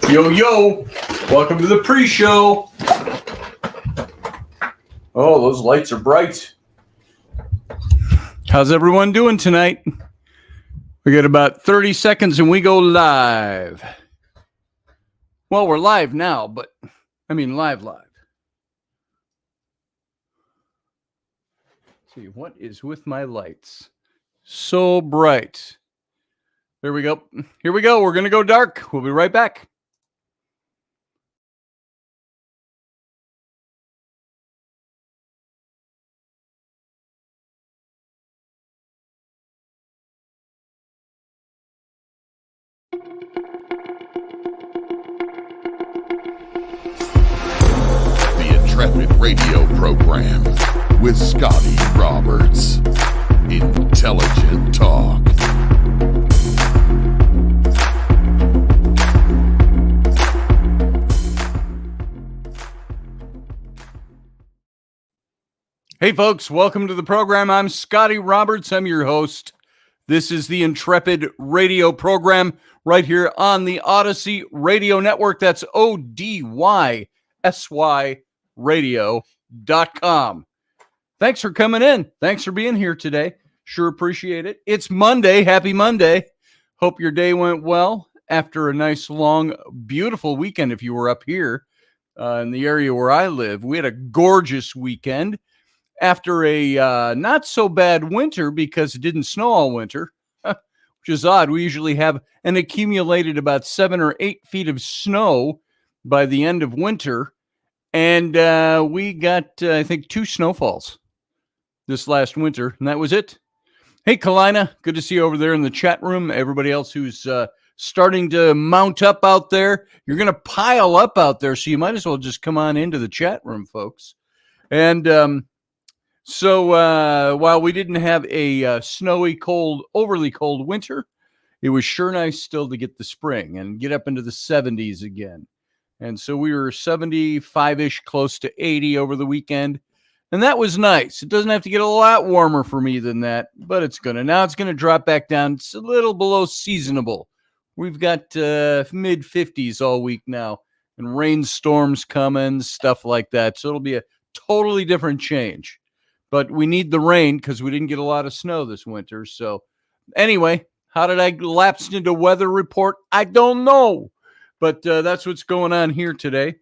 Yo, yo, welcome to the pre-show. Oh, those lights are bright. How's everyone doing tonight? We got about 30 seconds and we go live. Well, we're live now, but I mean live. Let's see, what is with my lights? So bright. There we go. Here we go. We're going to go dark. We'll be right back. The Intrepid radio program with Scotty Roberts. Intelligent talk. Hey folks, welcome to the program. I'm Scotty Roberts. I'm your host. This is the Intrepid radio program right here on the Odyssey Radio Network. That's ODYSY radio.com. Thanks for coming in. Thanks for being here today. Sure appreciate it. It's Monday. Happy Monday. Hope your day went well after a nice, long, beautiful weekend. If you were up here in the area where I live, we had a gorgeous weekend. After a not so bad winter because it didn't snow all winter, which is odd. We usually have an accumulated about 7 or 8 feet of snow by the end of winter. And we got, I think, 2 snowfalls this last winter, and that was it. Hey, Kalina, good to see you over there in the chat room. Everybody else who's starting to mount up out there, you're going to pile up out there, so you might as well just come on into the chat room, folks. And So while we didn't have a snowy, cold, overly cold winter, it was sure nice still to get the spring and get up into the 70s again. And so we were 75-ish, close to 80 over the weekend. And that was nice. It doesn't have to get a lot warmer for me than that, but it's going to. Now it's going to drop back down. It's a little below seasonable. We've got mid-50s all week now, and rainstorms coming, stuff like that. So it'll be a totally different change. But we need the rain because we didn't get a lot of snow this winter. So anyway, how did I lapse into weather report? I don't know. But that's what's going on here today.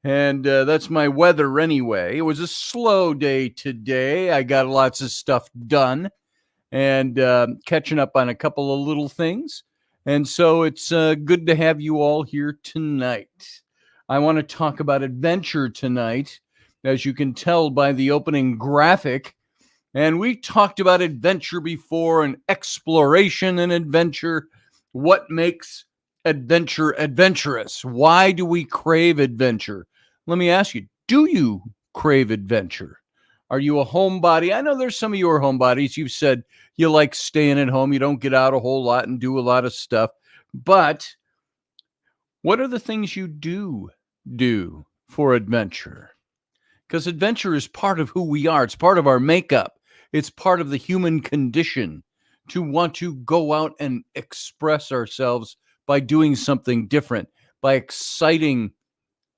And that's my weather anyway. It was a slow day today. I got lots of stuff done and catching up on a couple of little things. And so it's good to have you all here tonight. I want to talk about adventure tonight, as you can tell by the opening graphic. And we talked about adventure before, and exploration and adventure. What makes adventure adventurous? Why do we crave adventure? Let me ask you, do you crave adventure? Are you a homebody? I know there's some of you are homebodies. You've said you like staying at home. You don't get out a whole lot and do a lot of stuff. But what are the things you do for adventure? Because adventure is part of who we are. It's part of our makeup. It's part of the human condition to want to go out and express ourselves by doing something different, by exciting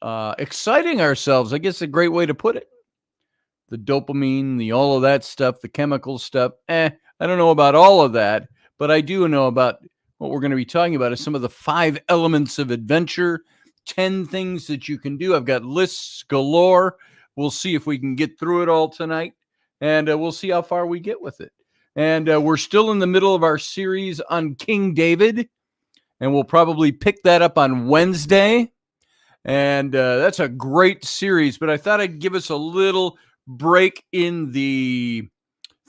ourselves. I guess a great way to put it. The dopamine, all of that stuff, the chemical stuff. I don't know about all of that, but I do know about what we're going to be talking about is some of the 5 elements of adventure, 10 things that you can do. I've got lists galore. We'll see if we can get through it all tonight, and we'll see how far we get with it. And we're still in the middle of our series on King David, and we'll probably pick that up on Wednesday. And that's a great series, but I thought I'd give us a little break in the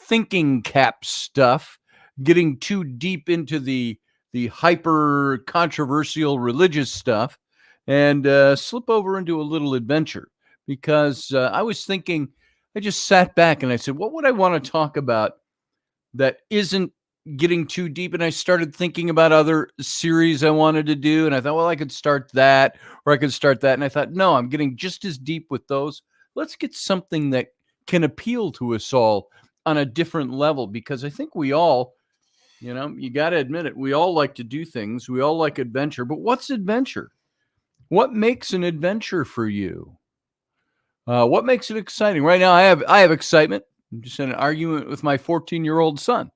thinking cap stuff, getting too deep into the hyper controversial religious stuff, and slip over into a little adventure. Because I was thinking, I just sat back and I said, what would I want to talk about that isn't getting too deep? And I started thinking about other series I wanted to do. And I thought, well, I could start that or I could start that. And I thought, no, I'm getting just as deep with those. Let's get something that can appeal to us all on a different level, because I think we all You got to admit it. We all like to do things. We all like adventure. But what's adventure? What makes an adventure for you? What makes it exciting? Right now, I have excitement. I'm just in an argument with my 14-year-old son,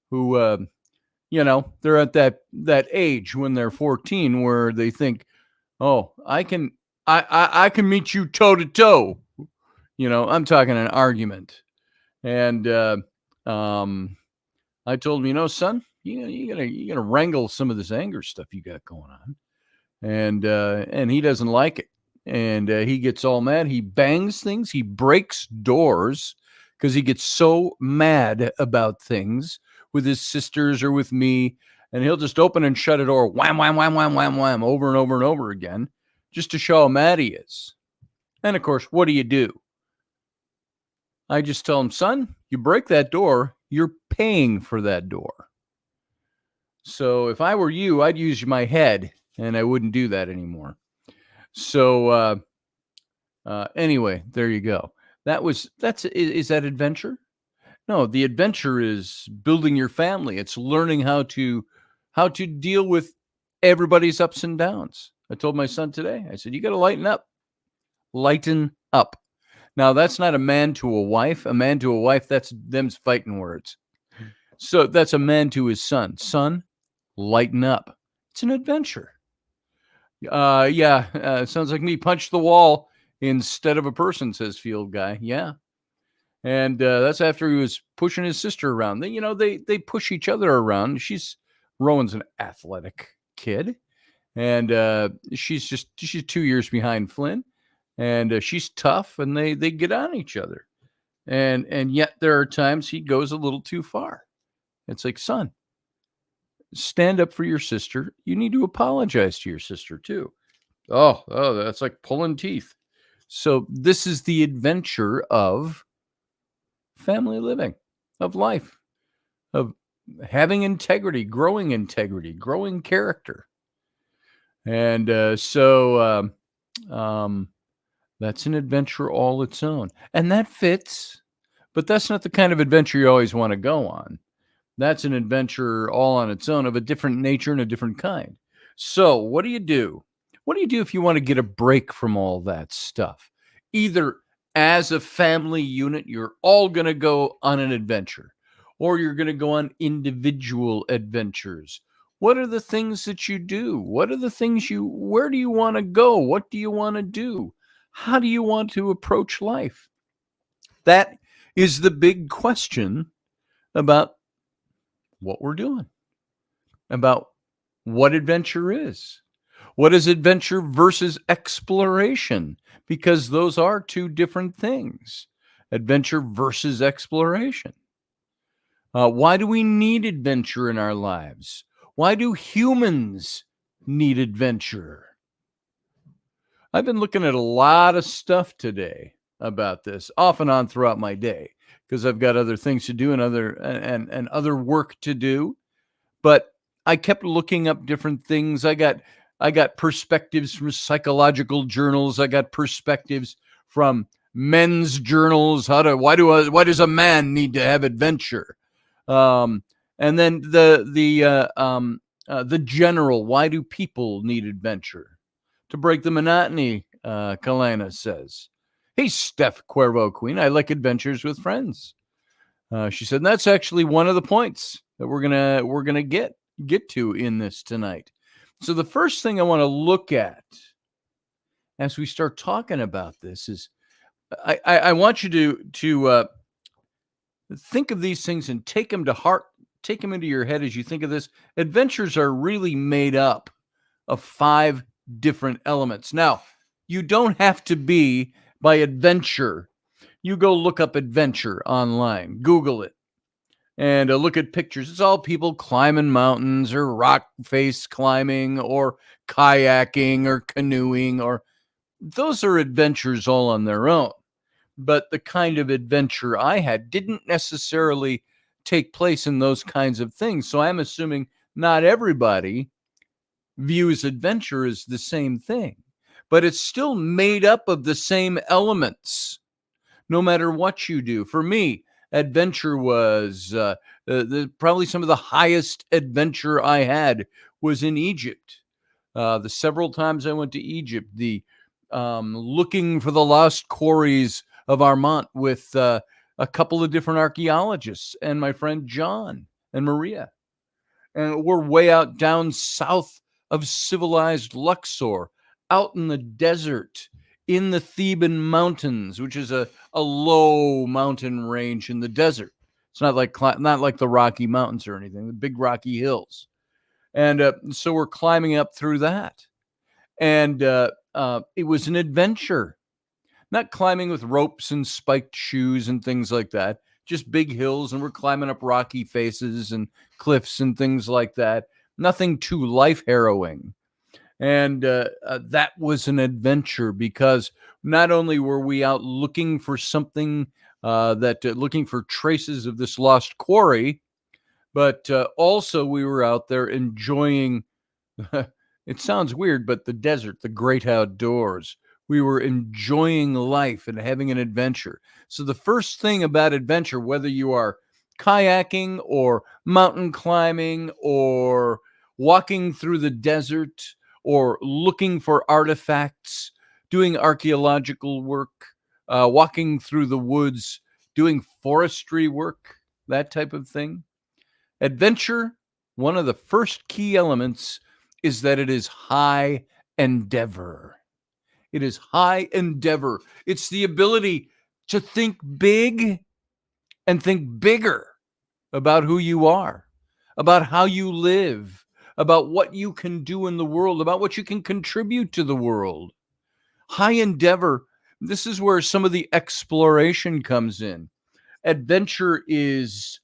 who, they're at that age when they're 14 where they think, oh, I can meet you toe to toe. I'm talking an argument. And I told him, son, you gotta wrangle some of this anger stuff you got going on. And he doesn't like it. And he gets all mad. He bangs things. He breaks doors because he gets so mad about things with his sisters or with me. And he'll just open and shut a door, wham, wham, wham, wham, wham, wham, over and over and over again, just to show how mad he is. And of course, what do? I just tell him, son, you break that door, you're paying for that door. So if I were you, I'd use my head, and I wouldn't do that anymore. So anyway, there you go. Is that adventure? No, the adventure is building your family. It's learning how to deal with everybody's ups and downs. I told my son today, I said, you got to lighten up. Lighten up. Now, that's not a man to a wife. A man to a wife, that's them's fighting words. So that's a man to his son. Son, lighten up. It's an adventure. Sounds like me. Punch the wall instead of a person, says Field Guy. Yeah. And that's after he was pushing his sister around. They push each other around. Rowan's an athletic kid. And she's 2 years behind Flynn. And she's tough, and they get on each other. And yet there are times he goes a little too far. It's like, son, stand up for your sister. You need to apologize to your sister too. Oh, that's like pulling teeth. So this is the adventure of family living, of life, of having integrity, growing character. And that's an adventure all its own. And that fits, but that's not the kind of adventure you always want to go on. That's an adventure all on its own of a different nature and a different kind. So what do you do? What do you do if you want to get a break from all that stuff? Either as a family unit, you're all going to go on an adventure, or you're going to go on individual adventures. What are the things that you do? What are the things where do you want to go? What do you want to do? How do you want to approach life? That is the big question about what we're doing, about what adventure is. What is adventure versus exploration? Because those are two different things. Adventure versus exploration. Why do we need adventure in our lives? Why do humans need adventure? I've been looking at a lot of stuff today about this, off and on throughout my day, because I've got other things to do and other work to do. But I kept looking up different things. I got perspectives from psychological journals. I got perspectives from men's journals. Why does a man need to have adventure? And then the general, why do people need adventure? To break the monotony, Kalana says. Hey, Steph Cuervo Queen, I like adventures with friends. She said, and that's actually one of the points that we're gonna get to in this tonight. So the first thing I want to look at as we start talking about this is I want you to think of these things and take them to heart, take them into your head as you think of this. Adventures are really made up of 5 different elements. Now, you don't have to be by adventure. You go look up adventure online, Google it, and look at pictures. It's all people climbing mountains or rock face climbing or kayaking or canoeing, or those are adventures all on their own. But the kind of adventure I had didn't necessarily take place in those kinds of things. So I'm assuming not everybody views adventure as the same thing, but it's still made up of the same elements, no matter what you do. For me, adventure was probably some of the highest adventure I had was in Egypt. The several times I went to Egypt, the looking for the lost quarries of Armant with a couple of different archaeologists and my friend John and Maria. And we're way out down south of civilized Luxor, out in the desert, in the Theban Mountains, which is a low mountain range in the desert. It's not like the Rocky Mountains or anything, the big rocky hills. And so we're climbing up through that. And it was an adventure, not climbing with ropes and spiked shoes and things like that, just big hills. And we're climbing up rocky faces and cliffs and things like that. Nothing too life harrowing. And that was an adventure because not only were we out looking for something looking for traces of this lost quarry, but also we were out there enjoying, it sounds weird, but the desert, the great outdoors. We were enjoying life and having an adventure. So the first thing about adventure, whether you are kayaking or mountain climbing or walking through the desert or looking for artifacts, doing archaeological work, walking through the woods, doing forestry work, that type of thing. Adventure, one of the first key elements is that it is high endeavor. It is high endeavor. It's the ability to think big and think bigger about who you are, about how you live, about what you can do in the world, about what you can contribute to the world. High endeavor, this is where some of the exploration comes in. Adventure is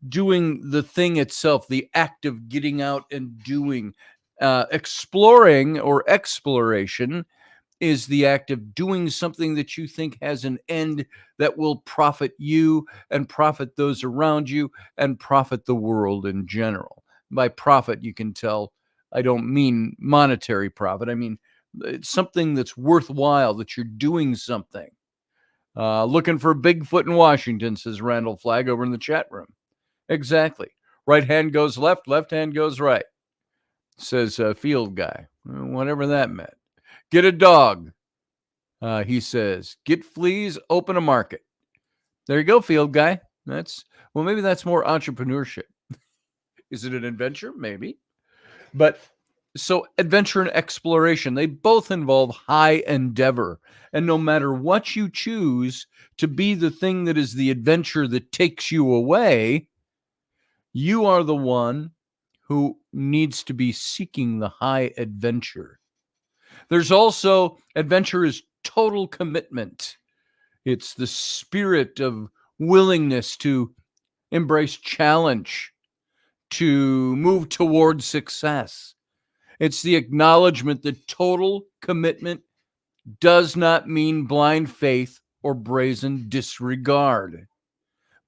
doing the thing itself, the act of getting out and doing. Exploring or exploration is the act of doing something that you think has an end that will profit you and profit those around you and profit the world in general. By profit, you can tell I don't mean monetary profit. I mean, it's something that's worthwhile, that you're doing something. Looking for Bigfoot in Washington, says Randall Flagg over in the chat room. Exactly. Right hand goes left, left hand goes right, says Field Guy. Whatever that meant. Get a dog, he says. Get fleas, open a market. There you go, Field Guy. Maybe that's more entrepreneurship. Is it an adventure? Maybe. But so adventure and exploration, they both involve high endeavor. And no matter what you choose to be the thing that is the adventure that takes you away, you are the one who needs to be seeking the high adventure. There's also adventure is total commitment. It's the spirit of willingness to embrace challenge, to move towards success. It's the acknowledgement that total commitment does not mean blind faith or brazen disregard,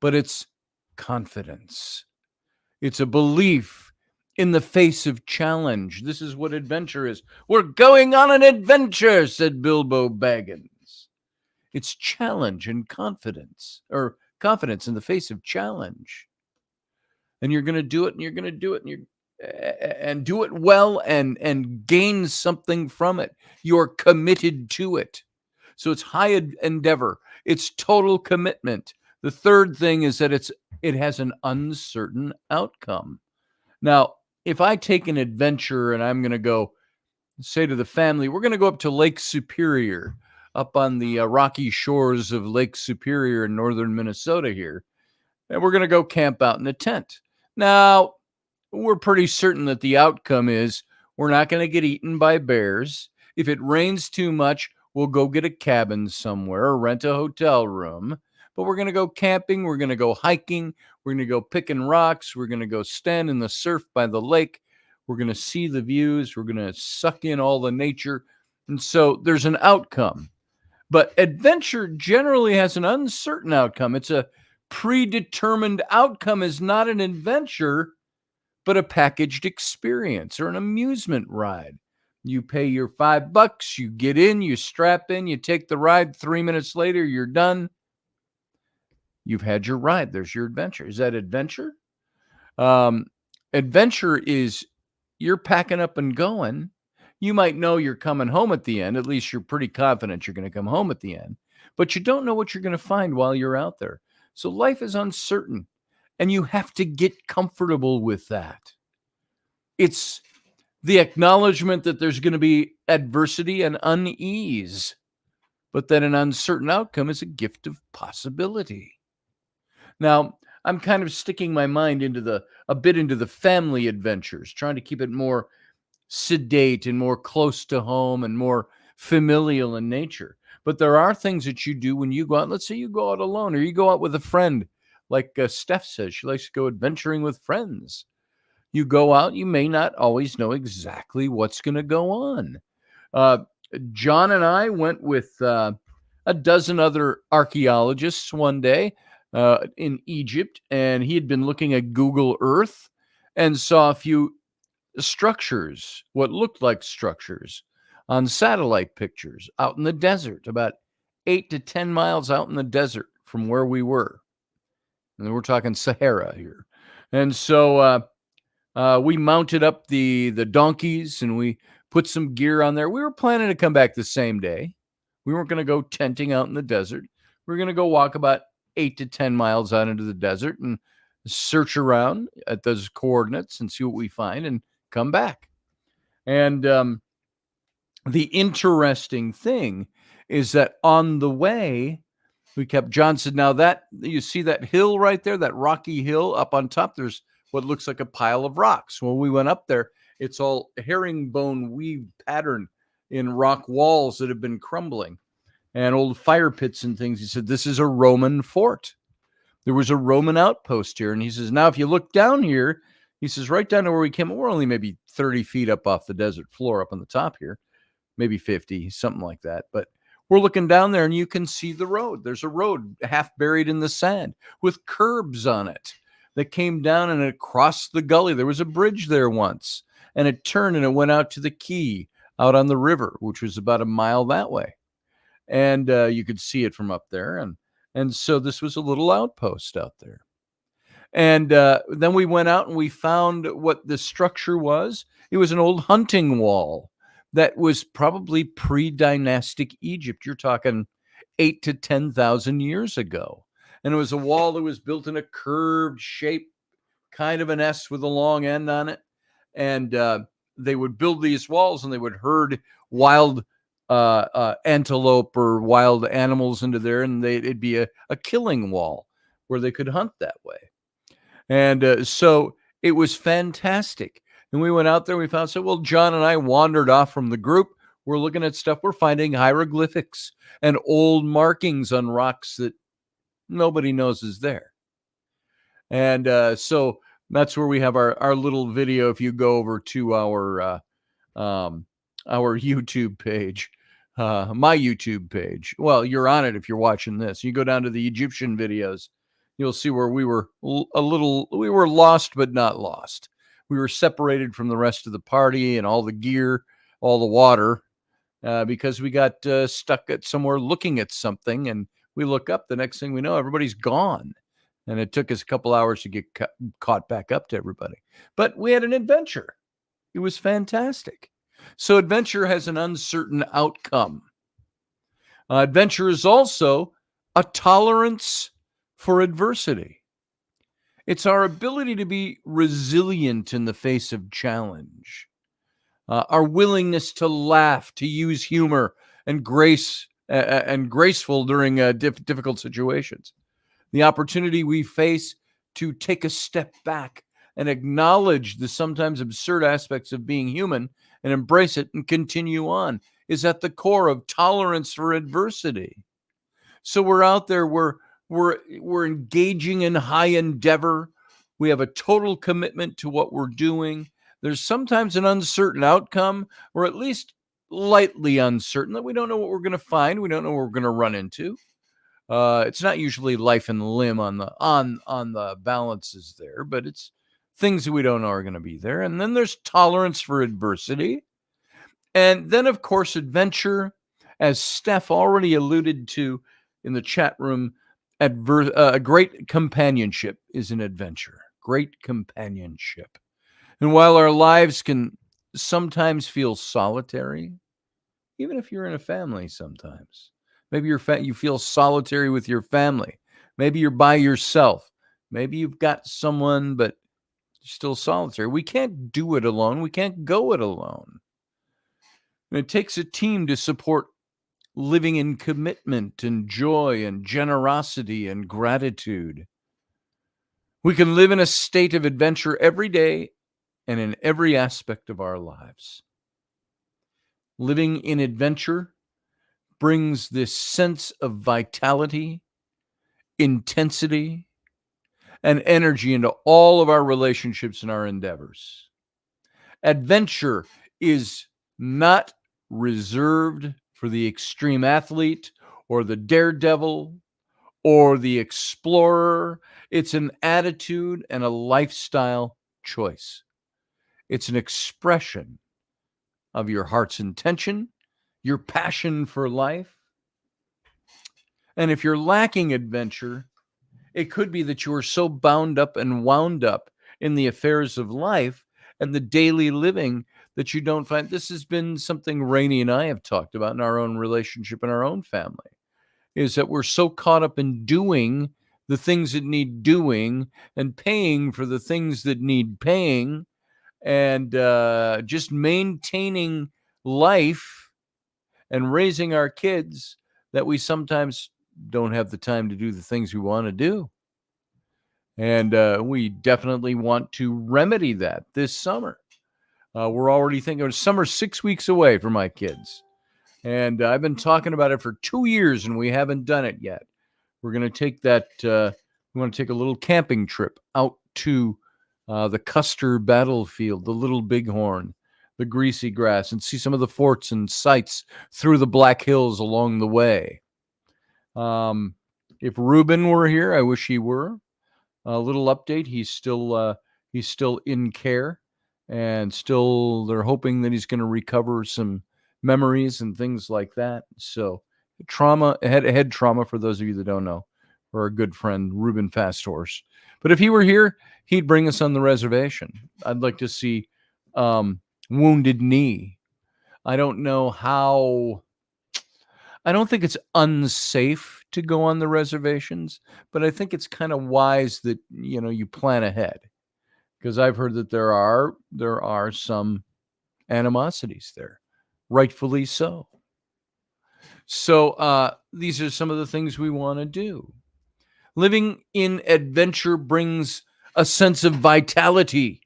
but it's confidence. It's a belief in the face of challenge. This is what adventure is. We're going on an adventure, said Bilbo Baggins. It's challenge and confidence, or confidence in the face of challenge. And you're going to do it, and you're going to do it, and do it well, and gain something from it. You're committed to it. So it's high endeavor. It's total commitment. The third thing is that it has an uncertain outcome. Now, if I take an adventure and I'm going to go say to the family, we're going to go up to Lake Superior, up on the rocky shores of Lake Superior in northern Minnesota here, and we're going to go camp out in a tent. Now, we're pretty certain that the outcome is we're not going to get eaten by bears. If it rains too much, we'll go get a cabin somewhere or rent a hotel room. But we're going to go camping. We're going to go hiking. We're going to go picking rocks. We're going to go stand in the surf by the lake. We're going to see the views. We're going to suck in all the nature. And so there's an outcome. But adventure generally has an uncertain outcome. It's a predetermined outcome, is not an adventure, but a packaged experience or an amusement ride. You pay your $5, you get in, you strap in, you take the ride. 3 minutes later, you're done. You've had your ride. There's your adventure. Is that adventure? Um, Adventure is you're packing up and going. You might know you're coming home at the end. At least you're pretty confident you're going to come home at the end, but you don't know what you're going to find while you're out there. So life is uncertain, and you have to get comfortable with that. It's the acknowledgement that there's going to be adversity and unease, but that an uncertain outcome is a gift of possibility. Now, I'm kind of sticking my mind into a bit into the family adventures, trying to keep it more sedate and more close to home and more familial in nature. But there are things that you do when you go out. Let's say you go out alone or you go out with a friend, like Steph says, she likes to go adventuring with friends. You go out, you may not always know exactly what's going to go on. Uh, John and I went with a dozen other archaeologists one day in Egypt, and he had been looking at Google Earth and saw a few structures, what looked like structures on satellite pictures out in the desert, about 8 to 10 miles out in the desert from where we were. And we're talking Sahara here. And so we mounted up the donkeys and we put some gear on there. We were planning to come back the same day. We weren't going to go tenting out in the desert. We were going to go walk about 8 to 10 miles out into the desert and search around at those coordinates and see what we find and come back. And the interesting thing is that on the way, John said, now that you see that hill right there, that rocky hill up on top, there's what looks like a pile of rocks. When we went up there, it's all herringbone weaved pattern in rock walls that have been crumbling and old fire pits and things. He said, this is a Roman fort. There was a Roman outpost here. And he says, now if you look down here, he says, right down to where we came, we're only maybe 30 feet up off the desert floor up on the top here, maybe 50, something like that. But we're looking down there and you can see the road. There's a road half buried in the sand with curbs on it that came down and it crossed the gully. There was a bridge there once and it turned and it went out to the quay out on the river, which was about a mile that way. And you could see it from up there. And so this was a little outpost out there. And then we went out and we found what the structure was. It was an old hunting wall that was probably pre-dynastic Egypt. You're talking 8 to 10,000 years ago. And it was a wall that was built in a curved shape, kind of an S with a long end on it. And they would build these walls and they would herd wild antelope or wild animals into there. And it'd be a killing wall where they could hunt that way. And so it was fantastic. And we went out there, we found, so, well, John and I wandered off from the group. We're looking at stuff. We're finding hieroglyphics and old markings on rocks that nobody knows is there. And so that's where we have our little video. If you go over to our YouTube page, my YouTube page, well, you're on it if you're watching this. You go down to the Egyptian videos. You'll see where we were we were lost, but not lost. We were separated from the rest of the party and all the gear, all the water, because we got stuck at somewhere looking at something. And we look up, the next thing we know, everybody's gone. And it took us a couple hours to get caught back up to everybody. But we had an adventure. It was fantastic. So adventure has an uncertain outcome. Adventure is also a tolerance for adversity. It's our ability to be resilient in the face of challenge, our willingness to laugh, to use humor and grace and graceful during difficult situations, the opportunity we face to take a step back and acknowledge the sometimes absurd aspects of being human and embrace it and continue on is at the core of tolerance for adversity. So we're out there, we're engaging in high endeavor. We have a total commitment to what we're doing. There's sometimes an uncertain outcome, or at least lightly uncertain, that we don't know what we're going to find. We don't know what we're going to run into. It's not usually life and limb on the balances there, but it's things that we don't know are going to be there. And then there's tolerance for adversity. And then, of course, adventure, as Steph already alluded to in the chat room. A great companionship is an adventure. Great companionship. And while our lives can sometimes feel solitary, even if you're in a family sometimes, maybe you feel solitary with your family. Maybe you're by yourself. Maybe you've got someone, but you're still solitary. We can't do it alone. We can't go it alone. And it takes a team to support living in commitment and joy and generosity and gratitude. We can live in a state of adventure every day and in every aspect of our lives. Living in adventure brings this sense of vitality, intensity, and energy into all of our relationships and our endeavors. Adventure is not reserved for the extreme athlete or the daredevil or the explorer. It's an attitude and a lifestyle choice. It's an expression of your heart's intention, your passion for life. And if you're lacking adventure, it could be that you are so bound up and wound up in the affairs of life and the daily living that you don't find. This has been something Rainey and I have talked about in our own relationship and our own family, is that we're so caught up in doing the things that need doing and paying for the things that need paying and just maintaining life and raising our kids that we sometimes don't have the time to do the things we want to do. And we definitely want to remedy that this summer. We're already thinking summer's 6 weeks away for my kids. And I've been talking about it for 2 years and we haven't done it yet. We're going to take that, we want to take a little camping trip out to the Custer battlefield, the Little Bighorn, the Greasy Grass, and see some of the forts and sites through the Black Hills along the way. If Ruben were here, I wish he were. A little update: he's still in care, and still they're hoping that he's going to recover some memories and things like that. So head trauma, for those of you that don't know, for our good friend Ruben Fast Horse. But if he were here, he'd bring us on the reservation. I'd like to see Wounded Knee. I don't know how. I don't think it's unsafe to go on the reservations, but I think it's kind of wise that, you plan ahead, because I've heard that there are some animosities there, rightfully so. So these are some of the things we want to do. Living in adventure brings a sense of vitality,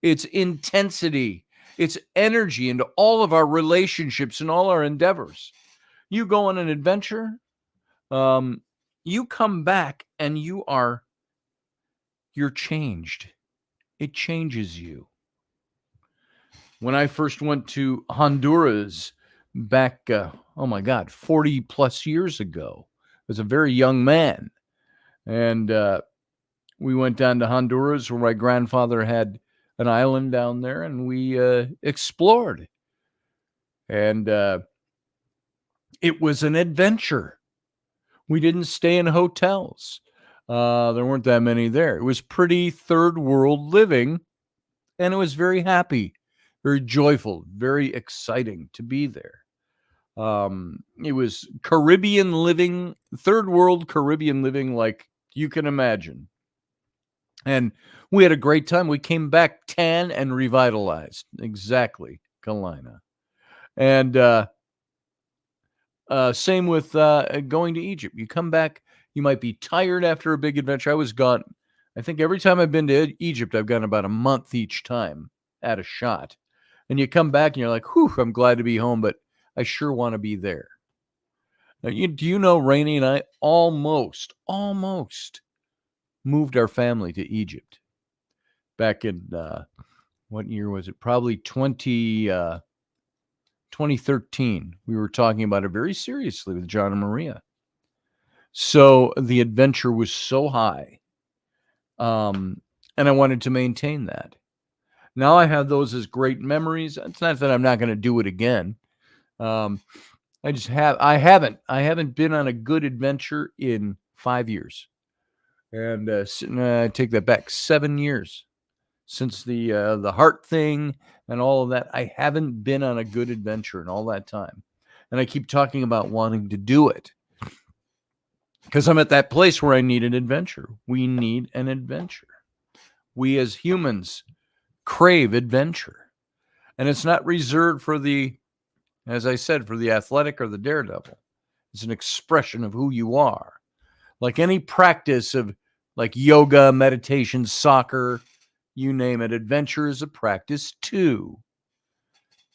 its intensity, its energy into all of our relationships and all our endeavors. You go on an adventure, you come back and you're changed. It changes you. When I first went to Honduras back, 40 plus years ago, I was a very young man. And we went down to Honduras, where my grandfather had an island down there, and we explored. And it was an adventure. We didn't stay in hotels. There weren't that many there. It was pretty third world living, and it was very happy, very joyful, very exciting to be there. It was Caribbean living, third world Caribbean living, like you can imagine. And we had a great time. We came back tan and revitalized. Exactly, Kalina. And same with going to Egypt. You come back, you might be tired after a big adventure. I was gone. I think every time I've been to Egypt, I've gone about a month each time at a shot. And you come back and you're like, whew, I'm glad to be home, but I sure want to be there. Now, do you know, Rainey and I almost moved our family to Egypt back in, what year was it? Probably 2013. We were talking about it very seriously with John and Maria. So the adventure was so high. And I wanted to maintain that. Now I have those as great memories. It's not that I'm not going to do it again. I haven't been on a good adventure in 5 years. And I take that back, 7 years since the heart thing and all of that. I haven't been on a good adventure in all that time. And I keep talking about wanting to do it because I'm at that place where I need an adventure. We need an adventure. We as humans crave adventure. And it's not reserved for as I said, for the athletic or the daredevil. It's an expression of who you are. Like any practice of like yoga, meditation, soccer, you name it, adventure is a practice too.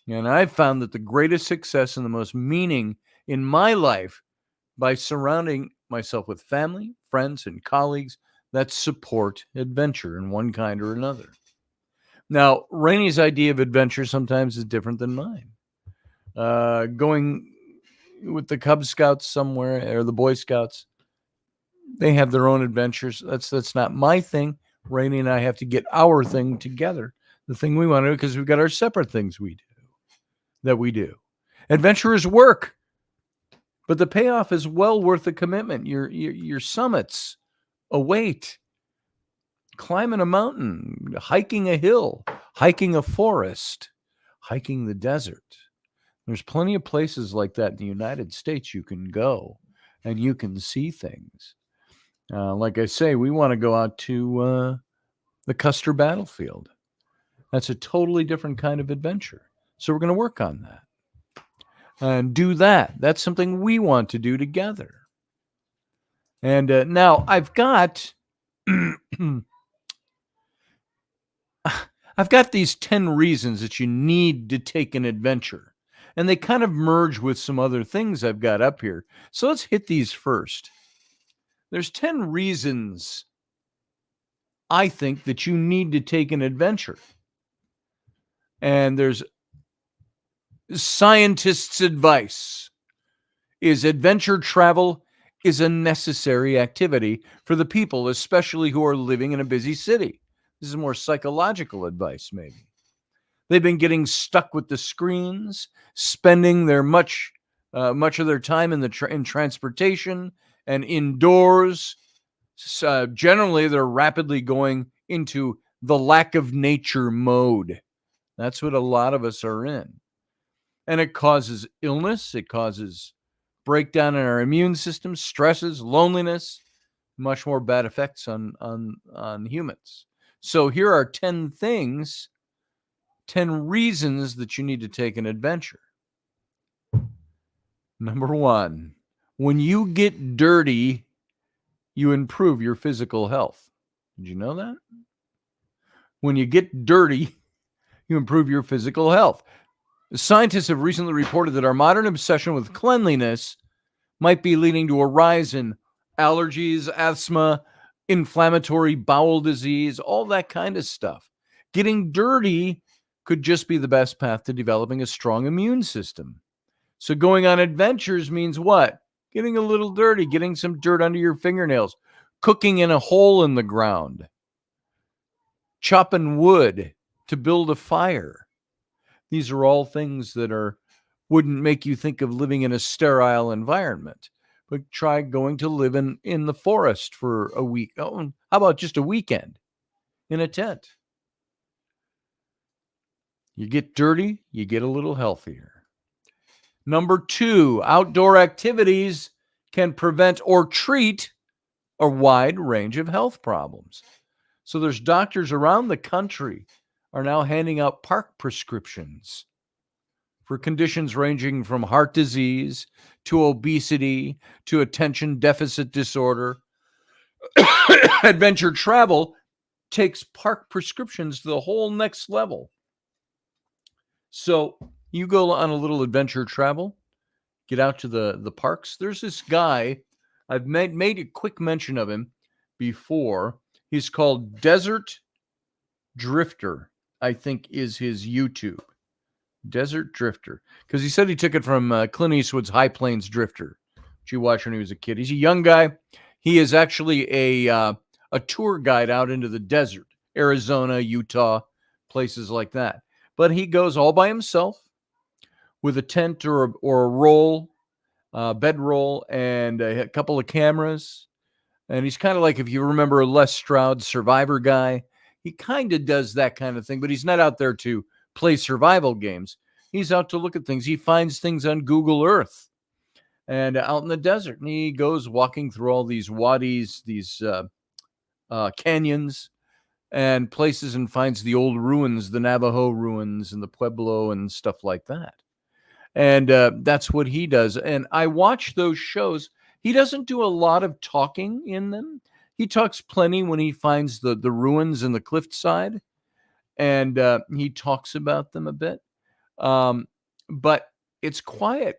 And I've found that the greatest success and the most meaning in my life by surrounding myself with family, friends, and colleagues that support adventure in one kind or another. Now, Rainey's idea of adventure sometimes is different than mine. Going with the Cub Scouts somewhere or the Boy Scouts, they have their own adventures. That's not my thing. Rainey and I have to get our thing together, the thing we want to do, because we've got our separate things we do. Adventure is work, but the payoff is well worth the commitment. Your summits await. Climbing a mountain, hiking a hill, hiking a forest, hiking the desert. There's plenty of places like that in the United States you can go and you can see things. Like I say, we want to go out to the Custer battlefield. That's a totally different kind of adventure. So we're going to work on that and do that. That's something we want to do together. And now I've got these 10 reasons that you need to take an adventure. And they kind of merge with some other things I've got up here. So let's hit these first. There's 10 reasons I think that you need to take an adventure. And there's scientists' advice is adventure travel is a necessary activity for the people, especially who are living in a busy city. This is more psychological advice, maybe. They've been getting stuck with the screens, spending their much of their time in transportation and indoors. Generally, they're rapidly going into the lack of nature mode. That's what a lot of us are in. And it causes illness. It causes breakdown in our immune system, stresses, loneliness, much more bad effects on humans. So here are 10 things, 10 reasons that you need to take an adventure. Number 1, when you get dirty, you improve your physical health. Did you know that? When you get dirty, you improve your physical health. Scientists have recently reported that our modern obsession with cleanliness might be leading to a rise in allergies, asthma, inflammatory bowel disease, all that kind of stuff. Getting dirty could just be the best path to developing a strong immune system. So going on adventures means what? Getting a little dirty, getting some dirt under your fingernails, cooking in a hole in the ground, chopping wood to build a fire. These are all things that wouldn't make you think of living in a sterile environment. But try going to live in the forest for a week. Oh, how about just a weekend in a tent? You get dirty, you get a little healthier. Number 2, outdoor activities can prevent or treat a wide range of health problems. So there's doctors around the country are now handing out park prescriptions for conditions ranging from heart disease to obesity to attention deficit disorder. Adventure travel takes park prescriptions to the whole next level. So you go on a little adventure travel, get out to the parks. There's this guy, I've made a quick mention of him before. He's called Desert Drifter, I think is his YouTube. Desert Drifter. Because he said he took it from Clint Eastwood's High Plains Drifter, which he watched when he was a kid. He's a young guy. He is actually a tour guide out into the desert, Arizona, Utah, places like that. But he goes all by himself with a tent or a roll, bedroll, and a couple of cameras. And he's kind of like, if you remember Les Stroud's Survivor guy, he kind of does that kind of thing, but he's not out there to play survival games. He's out to look at things. He finds things on Google Earth and out in the desert. And he goes walking through all these wadis, these canyons and places, and finds the old ruins, the Navajo ruins and the Pueblo and stuff like that. And that's what he does. And I watch those shows. He doesn't do a lot of talking in them. He talks plenty when he finds the ruins in the cliffside, and he talks about them a bit. But it's quiet.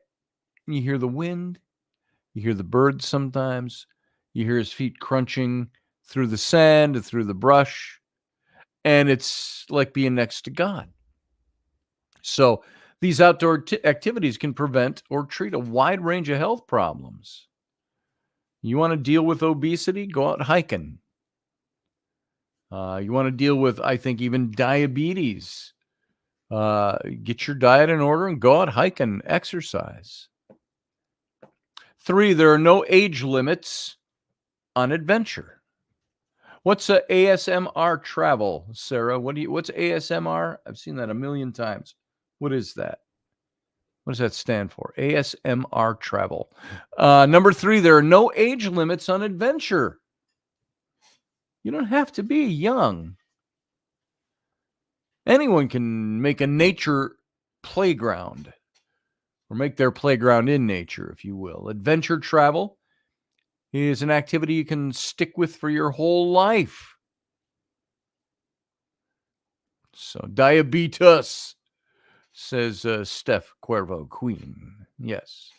You hear the wind. You hear the birds sometimes. You hear his feet crunching through the sand, through the brush. And it's like being next to God. So these outdoor activities can prevent or treat a wide range of health problems. You want to deal with obesity? Go out hiking. You want to deal with, I think, even diabetes? Get your diet in order and go out hiking, exercise. 3, there are no age limits on adventure. What's a ASMR travel, Sarah? What's ASMR? I've seen that a million times. What is that? What does that stand for? ASMR travel. Number 3, there are no age limits on adventure. You don't have to be young. Anyone can make a nature playground, or make their playground in nature, if you will. Adventure travel is an activity you can stick with for your whole life. So, diabetes, says Steph Cuervo Queen. Yes.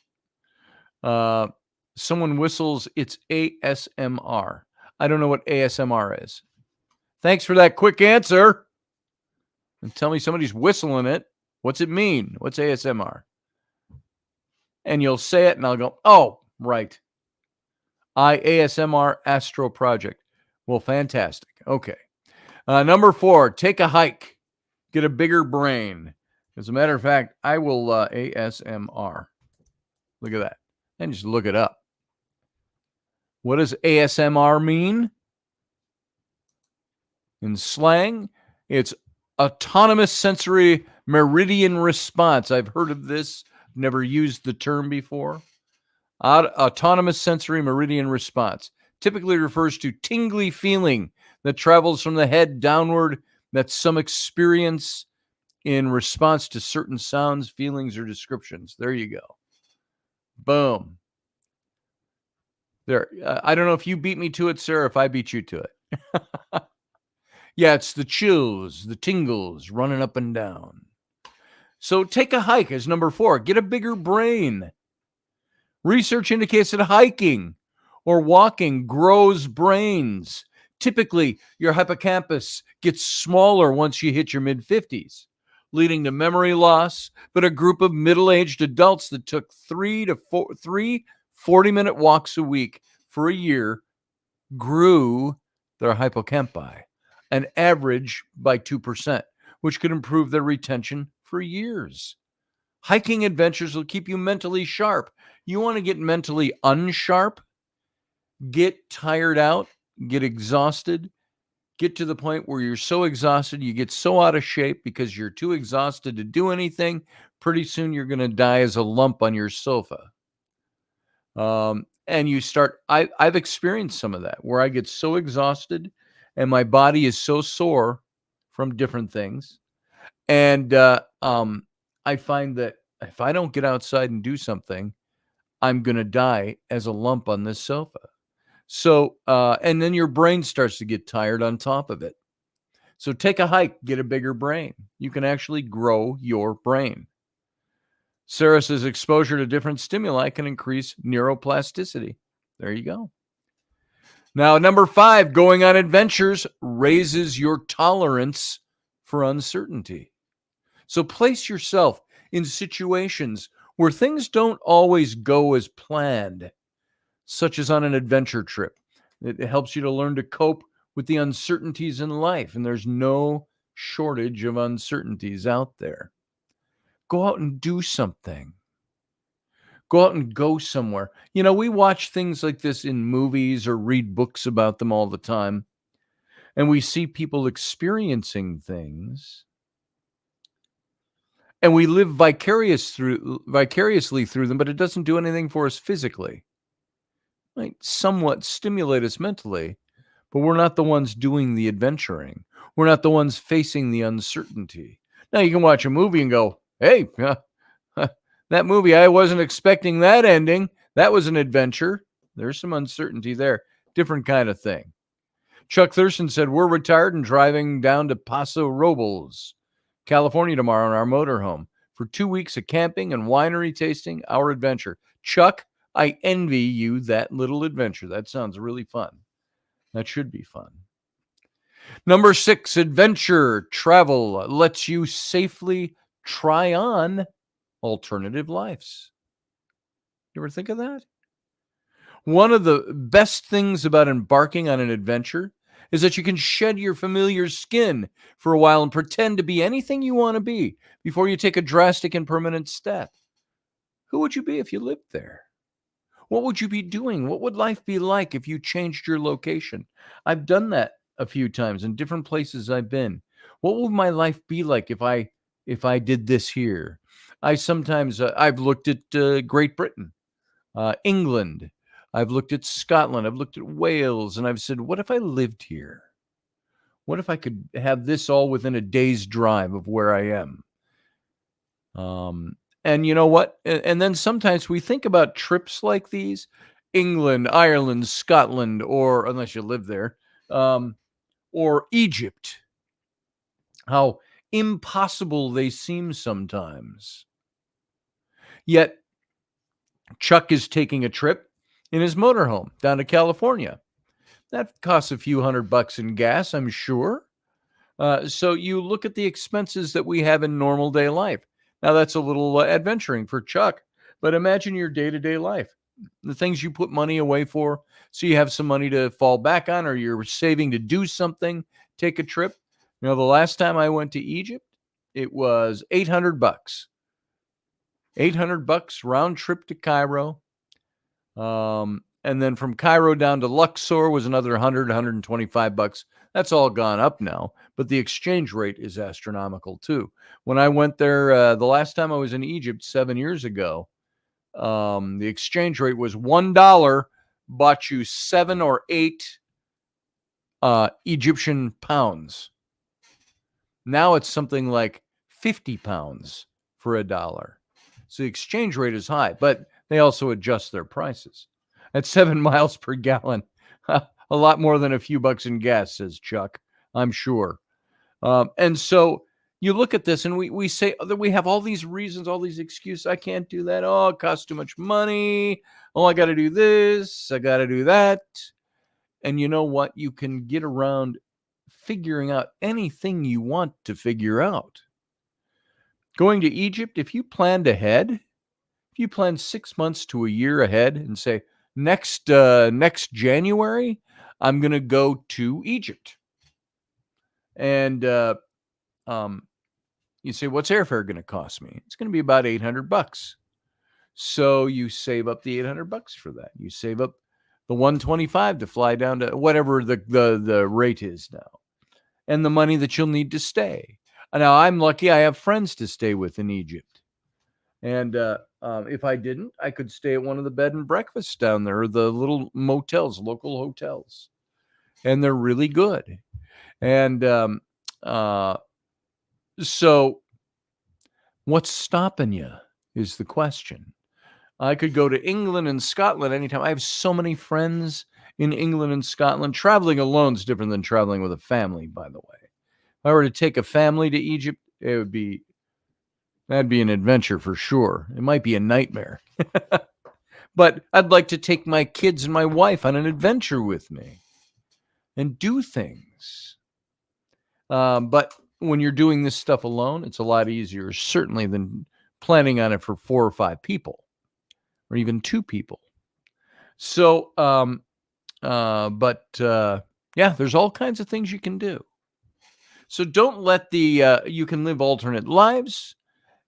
Someone whistles, it's ASMR. I don't know what ASMR is. Thanks for that quick answer. And tell me somebody's whistling it. What's it mean? What's ASMR? And you'll say it and I'll go, oh, right. ASMR Astro Project. Well, fantastic. Okay. Number 4, take a hike. Get a bigger brain. As a matter of fact, I will ASMR. Look at that. And just look it up. What does ASMR mean? In slang, it's autonomous sensory meridian response. I've heard of this, never used the term before. Autonomous sensory meridian response typically refers to tingly feeling that travels from the head downward. That's some experience in response to certain sounds, feelings, or descriptions. There you go. Boom. There. I don't know if you beat me to it, Sarah, if I beat you to it. Yeah, it's the chills, the tingles running up and down. So take a hike as number 4. Get a bigger brain. Research indicates that hiking or walking grows brains. Typically, your hippocampus gets smaller once you hit your mid-50s, leading to memory loss. But a group of middle-aged adults that took 3 40-minute walks a week for a year grew their hippocampi, an average by 2%, which could improve their retention for years. Hiking adventures will keep you mentally sharp. You want to get mentally unsharp? Get tired out, get exhausted, get to the point where you're so exhausted, you get so out of shape because you're too exhausted to do anything. Pretty soon you're going to die as a lump on your sofa. And you start, I've experienced some of that where I get so exhausted and my body is so sore from different things. And I find that if I don't get outside and do something, I'm going to die as a lump on this sofa. So, and then your brain starts to get tired on top of it. So take a hike, get a bigger brain. You can actually grow your brain. Sarah says exposure to different stimuli can increase neuroplasticity. There you go. Now, number 5, going on adventures raises your tolerance for uncertainty. So place yourself in situations where things don't always go as planned, such as on an adventure trip. It helps you to learn to cope with the uncertainties in life, and there's no shortage of uncertainties out there. Go out and do something. Go out and go somewhere. You know, we watch things like this in movies or read books about them all the time, and we see people experiencing things, and we live vicariously through them, but it doesn't do anything for us physically. Might somewhat stimulate us mentally, but we're not the ones doing the adventuring. We're not the ones facing the uncertainty. Now you can watch a movie and go, hey, that movie, I wasn't expecting that ending. That was an adventure. There's some uncertainty there. Different kind of thing. Chuck Thurston said, we're retired and driving down to Paso Robles, California tomorrow in our motorhome for 2 weeks of camping and winery tasting, our adventure. Chuck, I envy you that little adventure. That sounds really fun. That should be fun. Number 6, adventure travel lets you safely try on alternative lives. You ever think of that? One of the best things about embarking on an adventure is that you can shed your familiar skin for a while and pretend to be anything you want to be before you take a drastic and permanent step. Who would you be if you lived there? What would you be doing? What would life be like if you changed your location? I've done that a few times in different places I've been. What would my life be like if I did this here? I've looked at Great Britain, England. I've looked at Scotland. I've looked at Wales, and I've said, what if I lived here? What if I could have this all within a day's drive of where I am? And you know what? And then sometimes we think about trips like these, England, Ireland, Scotland, or unless you live there, or Egypt, how impossible they seem sometimes. Yet Chuck is taking a trip in his motorhome down to California. That costs a few $100 in gas, I'm sure. So you look at the expenses that we have in normal day life. Now that's a little adventuring for Chuck, but imagine your day-to-day life, the things you put money away for, so you have some money to fall back on, or you're saving to do something, take a trip. You know, the last time I went to Egypt, it was $800. $800 round trip to Cairo. And then from Cairo down to Luxor was another $125. That's all gone up now, but the exchange rate is astronomical too. When I went there, the last time I was in Egypt 7 years ago, the exchange rate was $1 bought you 7 or 8 Egyptian pounds. Now it's something like 50 pounds for $1. So the exchange rate is high, but they also adjust their prices. At 7 miles per gallon, a lot more than a few bucks in gas, says Chuck, I'm sure. And so you look at this and we say that we have all these reasons, all these excuses. I can't do that. Oh, it costs too much money. Oh, I got to do this. I got to do that. And you know what? You can get around figuring out anything you want to figure out. Going to Egypt, if you planned ahead, if you plan 6 months to a year ahead and say, next January, I'm going to go to Egypt. And you say, what's airfare going to cost me? It's going to be about $800. So you save up the $800 for that. You save up the $125 to fly down to whatever the rate is now, and the money that you'll need to stay. Now, I'm lucky I have friends to stay with in Egypt. And if I didn't, I could stay at one of the bed and breakfasts down there, or the little motels, local hotels. And they're really good. And so what's stopping you is the question. I could go to England and Scotland anytime. I have so many friends in England and Scotland. Traveling alone is different than traveling with a family, by the way. If I were to take a family to Egypt, that'd be an adventure for sure. It might be a nightmare. But I'd like to take my kids and my wife on an adventure with me and do things. But when you're doing this stuff alone, it's a lot easier, certainly, than planning on it for 4 or 5 people or even 2 people. So, yeah, there's all kinds of things you can do. So don't let you can live alternate lives.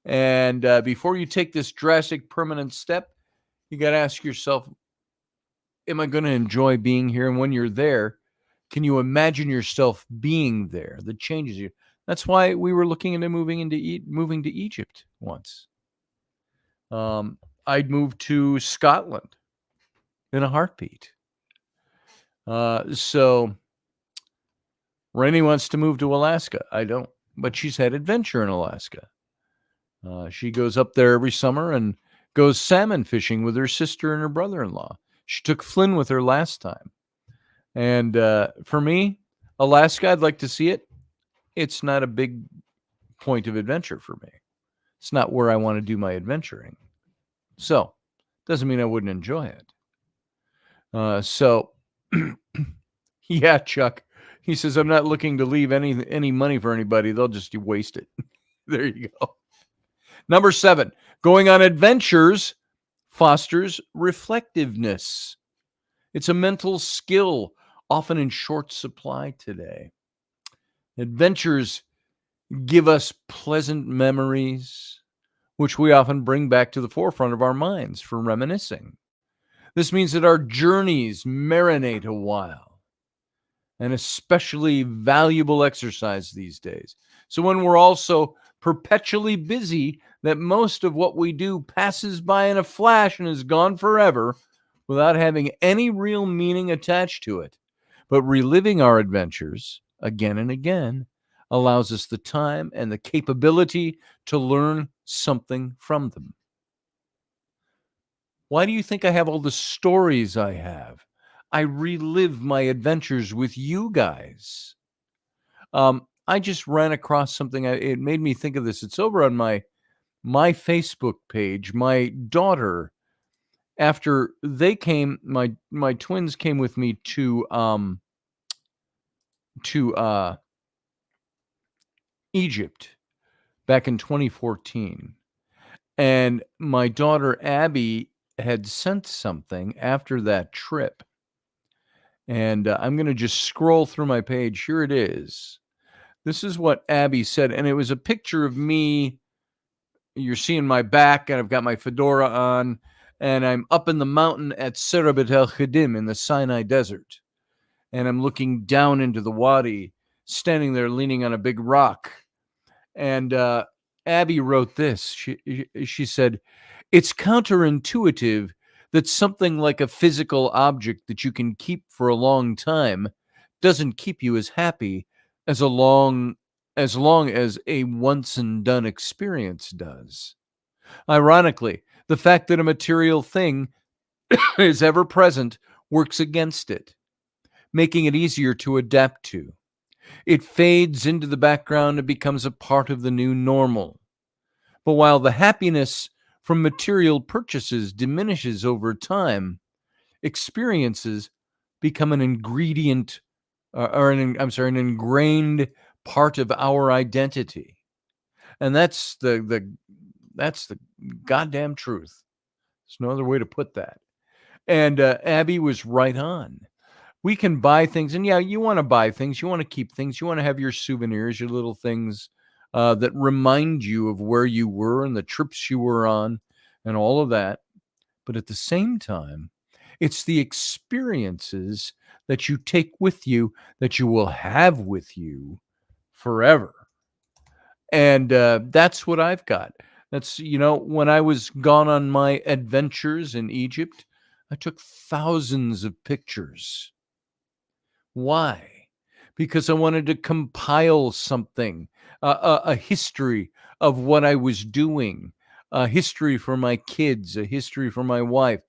And before you take this drastic permanent step, You got to ask yourself, am I going to enjoy being here? And when you're there, can you imagine yourself being there? That changes you. That's why we were looking into moving to Egypt once. I'd move to Scotland in a heartbeat. So Rainey wants to move to Alaska. I don't, but she's had adventure in Alaska. She goes up there every summer and goes salmon fishing with her sister and her brother-in-law. She took Flynn with her last time. And for me, Alaska, I'd like to see it. It's not a big point of adventure for me. It's not where I want to do my adventuring. So, doesn't mean I wouldn't enjoy it. Yeah, Chuck. He says, I'm not looking to leave any money for anybody. They'll just waste it. There you go. Number 7, going on adventures fosters reflectiveness. It's a mental skill, often in short supply today. Adventures give us pleasant memories, which we often bring back to the forefront of our minds for reminiscing. This means that our journeys marinate a while, an especially valuable exercise these days. So when we're also perpetually busy, that most of what we do passes by in a flash and is gone forever without having any real meaning attached to it. But reliving our adventures again and again allows us the time and the capability to learn something from them. Why do you think I have all the stories I have? I relive my adventures with you guys. I just ran across something. It made me think of this. It's over on my Facebook page. My daughter, after they came, my twins came with me to Egypt back in 2014, and my daughter Abby had sent something after that trip. And I'm going to just scroll through my page. Here it is. This is what Abby said. And it was a picture of me. You're seeing my back, and I've got my fedora on. And I'm up in the mountain at Serabit el Khadim in the Sinai Desert. And I'm looking down into the wadi, standing there leaning on a big rock. And Abby wrote this. She said, it's counterintuitive that something like a physical object that you can keep for a long time doesn't keep you as happy as long as a once and done experience does. Ironically, the fact that a material thing is ever present works against it, making it easier to adapt to. It fades into the background and becomes a part of the new normal. But while the happiness from material purchases diminishes over time, experiences become an ingredient an ingrained part of our identity. And that's the goddamn truth. There's no other way to put that. And Abby was right on. We can buy things, and yeah, you want to buy things, you want to keep things, you want to have your souvenirs, your little things that remind you of where you were and the trips you were on and all of that. But at the same time, it's the experiences that you take with you that you will have with you forever. And that's what I've got. That's, when I was gone on my adventures in Egypt, I took thousands of pictures. Why? Because I wanted to compile something, a history of what I was doing, a history for my kids, a history for my wife,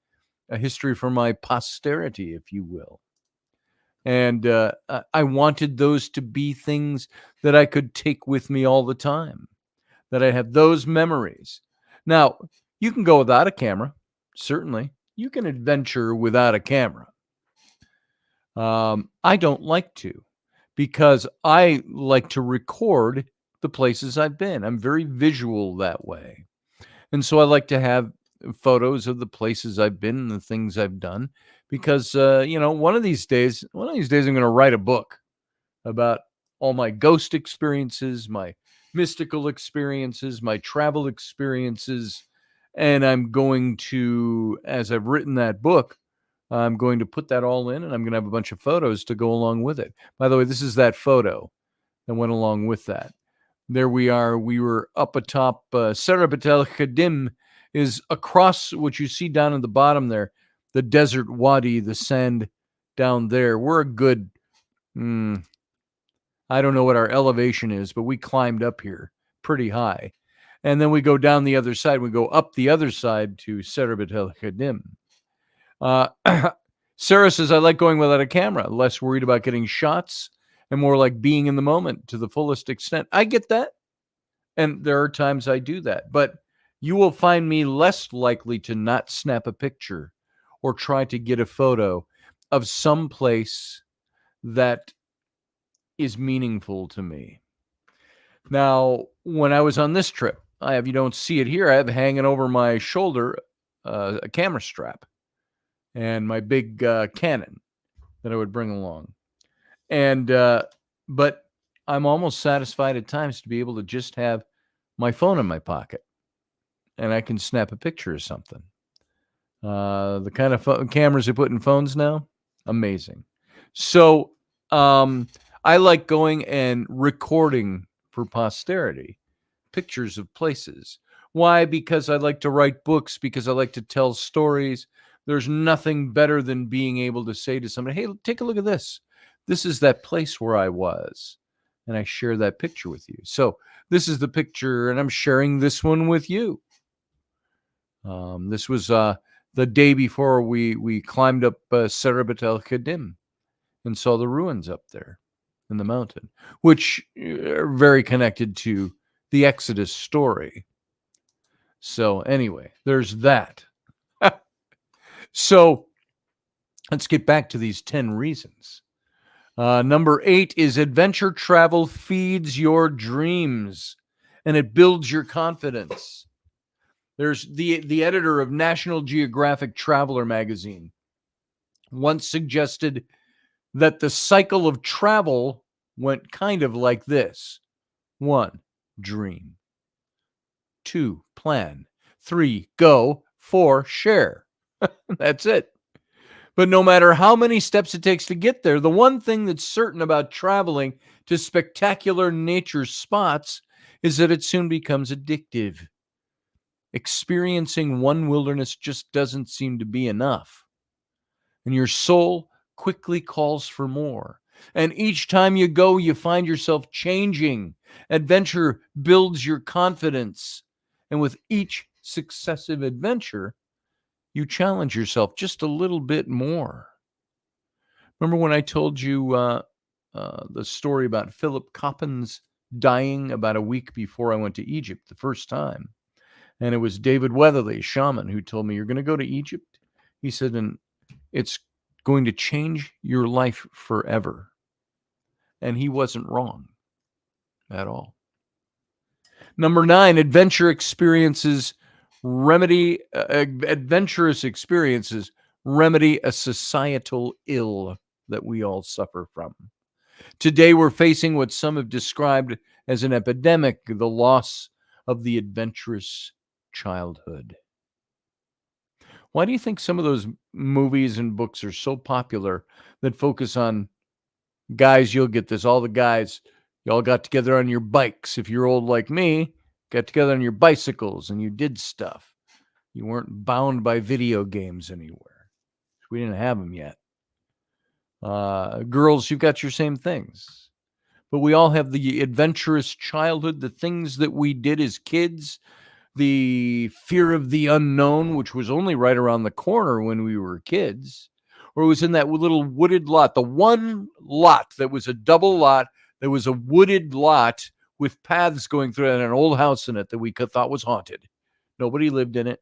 a history for my posterity, if you will. And I wanted those to be things that I could take with me all the time, that I have those memories. Now, you can go without a camera, certainly. You can adventure without a camera. I don't like to, because I like to record the places I've been. I'm very visual that way. And so I like to have photos of the places I've been and the things I've done, because, one of these days I'm going to write a book about all my ghost experiences, my mystical experiences, my travel experiences. And I'm going to, as I've written that book, I'm going to put that all in, and I'm going to have a bunch of photos to go along with it. By the way, this is that photo that went along with that. There we are. We were up atop Serabet El Khadim is across what you see down at the bottom there, the desert wadi, the sand down there. We're a good, I don't know what our elevation is, but we climbed up here pretty high. And then we go down the other side. We go up the other side to Serabet El Khadim. Sarah says, I like going without a camera, less worried about getting shots and more like being in the moment to the fullest extent. I get that. And there are times I do that. But you will find me less likely to not snap a picture or try to get a photo of some place that is meaningful to me. Now, when I was on this trip, you don't see it here, I have hanging over my shoulder a camera strap and my big Canon that I would bring along. And, but I'm almost satisfied at times to be able to just have my phone in my pocket and I can snap a picture of something. The kind of cameras they put in phones now, amazing. So I like going and recording for posterity pictures of places. Why? Because I like to write books, because I like to tell stories. There's nothing better than being able to say to somebody, hey, take a look at this. This is that place where I was. And I share that picture with you. So this is the picture, and I'm sharing this one with you. This was the day before we climbed up Serabet El Khadim and saw the ruins up there in the mountain, which are very connected to the Exodus story. So anyway, there's that. So let's get back to these 10 reasons. Number 8 is adventure travel feeds your dreams and it builds your confidence. There's the editor of National Geographic Traveler magazine once suggested that the cycle of travel went kind of like this. 1, dream. 2, plan. 3, go. 4, share. That's it. But no matter how many steps it takes to get there, the one thing that's certain about traveling to spectacular nature spots is that it soon becomes addictive. Experiencing one wilderness just doesn't seem to be enough. And your soul quickly calls for more. And each time you go, you find yourself changing. Adventure builds your confidence. And with each successive adventure, you challenge yourself just a little bit more. Remember when I told you the story about Philip Coppens dying about a week before I went to Egypt the first time? And it was David Weatherly, shaman, who told me, you're going to go to Egypt? He said, and it's going to change your life forever. And he wasn't wrong at all. Number 9, adventurous experiences remedy a societal ill that we all suffer from. Today, we're facing what some have described as an epidemic, the loss of the adventurous childhood. Why do you think some of those movies and books are so popular that focus on guys? You'll get this. All the guys, y'all got together on your bikes. If you're old like me, got together on your bicycles and you did stuff. You weren't bound by video games anywhere. We didn't have them yet. Girls, you've got your same things. But we all have the adventurous childhood, the things that we did as kids, the fear of the unknown, which was only right around the corner when we were kids, or it was in that little wooded lot, the one lot that was a double lot, that was a wooded lot with paths going through it and an old house in it that we thought was haunted. Nobody lived in it.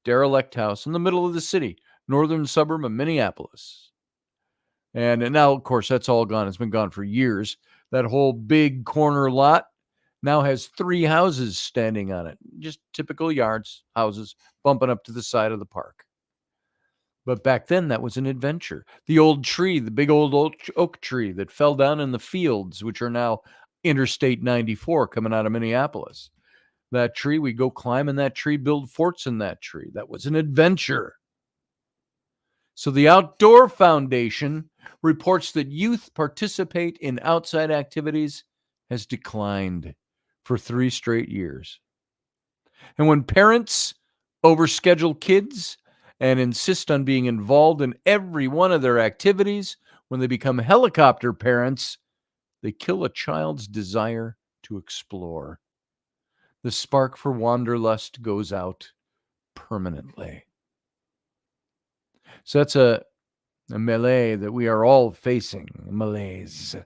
Derelict house in the middle of the city, northern suburb of Minneapolis. And now, of course, that's all gone. It's been gone for years. That whole big corner lot now has 3 houses standing on it. Just typical yards, houses, bumping up to the side of the park. But back then, that was an adventure. The old tree, the big old oak tree that fell down in the fields, which are now Interstate 94 coming out of Minneapolis. that tree. We go climb in that tree, build forts in that tree. That was an adventure. So the Outdoor Foundation reports that youth participate in outside activities has declined for 3 straight years. And when parents overschedule kids and insist on being involved in every one of their activities, when they become helicopter parents, they kill a child's desire to explore. The spark for wanderlust goes out permanently. So that's a melee that we are all facing, malaise.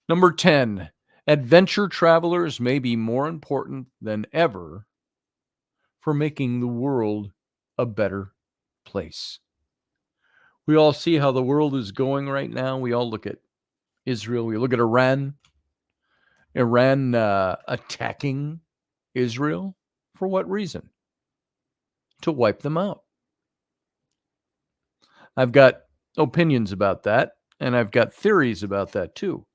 Number 10, adventure travelers may be more important than ever for making the world a better place. We all see how the world is going right now. We all look at Israel. We look at Iran. Iran attacking Israel. For what reason? To wipe them out. I've got opinions about that, and I've got theories about that too.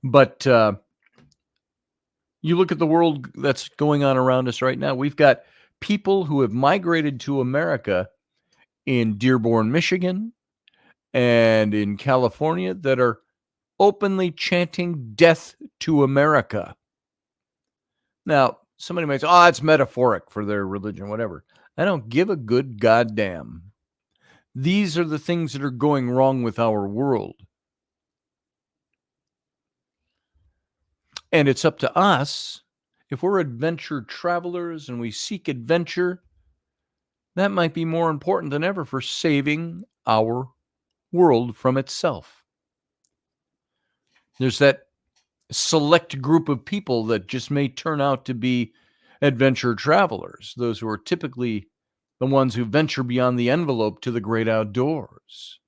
But you look at the world that's going on around us right now. We've got people who have migrated to America in Dearborn, Michigan, and in California that are openly chanting death to America. Now, somebody might say, oh, it's metaphoric for their religion, whatever. I don't give a good goddamn. These are the things that are going wrong with our world. And it's up to us, if we're adventure travelers and we seek adventure, that might be more important than ever for saving our world from itself. There's that select group of people that just may turn out to be adventure travelers, those who are typically the ones who venture beyond the envelope to the great outdoors.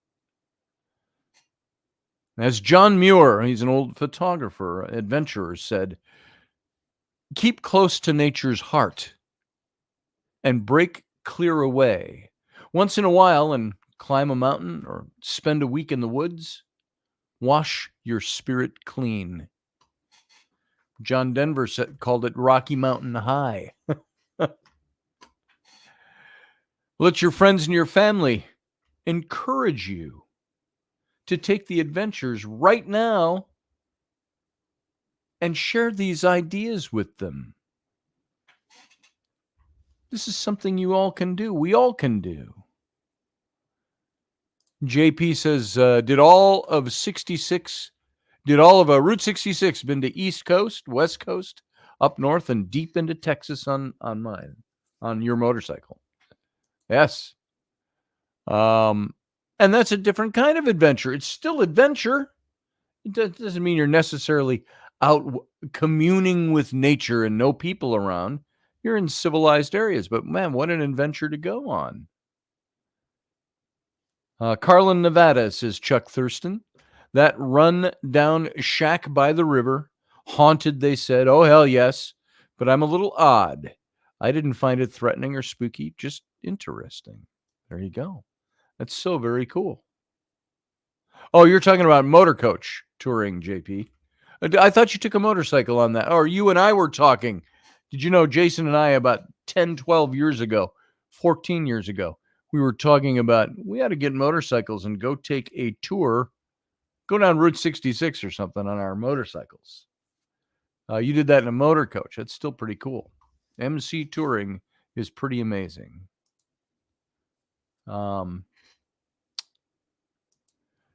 As John Muir, he's an old photographer, adventurer, said, keep close to nature's heart and break clear away once in a while and climb a mountain or spend a week in the woods. Wash your spirit clean. John Denver called it Rocky Mountain High. Let your friends and your family encourage you to take the adventures right now and share these ideas with them. This is something you all can do. We all can do. JP says, did all of Route 66 been to East Coast, West Coast, up north, and deep into Texas on your motorcycle? Yes. And that's a different kind of adventure. It's still adventure. It doesn't mean you're necessarily out communing with nature and no people around. You're in civilized areas, but man, what an adventure to go on. Carlin, Nevada, says Chuck Thurston. That run-down shack by the river, haunted, they said. Oh, hell yes. But I'm a little odd. I didn't find it threatening or spooky, just interesting. There you go. That's so very cool. Oh, you're talking about motor coach touring, JP. I thought you took a motorcycle on that. Or you and I were talking. Did you know Jason and I about 10, 12 years ago, 14 years ago, we were talking about we had to get motorcycles and go take a tour, go down Route 66 or something on our motorcycles. You did that in a motor coach. That's still pretty cool. MC touring is pretty amazing.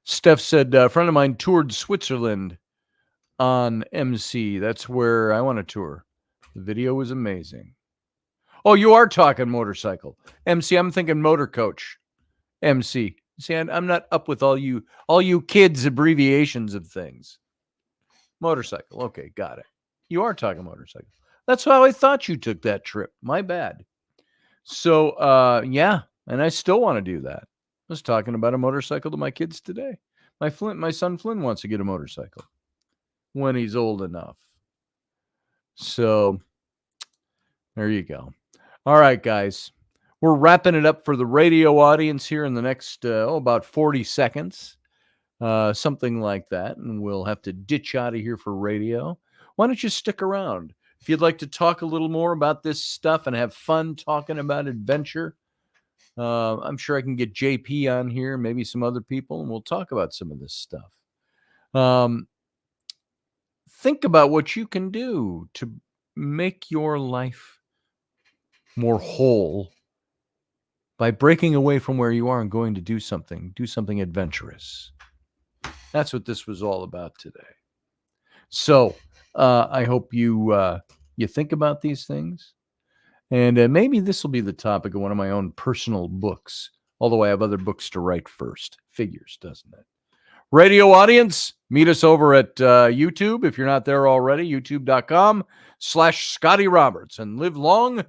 Steph said, a friend of mine toured Switzerland on MC. That's where I want to tour. The video was amazing. Oh, you are talking motorcycle. MC, I'm thinking motor coach. MC. See, I'm not up with all you kids' abbreviations of things. Motorcycle. Okay, got it. You are talking motorcycle. That's how I thought you took that trip. My bad. So, yeah, and I still want to do that. I was talking about a motorcycle to my kids today. My son Flynn wants to get a motorcycle when he's old enough. So, there you go. All right, guys. We're wrapping it up for the radio audience here in the next, about 40 seconds. something like that, and we'll have to ditch out of here for radio. Why don't you stick around? If you'd like to talk a little more about this stuff and have fun talking about adventure, I'm sure I can get JP on here, maybe some other people, and we'll talk about some of this stuff. Think about what you can do to make your life more whole by breaking away from where you are and going to do something adventurous. That's what this was all about today. So I hope you think about these things. And maybe this will be the topic of one of my own personal books, although I have other books to write first. Figures, doesn't it? Radio audience, meet us over at YouTube. If you're not there already, youtube.com/Scotty Roberts, and live long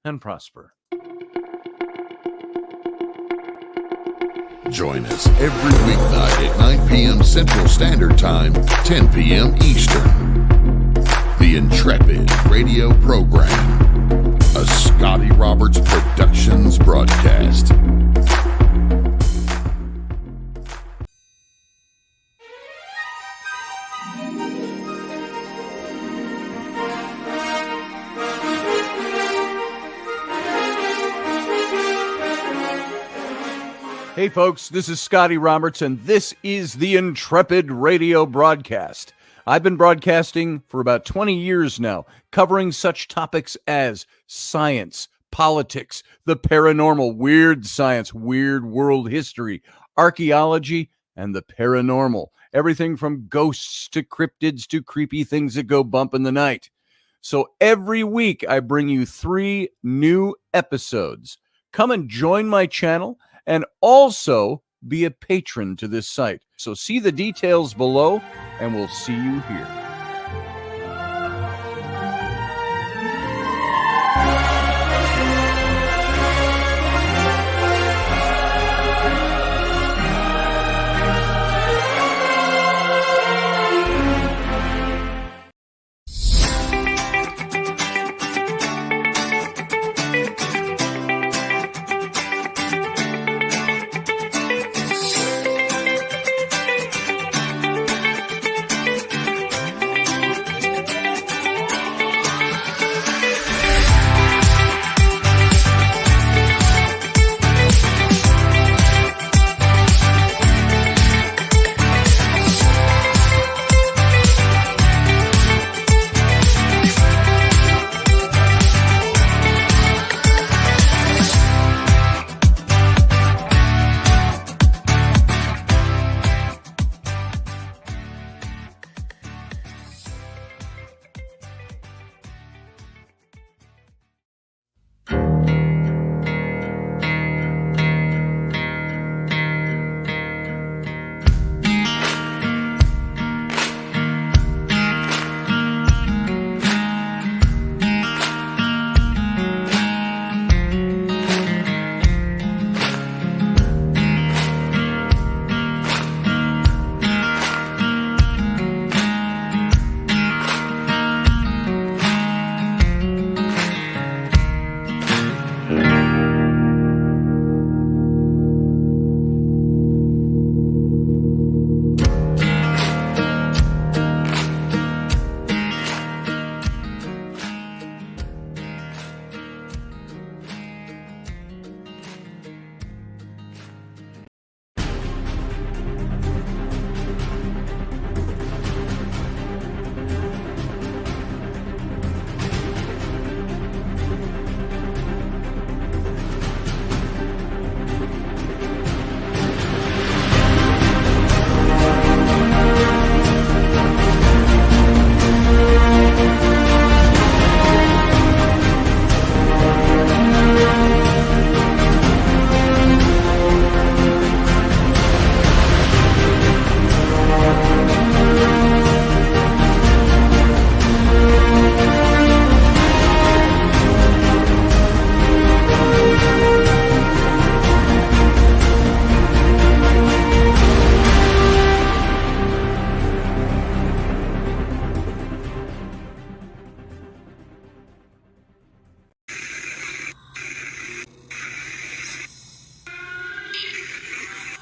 and prosper. Join us every weeknight at 9 p.m. Central Standard Time, 10 p.m. Eastern. The Intrepid Radio Program, a Scotty Roberts Productions broadcast. Hey folks, this is Scotty Roberts, and this is the Intrepid Radio broadcast. I've been broadcasting for about 20 years now, covering such topics as science, politics, the paranormal, weird science, weird world history, archaeology, and the paranormal. Everything from ghosts to cryptids to creepy things that go bump in the night. So every week I bring you 3 new episodes. Come and join my channel and also be a patron to this site. So see the details below, and we'll see you here.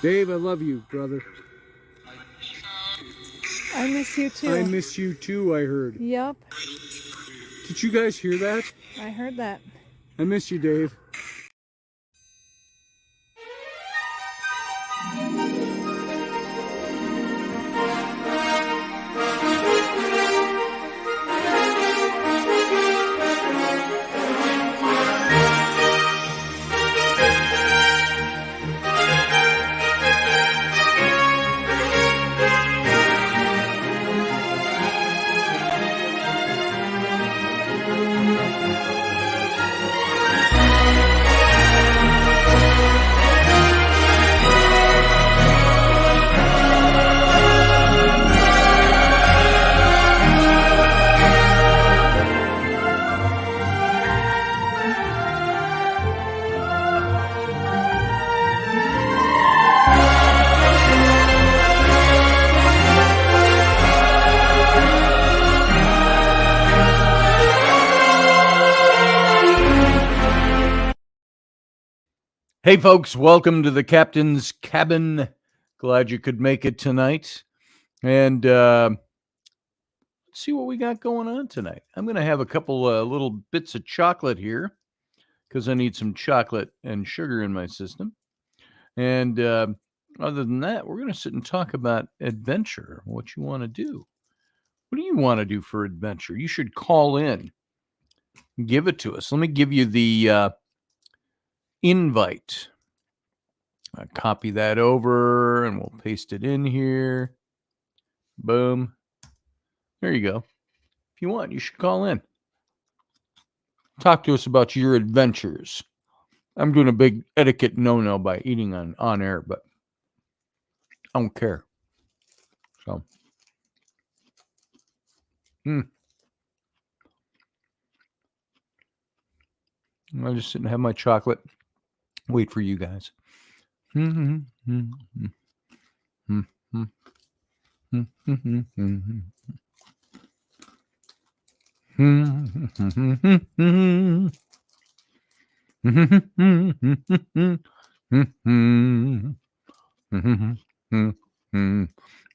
Dave, I love you, brother. I I miss you too. I miss you too, I heard. Yep, Did you guys hear that? I heard that. I miss you, Dave. Hey, folks, welcome to the Captain's Cabin. Glad you could make it tonight. And let's see what we got going on tonight. I'm going to have a couple little bits of chocolate here because I need some chocolate and sugar in my system. And other than that, we're going to sit and talk about adventure, what you want to do. What do you want to do for adventure? You should call in. Give it to us. Let me give you the invite. I'll copy that over and we'll paste it in here. Boom. There you go. If you want, you should call in. Talk to us about your adventures. I'm doing a big etiquette no-no by eating on air, but I don't care. So, I'll just sit and have my chocolate. Wait for you guys.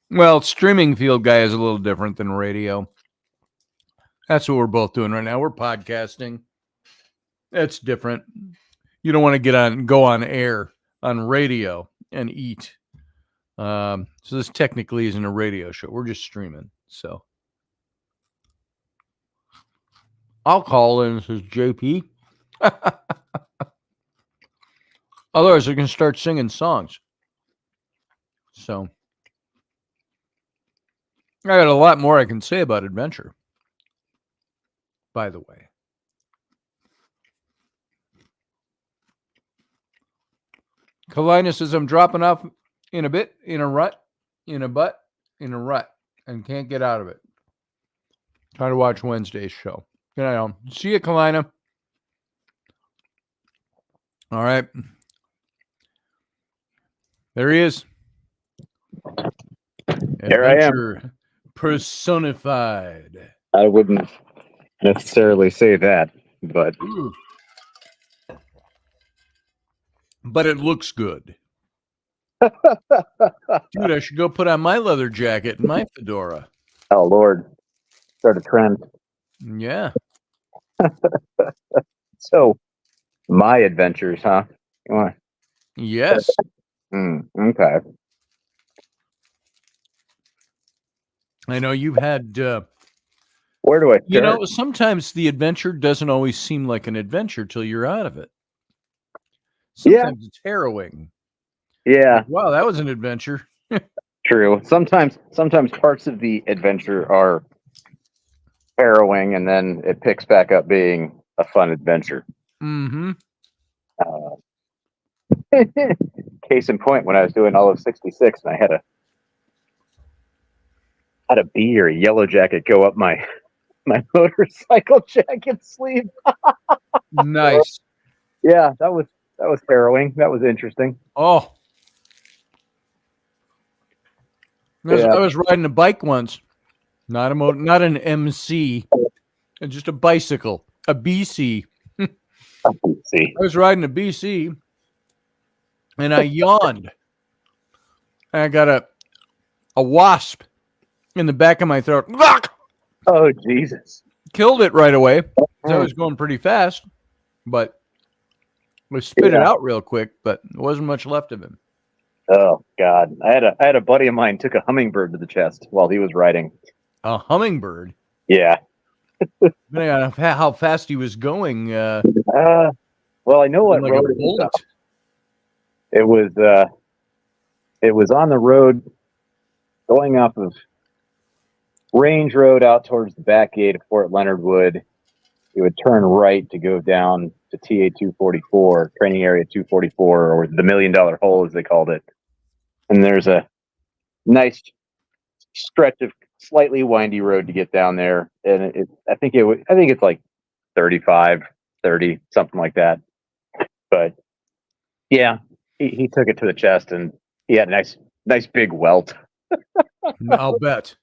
Well, streaming field guy is a little different than radio. That's what we're both doing right now. We're podcasting. That's different. You don't want to go on air on radio and eat. So this technically isn't a radio show. We're just streaming. So I'll call in, says JP. Otherwise, I can start singing songs. So I got a lot more I can say about adventure, by the way. Kalina says, I'm dropping off in a bit, in a rut, in a rut, and can't get out of it. Try to watch Wednesday's show. Good night, all. See you, Kalina. All right. There he is. Here Adventure I am. Personified. I wouldn't necessarily say that, but Ooh. But it looks good. Dude, I should go put on my leather jacket and my fedora. oh Lord, start a trend. Yeah. So, my adventures, huh? You want? Yes. Okay. I know you've had... Where do I start? You know, sometimes the adventure doesn't always seem like an adventure till you're out of it. Sometimes it's harrowing. Yeah. Like, wow, that was an adventure. True. Sometimes parts of the adventure are harrowing, and then it picks back up being a fun adventure. Mm-hmm. Case in point, when I was doing all of 66, and I had a bee or a yellow jacket go up my motorcycle jacket sleeve. Nice. Yeah, that was harrowing. That was interesting. Oh. Yeah. I was riding a bike once. Not an MC. Just a bicycle. A BC. See. I was riding a BC and I yawned. And I got a wasp in the back of my throat. Oh, Jesus. Killed it right away. So I was going pretty fast, but we spit it out real quick, but there wasn't much left of him. Oh, God. I had a buddy of mine took a hummingbird to the chest while he was riding. A hummingbird? Yeah. Depending on how fast he was going. Well, I know what like road a bullet. it was on the road going off of Range Road out towards the back gate of Fort Leonard Wood. It would turn right to go down to TA 244, training area 244, or the $1 Million Hole as they called it. And there's a nice stretch of slightly windy road to get down there, and I think it's like 35, 30, something like that. But yeah, he took it to the chest, and he had a nice big welt. I'll bet.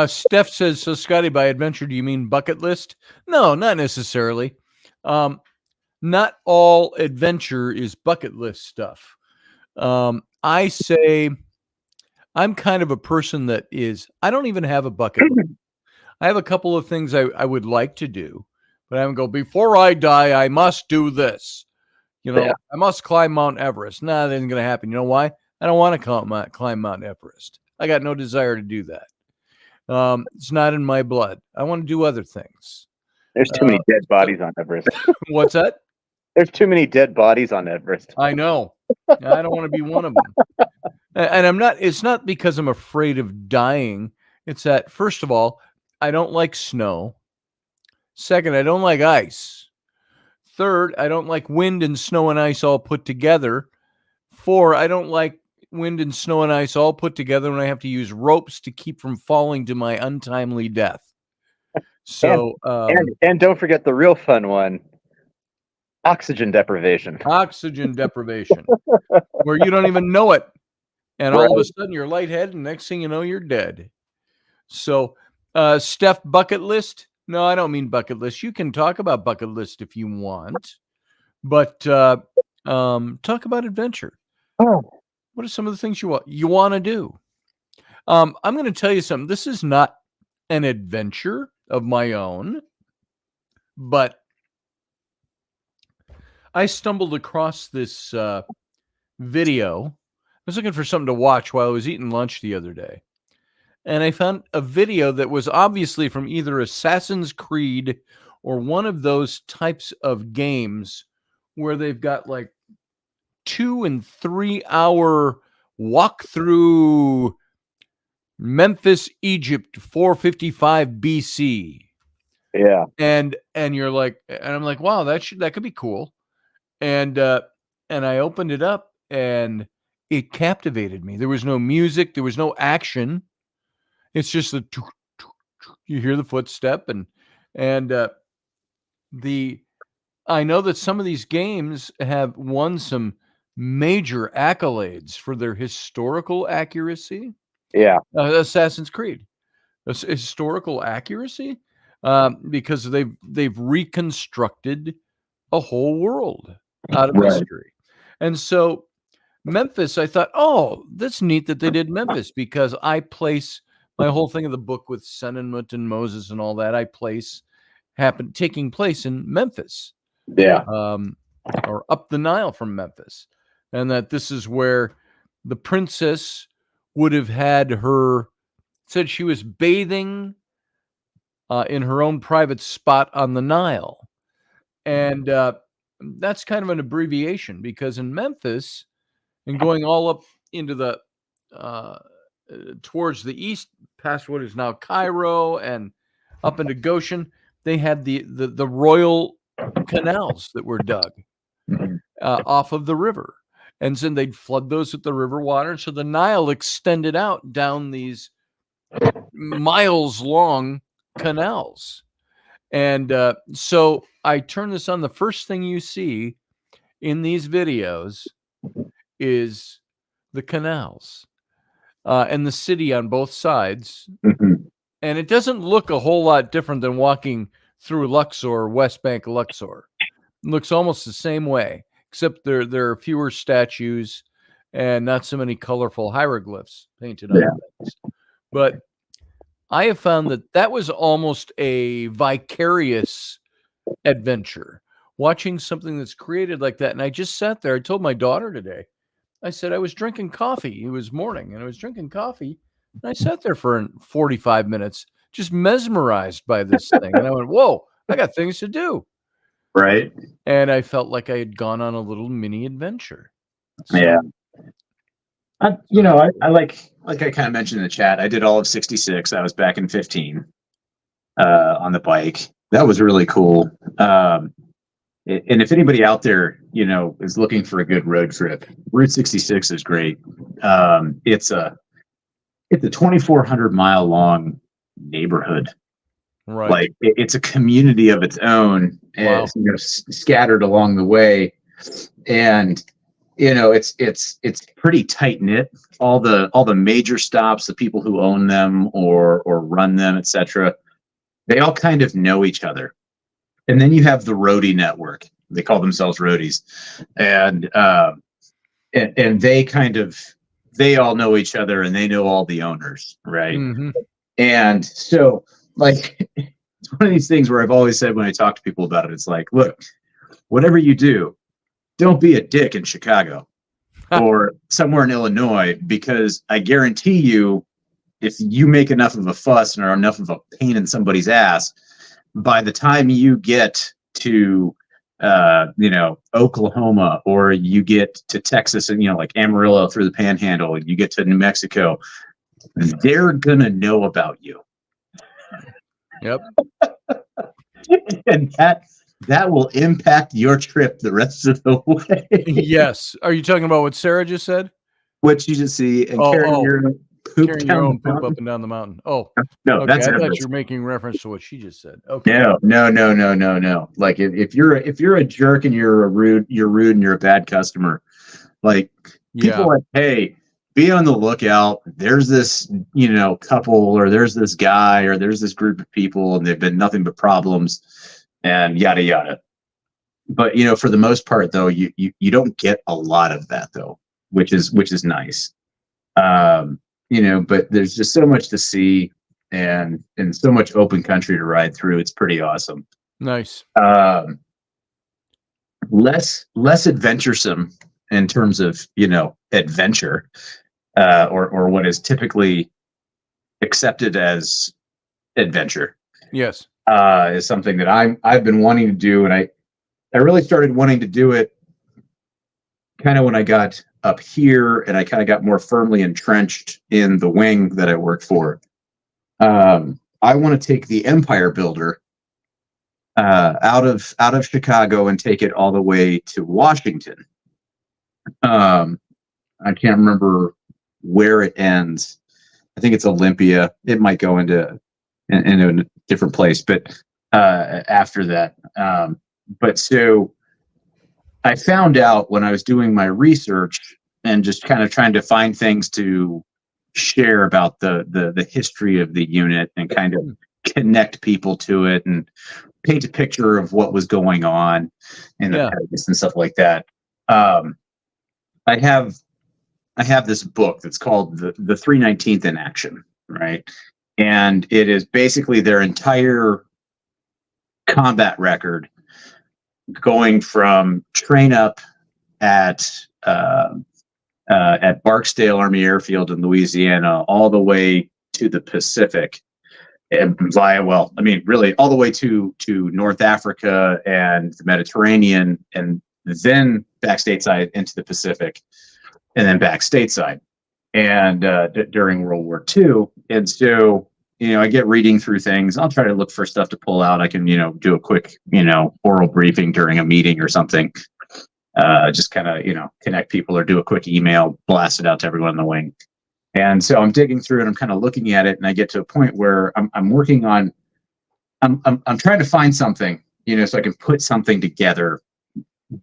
Steph says, so Scotty, by adventure, do you mean bucket list? No, not necessarily. Not all adventure is bucket list stuff. I say I'm kind of a person that I don't even have a bucket list. I have a couple of things I would like to do, but I don't go, before I die, I must do this. I must climb Mount Everest. Nah, that isn't going to happen. You know why? I don't want to climb Mount Everest. I got no desire to do that. It's not in my blood. I want to do other things. There's too many dead bodies on Everest. What's that? There's too many dead bodies on Everest. I know. I don't want to be one of them. And it's not because I'm afraid of dying. It's that, first of all, I don't like snow. Second, I don't like ice. Third, I don't like wind and snow and ice all put together. 4, I don't like wind and snow and ice all put together when I have to use ropes to keep from falling to my untimely death. So, and don't forget the real fun one, oxygen deprivation. Oxygen deprivation, where you don't even know it. And all of a sudden you're lightheaded, and next thing you know, you're dead. So, Steph, bucket list? No, I don't mean bucket list. You can talk about bucket list if you want, but talk about adventure. What are some of the things you want to do? I'm going to tell you something. This is not an adventure of my own, but I stumbled across this video. I was looking for something to watch while I was eating lunch the other day. And I found a video that was obviously from either Assassin's Creed or one of those types of games where they've got like 2 and 3 hour walk through Memphis, Egypt, 455 BC. Yeah. And you're like, and I'm like, wow, that could be cool. And I opened it up and it captivated me. There was no music, there was no action. It's just you hear the footstep and I know that some of these games have won some major accolades for their historical accuracy. Yeah. Assassin's Creed, historical accuracy, because they've reconstructed a whole world out of history. And so Memphis, I thought, oh, that's neat that they did Memphis, because I place my whole thing of the book with Senenmut and Moses and all that, taking place in Memphis. Yeah. Or up the Nile from Memphis. And that this is where the princess would have said she was bathing in her own private spot on the Nile. And that's kind of an abbreviation, because in Memphis, and going all up into the towards the east, past what is now Cairo and up into Goshen, they had the royal canals that were dug off of the river. And then they'd flood those with the river water. So the Nile extended out down these miles long canals. And so I turn this on. The first thing you see in these videos is the canals and the city on both sides. And it doesn't look a whole lot different than walking through Luxor, West Bank Luxor. It looks almost the same way, except there are fewer statues and not so many colorful hieroglyphs painted on things. But I have found that was almost a vicarious adventure, watching something that's created like that. And I just sat there. I told my daughter today, I said I was drinking coffee. It was morning, and I was drinking coffee. And I sat there for 45 minutes, just mesmerized by this thing. And I went, whoa, I got things to do. Right. And I felt like I had gone on a little mini adventure. So, Yeah. I like I kind of mentioned in the chat, I did all of 66. I was back in 15 on the bike. That was really cool. And if anybody out there, is looking for a good road trip, Route 66 is great. It's a 2,400 mile long neighborhood. right. Like it's a community of its own, Wow. and scattered along the way, and it's pretty tight knit. All the major stops, the people who own them or run them, etc., they all kind of know each other. And then you have the roadie network. They call themselves roadies, and they all know each other, and they know all the owners, right? Mm-hmm. And so, like, it's one of these things where I've always said when I talk to people about it, it's like, look, whatever you do, don't be a dick in Chicago or somewhere in Illinois, because I guarantee you, if you make enough of a fuss and are enough of a pain in somebody's ass, by the time you get to Oklahoma, or you get to Texas and like Amarillo through the Panhandle, and you get to New Mexico, they're gonna know about you. Yep. And that will impact your trip the rest of the way. Yes. Are you talking about what Sarah just said? What you just see and carrying your own poop Carrying down your own the poop mountain. up and down the mountain. Oh, No, okay. that's I thought Everest. you were making reference to what she just said. Okay. No. Like if you're a jerk and you're rude and you're a bad customer, like people like, hey, be on the lookout. There's this, couple, or there's this guy, or there's this group of people, and they've been nothing but problems, and yada yada. But for the most part, though, you don't get a lot of that, though, which is nice. But there's just so much to see, and so much open country to ride through. It's pretty awesome. Nice. Less adventuresome in terms of adventure, or what is typically accepted as adventure. Yes. Is something that I've been wanting to do, and I really started wanting to do it kind of when I got up here, and I kind of got more firmly entrenched in the wing that I worked for. I want to take the Empire Builder out of Chicago and take it all the way to Washington. I can't remember where it ends. I think it's Olympia. It might go into a different place, but after that. But so I found out when I was doing my research and just kind of trying to find things to share about the history of the unit and kind of connect people to it and paint a picture of what was going on in the past and stuff like that. I have this book that's called the 319th in Action, right? And it is basically their entire combat record, going from train up at Barksdale Army Airfield in Louisiana all the way to the Pacific, and really all the way to North Africa and the Mediterranean, and then back stateside into the Pacific, and then back stateside, and during World War II. And so, I get reading through things. I'll try to look for stuff to pull out. I can, do a quick, oral briefing during a meeting or something. Just kind of, connect people, or do a quick email, blast it out to everyone in the wing. And so I'm digging through and I'm kind of looking at it, and I get to a point where I'm working on, I'm trying to find something, so I can put something together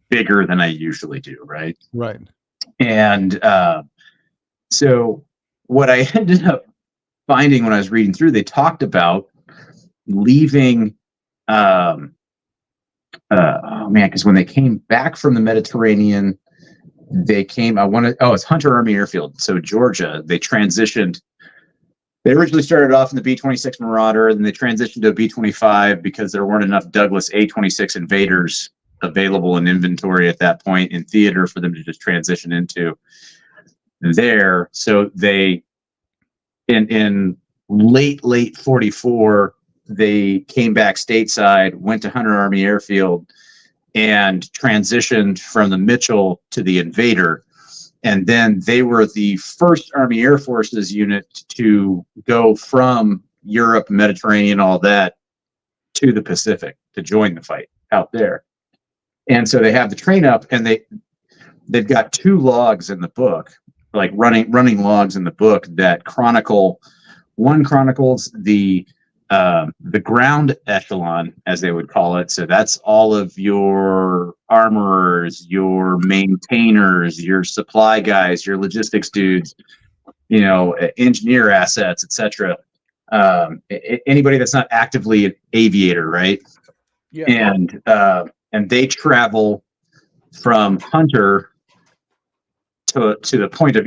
bigger than I usually do. Right. Right. And so what I ended up finding when I was reading through, they talked about leaving, because when they came back from the Mediterranean, they came, it's Hunter Army Airfield. So Georgia, they transitioned They originally started off in the B-26 Marauder, and they transitioned to a B-25 because there weren't enough Douglas A-26 Invaders available in inventory at that point in theater for them to just transition into there. So they, in late 44, they came back stateside, went to Hunter Army Airfield, and transitioned from the Mitchell to the Invader. And then they were the first Army Air Forces unit to go from Europe, Mediterranean, all that, to the Pacific to join the fight out there. And so they have the train up, and they've got 2 logs in the book, like running logs in the book that chronicle. One chronicles the ground echelon, as they would call it. So that's all of your armorers, your maintainers, your supply guys, your logistics dudes, engineer assets, etc. Anybody that's not actively an aviator, right? Yeah. And they travel from Hunter to the point of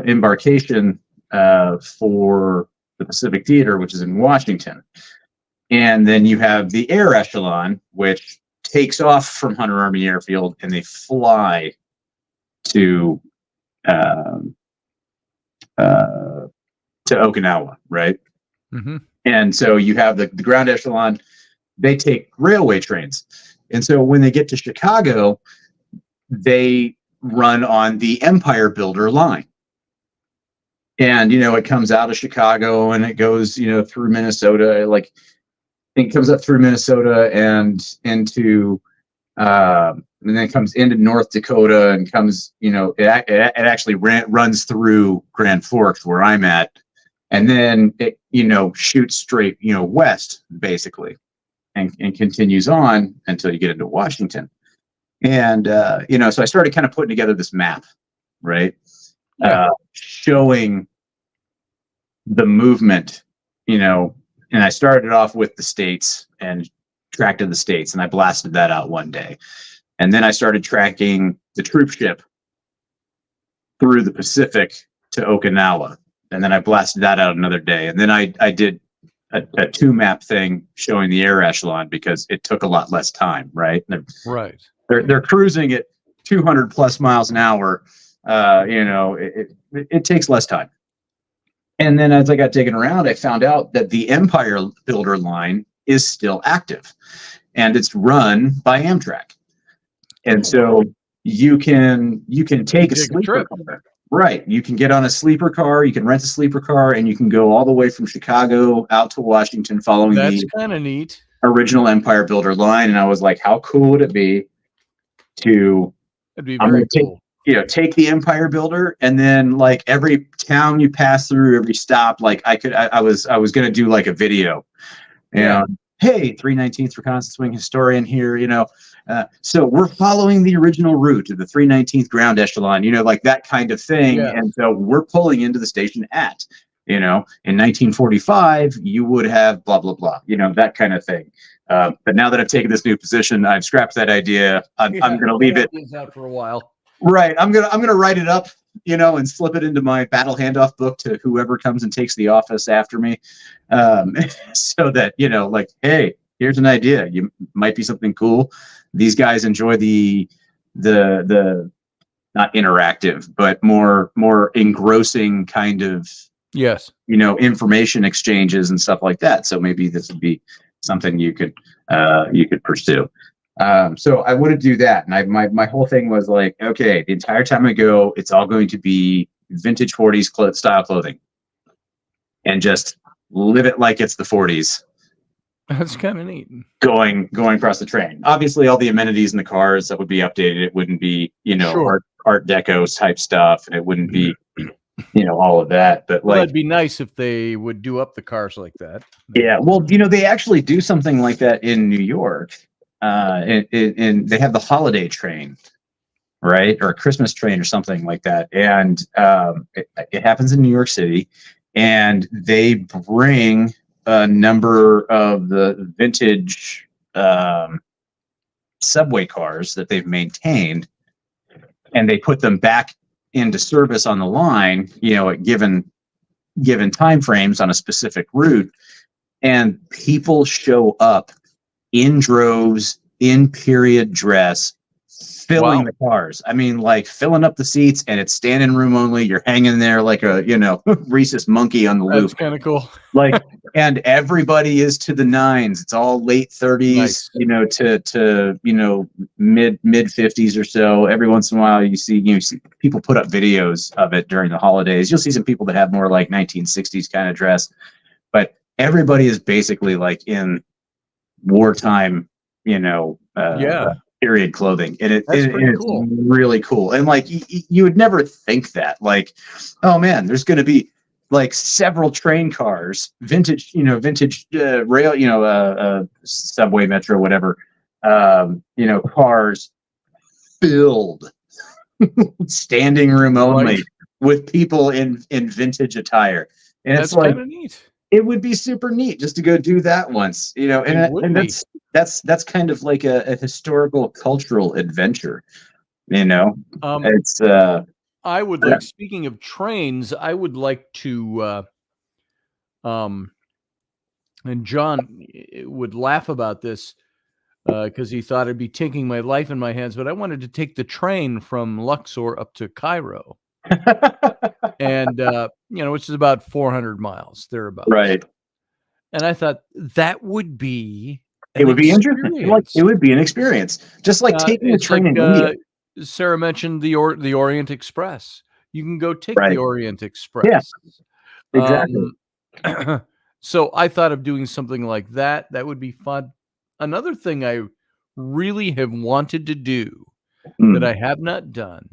embarkation for the Pacific Theater, which is in Washington. And then you have the air echelon, which takes off from Hunter Army Airfield, and they fly to Okinawa, right? Mm-hmm. And so you have the ground echelon. They take railway trains. And so when they get to Chicago, they run on the Empire Builder line. And, it comes out of Chicago and it goes, through Minnesota. Like, it comes up through Minnesota and into, and then it comes into North Dakota and comes, it actually runs through Grand Forks, where I'm at. And then it, shoots straight, west, basically, and continues on until you get into Washington. And, so I started kind of putting together this map, right? Showing the movement, and I started off with the states and tracked the states, and I blasted that out one day. And then I started tracking the troop ship through the Pacific to Okinawa. And then I blasted that out another day. And then I did a 2-map thing showing the air echelon because it took a lot less time, right? Right. They're cruising at 200 plus miles an hour. It takes less time. And then as I got digging around, I found out that the Empire Builder line is still active, and it's run by Amtrak. And so you can take a sleeper car. Right. You can get on a sleeper car, you can rent a sleeper car, and you can go all the way from Chicago out to Washington following That's kind of neat. Original Empire Builder line. And I was like, how cool would it be to It'd be very cool. Take the Empire Builder, and then like every town you pass through, every stop, like I was going to do like a video, hey, 319th Reconnaissance Wing historian here, so we're following the original route of the 319th ground echelon, like that kind of thing. Yeah. And so we're pulling into the station at, in 1945, you would have blah, blah, blah, that kind of thing. But now that I've taken this new position, I've scrapped that idea. I'm going to leave it out for a while. Right. I'm gonna write it up, and slip it into my battle handoff book to whoever comes and takes the office after me, so that like, hey, here's an idea. You might be something cool. These guys enjoy the not interactive, but more engrossing kind of information exchanges and stuff like that. So maybe this would be something you could pursue. So I want to do that. And my whole thing was like, okay, the entire time I go, it's all going to be vintage 40s style clothing, and just live it like it's the 40s. That's kind of neat. Going across the train. Obviously, all the amenities in the cars that would be updated. It wouldn't be, art deco type stuff, and it wouldn't be, all of that. But like, it'd be nice if they would do up the cars like that. Yeah. Well, they actually do something like that in New York. And they have the holiday train, right, or a Christmas train or something like that, and it happens in New York City, and they bring a number of the vintage subway cars that they've maintained, and they put them back into service on the line, at given given time frames on a specific route, and people show up in droves in period dress, filling the cars. I mean, like filling up the seats, and it's standing room only. You're hanging there like a, rhesus monkey on the loop. That's kind of cool. Like, and everybody is to the nines. It's all late 30s, Nice. to mid 50s or so. Every once in a while, you see people put up videos of it during the holidays. You'll see some people that have more like 1960s kind of dress, but everybody is basically like in wartime, period clothing, and it's cool. really cool. And like you would never think that, like, oh man, there's going to be like several train cars, vintage rail, subway, metro, whatever, cars filled, standing room only, with people in vintage attire. And that's it's like, kind of neat. It would be super neat just to go do that once, and that's kind of like a historical cultural adventure, it's I would like, speaking of trains, I would like to, and John would laugh about this because he thought I'd be taking my life in my hands, but I wanted to take the train from Luxor up to Cairo, and which is about 400 miles thereabouts. Right. And I thought that would be interesting. Like, it would be an experience, just like taking a train in India. Sarah mentioned the Orient Express. You can go take the Orient Express. Yeah, exactly. So I thought of doing something like that. That would be fun. Another thing I really have wanted to do that I have not done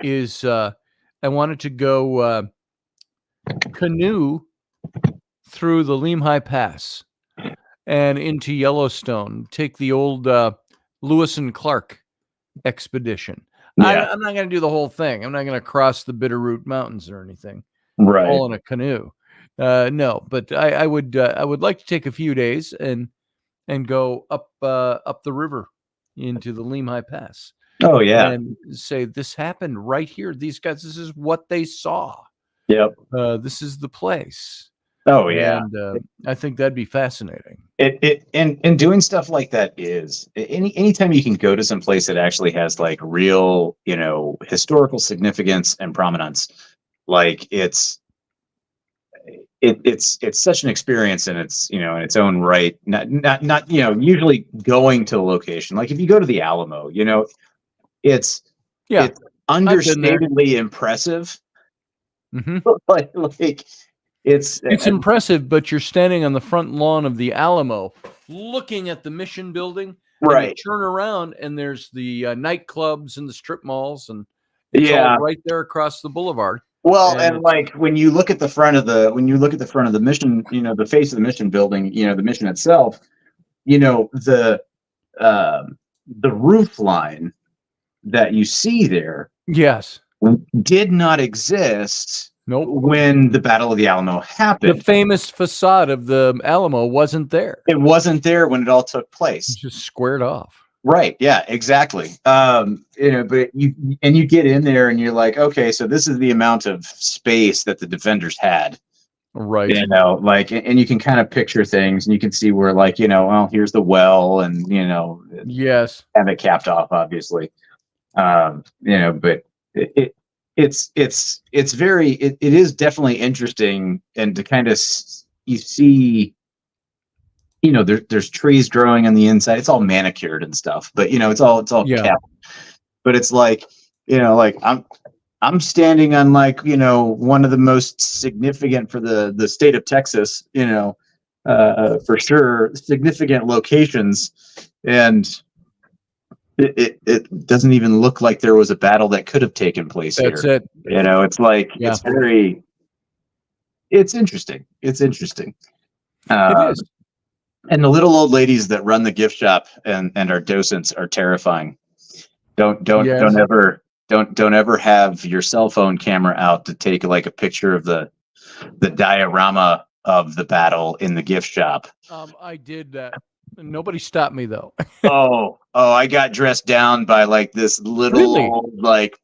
is I wanted to go canoe through the Limhi Pass and into Yellowstone. Take the old Lewis and Clark expedition. Yeah. I'm not going to do the whole thing. I'm not going to cross the Bitterroot Mountains or anything. Right. All in a canoe. No, but I would like to take a few days and go up the river into the Limhi Pass. Oh yeah. And say, this happened right here. These guys, this is what they saw. Yep. This is the place. Oh yeah. And I think that'd be fascinating. And doing stuff like that is anytime you can go to some place that actually has like real, historical significance and prominence, like it's such an experience, and it's, in its own right. Not usually going to a location, like if you go to the Alamo, it's understatedly impressive. Mm-hmm. like it's impressive, but you're standing on the front lawn of the Alamo looking at the Mission building, right? You turn around and there's the nightclubs and the strip malls, and it's all right there across the boulevard. Well, and like when you look at the front of the Mission, the face of the Mission building, the Mission itself, the roof line that you see there, yes, did not exist. Nope. When the Battle of the Alamo happened. The famous facade of the Alamo wasn't there. It wasn't there when it all took place. It's just squared off. Right. Yeah, exactly. But you get in there and you're like, okay, so this is the amount of space that the defenders had. Right. And you can kind of picture things, and you can see where, like, well, here's the well, and, yes, have it capped off, obviously. But it is definitely interesting, and to kind of, you see, there's trees growing on the inside. It's all manicured and stuff, but it's all kept. But it's like, like I'm standing on, like, one of the most significant for the state of Texas, for sure, significant locations, and it doesn't even look like there was a battle that could have taken place here. That's it. It's like, it's interesting. It's interesting. It is. And the little old ladies that run the gift shop and our docents are terrifying. Don't ever have your cell phone camera out to take like a picture of the diorama of the battle in the gift shop. I did that. Nobody stopped me though. oh, I got dressed down by like this little, like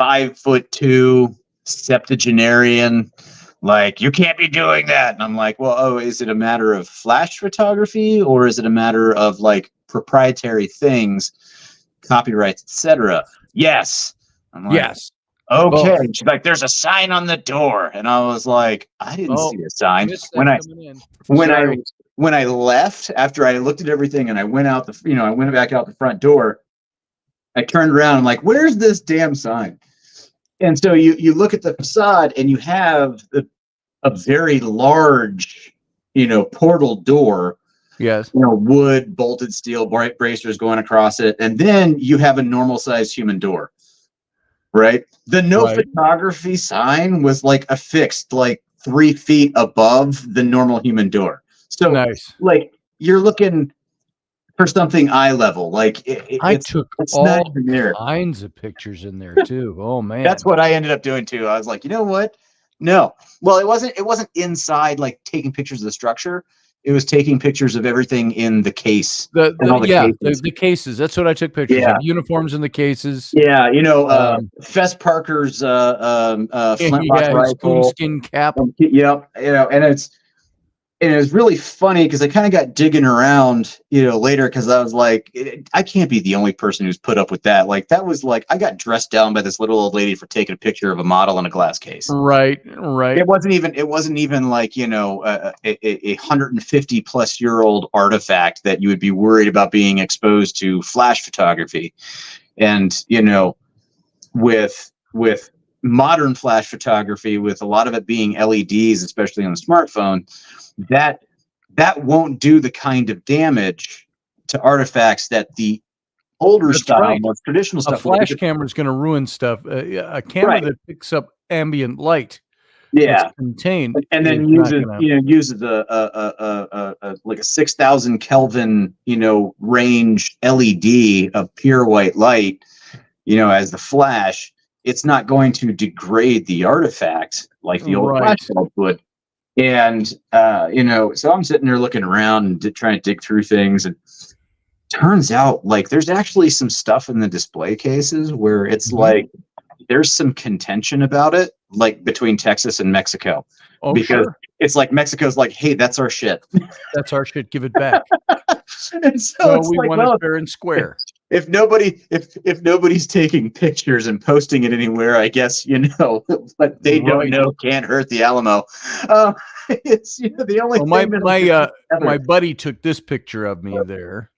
5'2" septuagenarian, like, you can't be doing that. And I'm like, well, oh, is it a matter of flash photography, or is it a matter of like proprietary things, copyrights, etc.? Yes. I'm like, Yes. okay. Both. She's like, there's a sign on the door. And I was like, I didn't Oh, see a sign. Missed that When I coming in. when I Sorry. when I left after I looked at everything and I went out I went back out the front door, I turned around. I'm like, where's this damn sign? And so you look at the facade and you have a very large, portal door, Yes. wood, bolted steel, bracers going across it. And then you have a normal sized human door, right? The no Right. photography sign was like affixed like 3 feet above the normal human door. So Nice. like you're looking for something eye level. Like I took it's all not even there. kinds of pictures in there too. Oh man. That's what I ended up doing too. I was like, you know what? No. Well, it wasn't inside like taking pictures of the structure. It was taking pictures of everything in the case. The cases. That's what I took pictures Yeah. of. Uniforms in the cases. Yeah, Fess Parker's flintlock His rifle. coonskin cap. Yep, and it was really funny because I kind of got digging around, later, because I was like, I can't be the only person who's put up with that. Like that was like I got dressed down by this little old lady for taking a picture of a model in a glass case. Right. It wasn't even like a 150-plus-year-old artifact that you would be worried about being exposed to flash photography. And with modern flash photography, with a lot of it being LEDs, especially on the smartphone, that won't do the kind of damage to artifacts that the older style, right. more traditional stuff. A flash camera is going to ruin stuff. A camera that picks up ambient light, yeah, contained, and then uses like a 6,000 Kelvin range LED of pure white light, as the flash. It's not going to degrade the artifact like the old flash bulb would. And, so I'm sitting there looking around and trying to dig through things. And turns out like there's actually some stuff in the display cases where it's like there's some contention about it, like between Texas and Mexico. Oh, because sure. It's like Mexico's like, hey, that's our shit. That's our shit. Give it back. And so we want it fair and square. If nobody's taking pictures and posting it anywhere, I guess but they don't know can't hurt the Alamo. It's the only thing. My buddy took this picture of me there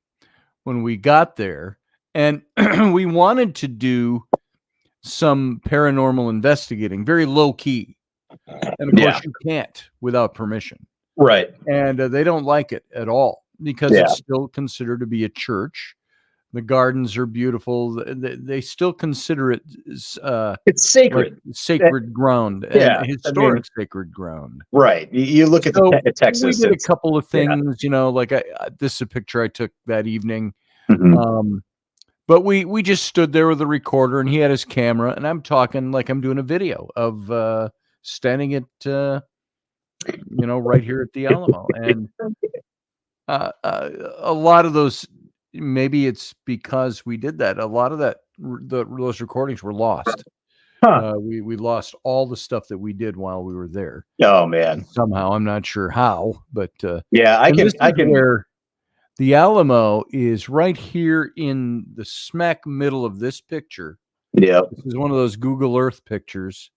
when we got there, and we wanted to do some paranormal investigating, very low key, and of course you can't without permission, right? And they don't like it at all because it's still considered to be a church. The gardens are beautiful. They still consider it it's sacred, like sacred ground, and historic sacred ground. Right. You look at Texas. We did a couple of things, like this is a picture I took that evening. Mm-hmm. But we just stood there with a recorder, and he had his camera, and I'm talking like I'm doing a video of standing at right here at the Alamo, and a lot of those. Maybe it's because we did that. A lot of those recordings were lost. We lost all the stuff that we did while we were there. Oh man! Somehow, I'm not sure how, but I can. Where the Alamo is right here in the smack middle of this picture. Yeah, this is one of those Google Earth pictures.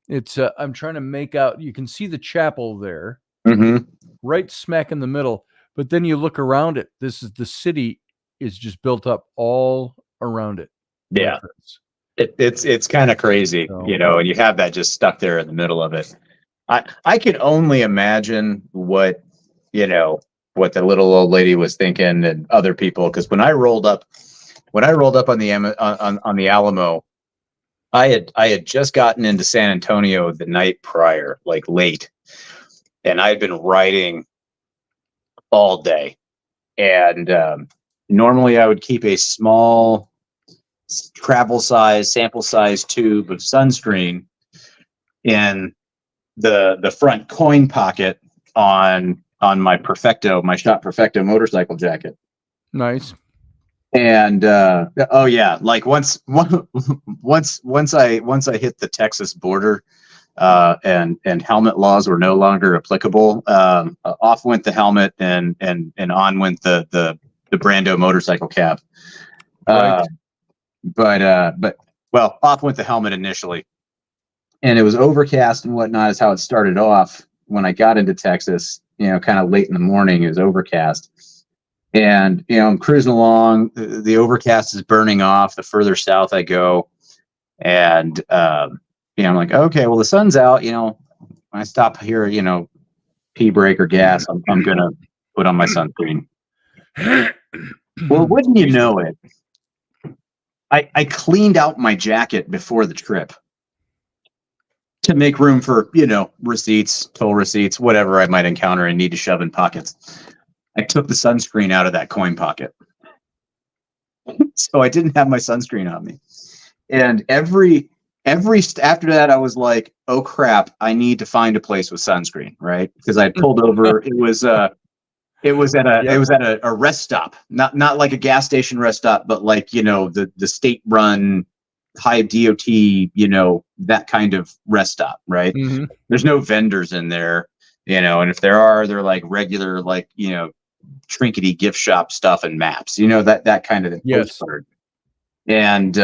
It's I'm trying to make out. You can see the chapel there, right smack in the middle. But then you look around it. This is the city is just built up all around it. Yeah, it's kind of crazy, and you have that just stuck there in the middle of it. I can only imagine what the little old lady was thinking and other people, because when I rolled up on the Alamo, I had just gotten into San Antonio the night prior, like late, and I had been riding all day, and normally I would keep a small sample size tube of sunscreen in the front coin pocket on my Shop Perfecto motorcycle jacket. Nice. And like once I hit the Texas border, and helmet laws were no longer applicable. Off went the helmet, and on went the Brando motorcycle cap. Right. But well, off went the helmet initially, and it was overcast and whatnot. Is how it started off when I got into Texas. Kind of late in the morning, it was overcast. And, I'm cruising along. The overcast is burning off the further south I go. And, I'm like, okay, well, the sun's out. When I stop here, pee break or gas, I'm going to put on my sunscreen. Well, wouldn't you know it? I cleaned out my jacket before the trip to make room for, receipts, toll receipts, whatever I might encounter and need to shove in pockets. I took the sunscreen out of that coin pocket. So I didn't have my sunscreen on me. And every after that, I was like, oh crap, I need to find a place with sunscreen, right? Because I pulled over. It was at a rest stop, not like a gas station rest stop, but like, the state run high DOT, that kind of rest stop, right? Mm-hmm. There's no vendors in there, and if there are, they're like regular, like, trinkety gift shop stuff and maps, that kind of thing. Yes. And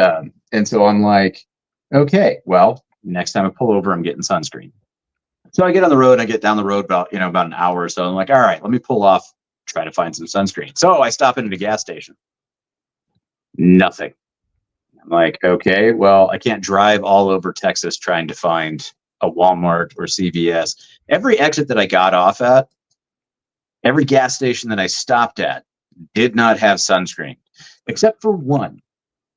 so I'm like, okay, well, next time I pull over, I'm getting sunscreen. So I get on the road, I get down the road about an hour or so. I'm like, all right, let me pull off, try to find some sunscreen. So I stop into the gas station. Nothing. I'm like, okay, well, I can't drive all over Texas trying to find a Walmart or CVS. Every exit that I got off at, every gas station that I stopped at did not have sunscreen, except for one.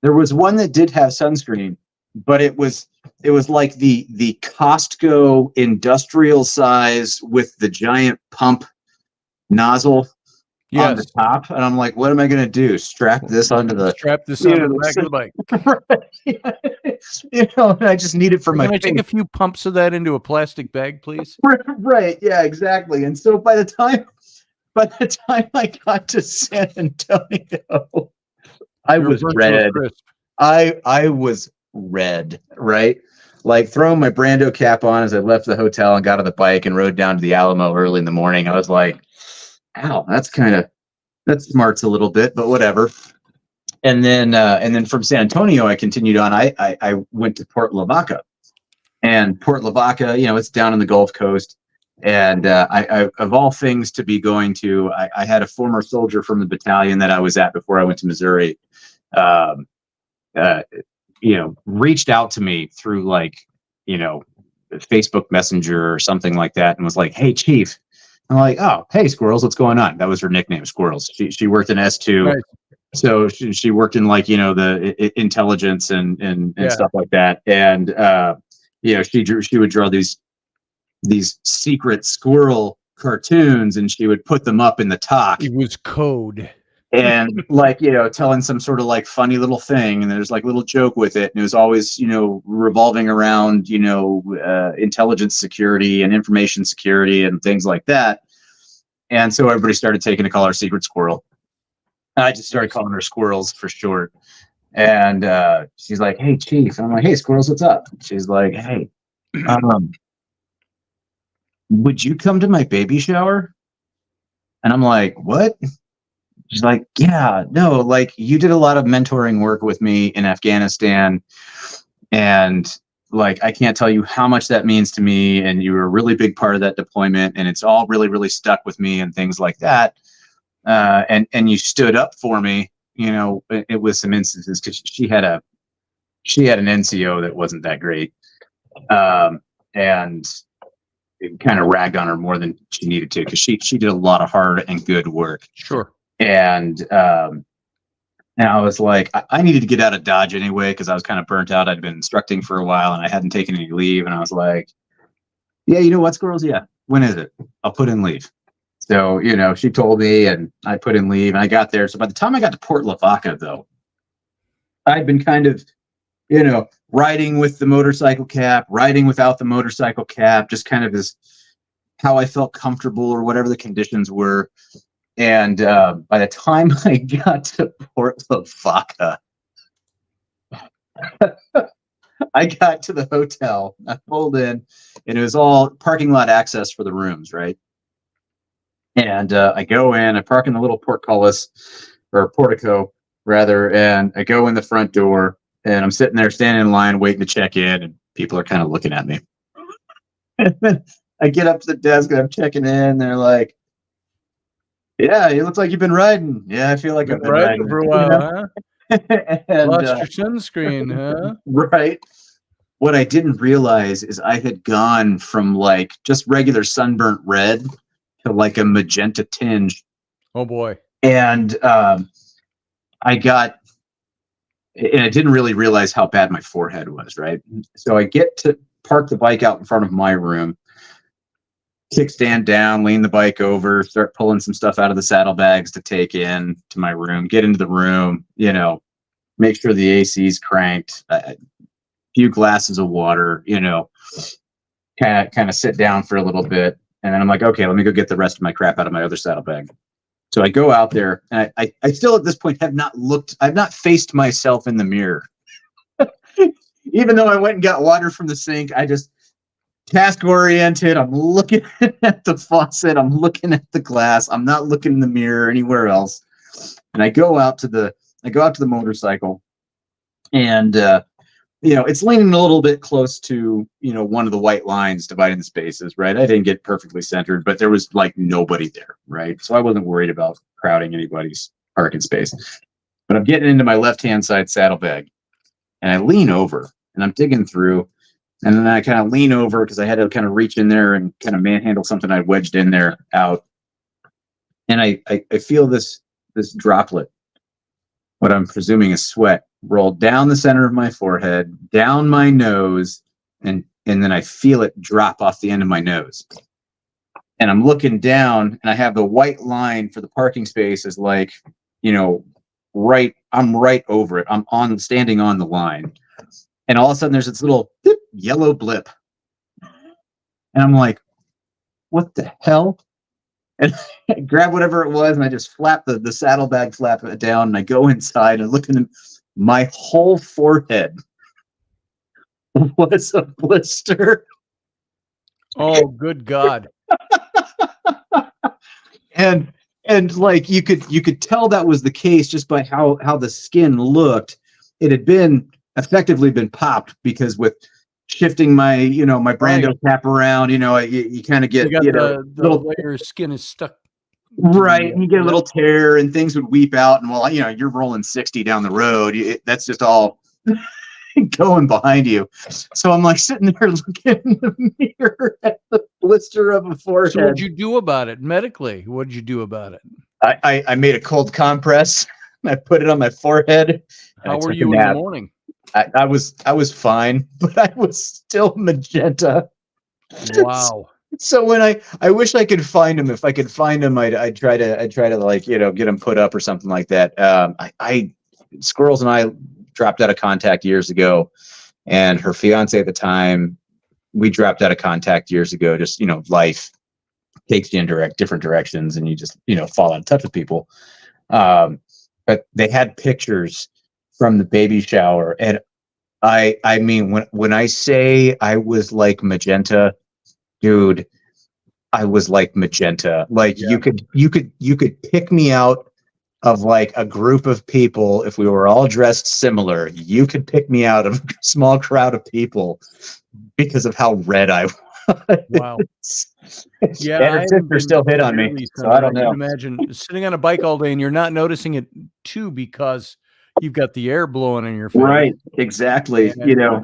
There was one that did have sunscreen, but it was like the Costco industrial size with the giant pump nozzle on the top. And I'm like, what am I going to do? Strap this onto the back of the bike. Right. And I just need it for my Can I take a few pumps of that into a plastic bag, please? Right. Yeah, exactly. And so by the time I got to San Antonio, I was red. I was red, right? Like throwing my Brando cap on as I left the hotel and got on the bike and rode down to the Alamo early in the morning. I was like, ow, that smarts a little bit, but whatever. And then from San Antonio, I continued on. I went to Port Lavaca, and Port Lavaca, it's down on the Gulf Coast. And I of all things to be going to, I had a former soldier from the battalion that I was at before I went to Missouri, reached out to me through Facebook Messenger or something like that, and was like, "Hey, Chief." I'm like, "Oh, hey, Squirrels, what's going on?" That was her nickname, Squirrels. She worked in S2, right. So she worked in the intelligence and stuff like that. And she would draw these secret squirrel cartoons, and she would put them up in the talk. It was code. And telling some sort of funny little thing, and there's little joke with it, and it was always revolving around intelligence security and information security and things like that. And so everybody started taking to call her Secret Squirrel. I just started calling her Squirrels for short. And she's like, "Hey, Chief." And I'm like, "Hey, Squirrels, what's up?" She's like, "Hey, would you come to my baby shower?" And I'm like, "What?" She's like, "Yeah, no, you did a lot of mentoring work with me in Afghanistan, and I can't tell you how much that means to me, and you were a really big part of that deployment, and it's all really, really stuck with me and things like that. And you stood up for me, it was some instances, because she had an NCO that wasn't that great, and it kind of ragged on her more than she needed to, because she did a lot of hard and good work." Sure. And I was like, I needed to get out of Dodge anyway, because I was kind of burnt out. I'd been instructing for a while and I hadn't taken any leave. And I was like, "Yeah, you know what, Squirrels? Yeah. When is it? I'll put in leave." So, she told me, and I put in leave, and I got there. So by the time I got to Port Lavaca, though, I'd been kind of, riding with the motorcycle cap, riding without the motorcycle cap, just kind of as how I felt comfortable or whatever the conditions were. And by the time I got to Port Lavaca, I got to the hotel. I pulled in, and it was all parking lot access for the rooms, right? And I go in. I park in the little portcullis or portico rather, and I go in the front door, and I'm sitting there standing in line waiting to check in, and people are kind of looking at me. And then I get up to the desk and I'm checking in. They're like, "Yeah, it looks like you've been riding." Yeah, I feel like I've been riding for a you while, know? huh? And Lost your sunscreen, huh? right. What I didn't realize is I had gone from like just regular sunburnt red to like a magenta tinge. Oh boy. And I got, and I didn't really realize how bad my forehead was, right? So I get to park the bike out in front of my room, kickstand down, lean the bike over, start pulling some stuff out of the saddlebags to take in to my room, get into the room, you know, make sure the AC's cranked, a few glasses of water, you know, kind of sit down for a little bit. And then I'm like, okay, let me go get the rest of my crap out of my other saddlebag. So I go out there, and I still at this point have not looked, I've not faced myself in the mirror. Even though I went and got water from the sink, I just task oriented. I'm looking at the faucet, I'm looking at the glass, I'm not looking in the mirror anywhere else. And I go out to the motorcycle, and you know, it's leaning a little bit close to, you know, one of the white lines dividing the spaces, right? I didn't get perfectly centered, but there was like nobody there, right? So I wasn't worried about crowding anybody's parking space. But I'm getting into my left-hand side saddlebag, and I lean over, and I'm digging through, and then I kind of lean over because I had to kind of reach in there and kind of manhandle something I wedged in there out. And I feel this droplet, what I'm presuming is sweat, roll down the center of my forehead, down my nose, and then I feel it drop off the end of my nose. And I'm looking down, and I have the white line for the parking space is like, you know, I'm right over it. I'm standing on the line. And all of a sudden there's this little yellow blip. And I'm like, what the hell? And I grab whatever it was, and I just flap the saddlebag, flap it down, and I go inside and look at my whole forehead was a blister. Oh, good God. And like you could tell that was the case just by how the skin looked. It had been effectively been popped because with shifting my, you know, my Brando cap around, you know, you kind of get, you know, the layer of skin is stuck. Right. You get a little tear and things would weep out. And well, you know, you're rolling 60 down the road. That's just all going behind you. So I'm like sitting there looking in the mirror at the blister of a forehead. So what'd you do about it medically? What'd you do about it? I made a cold compress. I put it on my forehead. How were you in the morning? I was fine, but I was still magenta. Wow. So when I wish I could find him. If I could find him, I'd try to like, you know, get him put up or something like that. Squirrels and I dropped out of contact years ago, and her fiance at the time, we dropped out of contact years ago. Just, you know, life takes you in different directions, and you just, you know, fall out of touch with people. But they had pictures from the baby shower, and I mean, when I say I was like magenta, dude, I was like magenta. Like you could pick me out of like a group of people. If we were all dressed similar, you could pick me out of a small crowd of people because of how red I was. Wow. Yeah, and her sister still hit on me. So I don't know. Imagine sitting on a bike all day and you're not noticing it too because you've got the air blowing in your face. Right. Exactly. And, you know,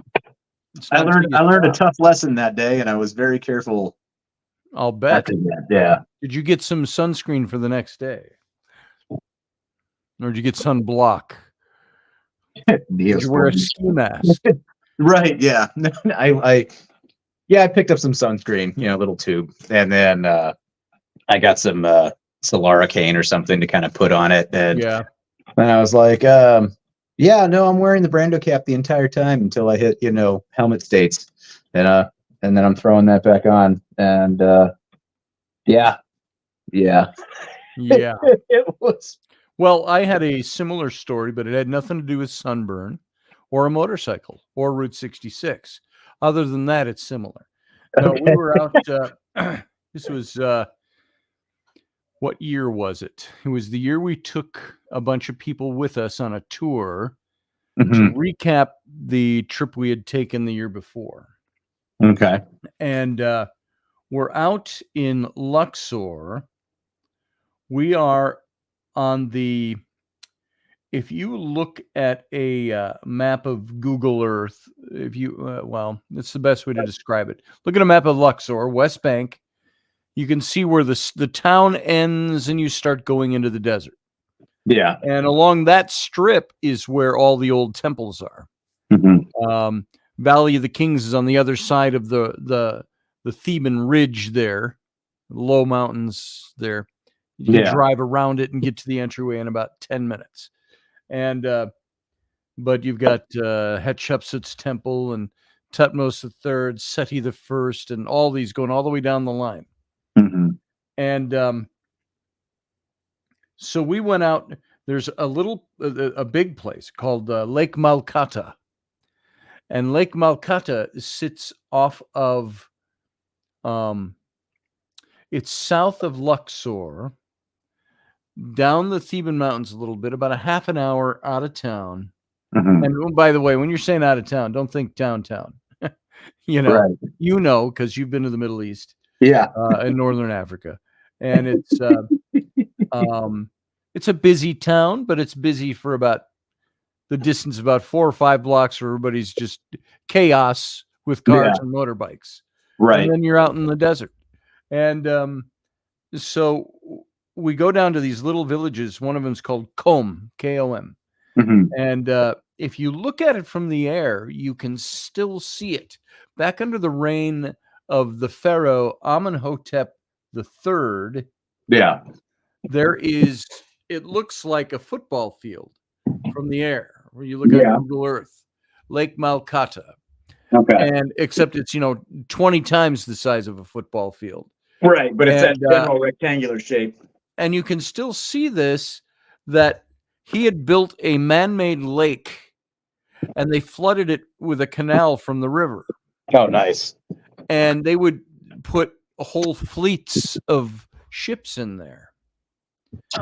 I learned a tough lesson that day, and I was very careful. I'll bet. Yeah. Did you get some sunscreen for the next day? Or did you get sunblock? Did you wear a ski mask? Right. Yeah. I picked up some sunscreen, you know, a little tube, and then I got some Solaricane or something to kind of put on it. And then I was like, yeah, no, I'm wearing the Brando cap the entire time until I hit, you know, helmet states, and then I'm throwing that back on, and yeah. It was. Well, I had a similar story, but it had nothing to do with sunburn or a motorcycle or Route 66. Other than that, it's similar. No, we Okay. were out. This was what year was it? It was the year we took a bunch of people with us on a tour to Mhm. recap the trip we had taken the year before. Okay. And we're out in Luxor. We are on the, if you look at a map of Google Earth, if you, well, that's the best way to describe it. Look at a map of Luxor, West Bank. You can see where the town ends and you start going into the desert. Yeah. And along that strip is where all the old temples are. Mhm. Valley of the Kings is on the other side of the Theban Ridge there, low mountains there. You can Yeah. drive around it and get to the entryway in about 10 minutes. And but you've got Hatshepsut's temple and Tutmos III, Seti I, and all these going all the way down the line. Mhm. And so we went out. There's a big place called Lake Malkata. And Lake Malkata sits off of, it's south of Luxor, down the Theban Mountains a little bit, about a half an hour out of town. Mhm. And by the way, when you're saying out of town, don't think downtown. Right. Because you've been to the Middle East Yeah. and Northern Africa. And it's a busy town, but it's busy for about the distance, about 4 or 5 blocks, where everybody's just chaos with cars Yeah. and motorbikes. Right. And then you're out in the desert. And so we go down to these little villages. One of them is called Kom, Kom. Mhm. And if you look at it from the air, you can still see it. Back under the reign of the pharaoh Amenhotep III, Yeah. it looks like a football field from the air, where you look Yeah. on Google Earth, Lake Malkata. Okay. And except it's 20 times the size of a football field. Right, but it's that And general rectangular shape. and you can still see that he had built a man-made lake, and they flooded it with a canal from the river, Oh, nice. and they would put whole fleets of ships in there.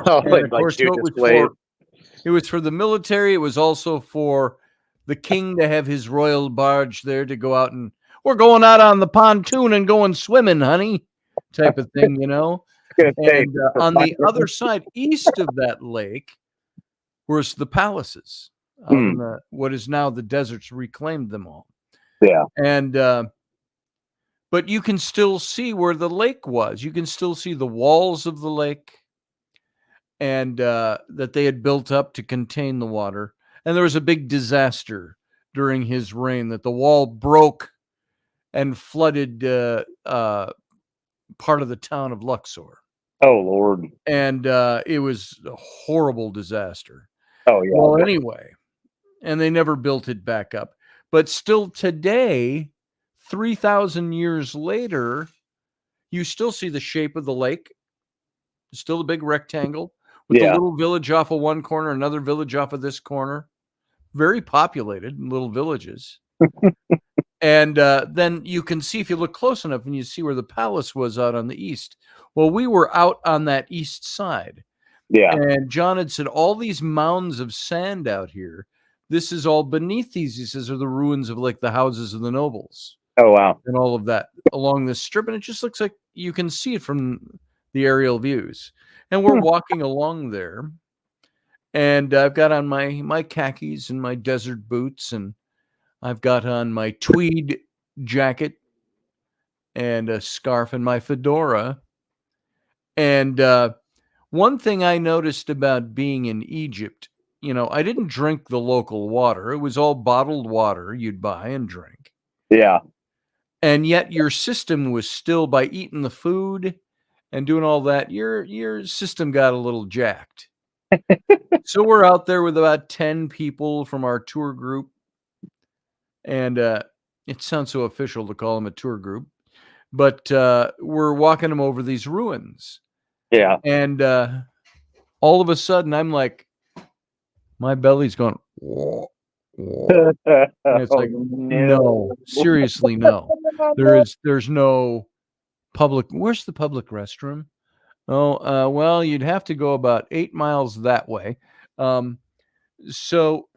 Oh, And of like course, shoot it was displays. for the military. It was also for the king to have his royal barge there to go out, and we're going out on the pontoon and going swimming, honey, type of thing, Gonna say, And on the other side, east of that lake, was the palaces. Out in what is now the deserts, reclaimed them all. yeah, And but you can still see where the lake was. You can still see the walls of the lake, and that they had built up to contain the water. And there was a big disaster during his reign, that the wall broke and flooded part of the town of Luxor. oh Lord, And it was a horrible disaster. oh yeah, Well, anyway, and they never built it back up. But still today, 3,000 years later, you still see the shape of the lake. It's still a big rectangle with a Yeah. little village off of one corner, another village off of this corner. Very populated little villages. And then you can see, if you look close enough, and you see where the palace was out on the east. Well, we were out on that east side. yeah, And John had said, all these mounds of sand out here, this is all beneath these, he says, are the ruins of like the houses of the nobles oh wow, and all of that along this strip. And it just looks like you can see it from the aerial views. And we're walking along there. And I've got on my khakis and my desert boots, and I've got on my tweed jacket and a scarf and my fedora. And one thing I noticed about being in Egypt, I didn't drink the local water. It was all bottled water you'd buy and drink. yeah, And yet your system was still, by eating the food and doing all that, your system got a little jacked. So we're out there with about 10 people from our tour group. And it sounds so official to call them a tour group. But we're walking them over these ruins. yeah. And all of a sudden, I'm like, my belly's going, whoa, Whoa. And it's like, no, seriously, no. There's no public. Where's the public restroom? Oh, well, you'd have to go about 8 miles that way. So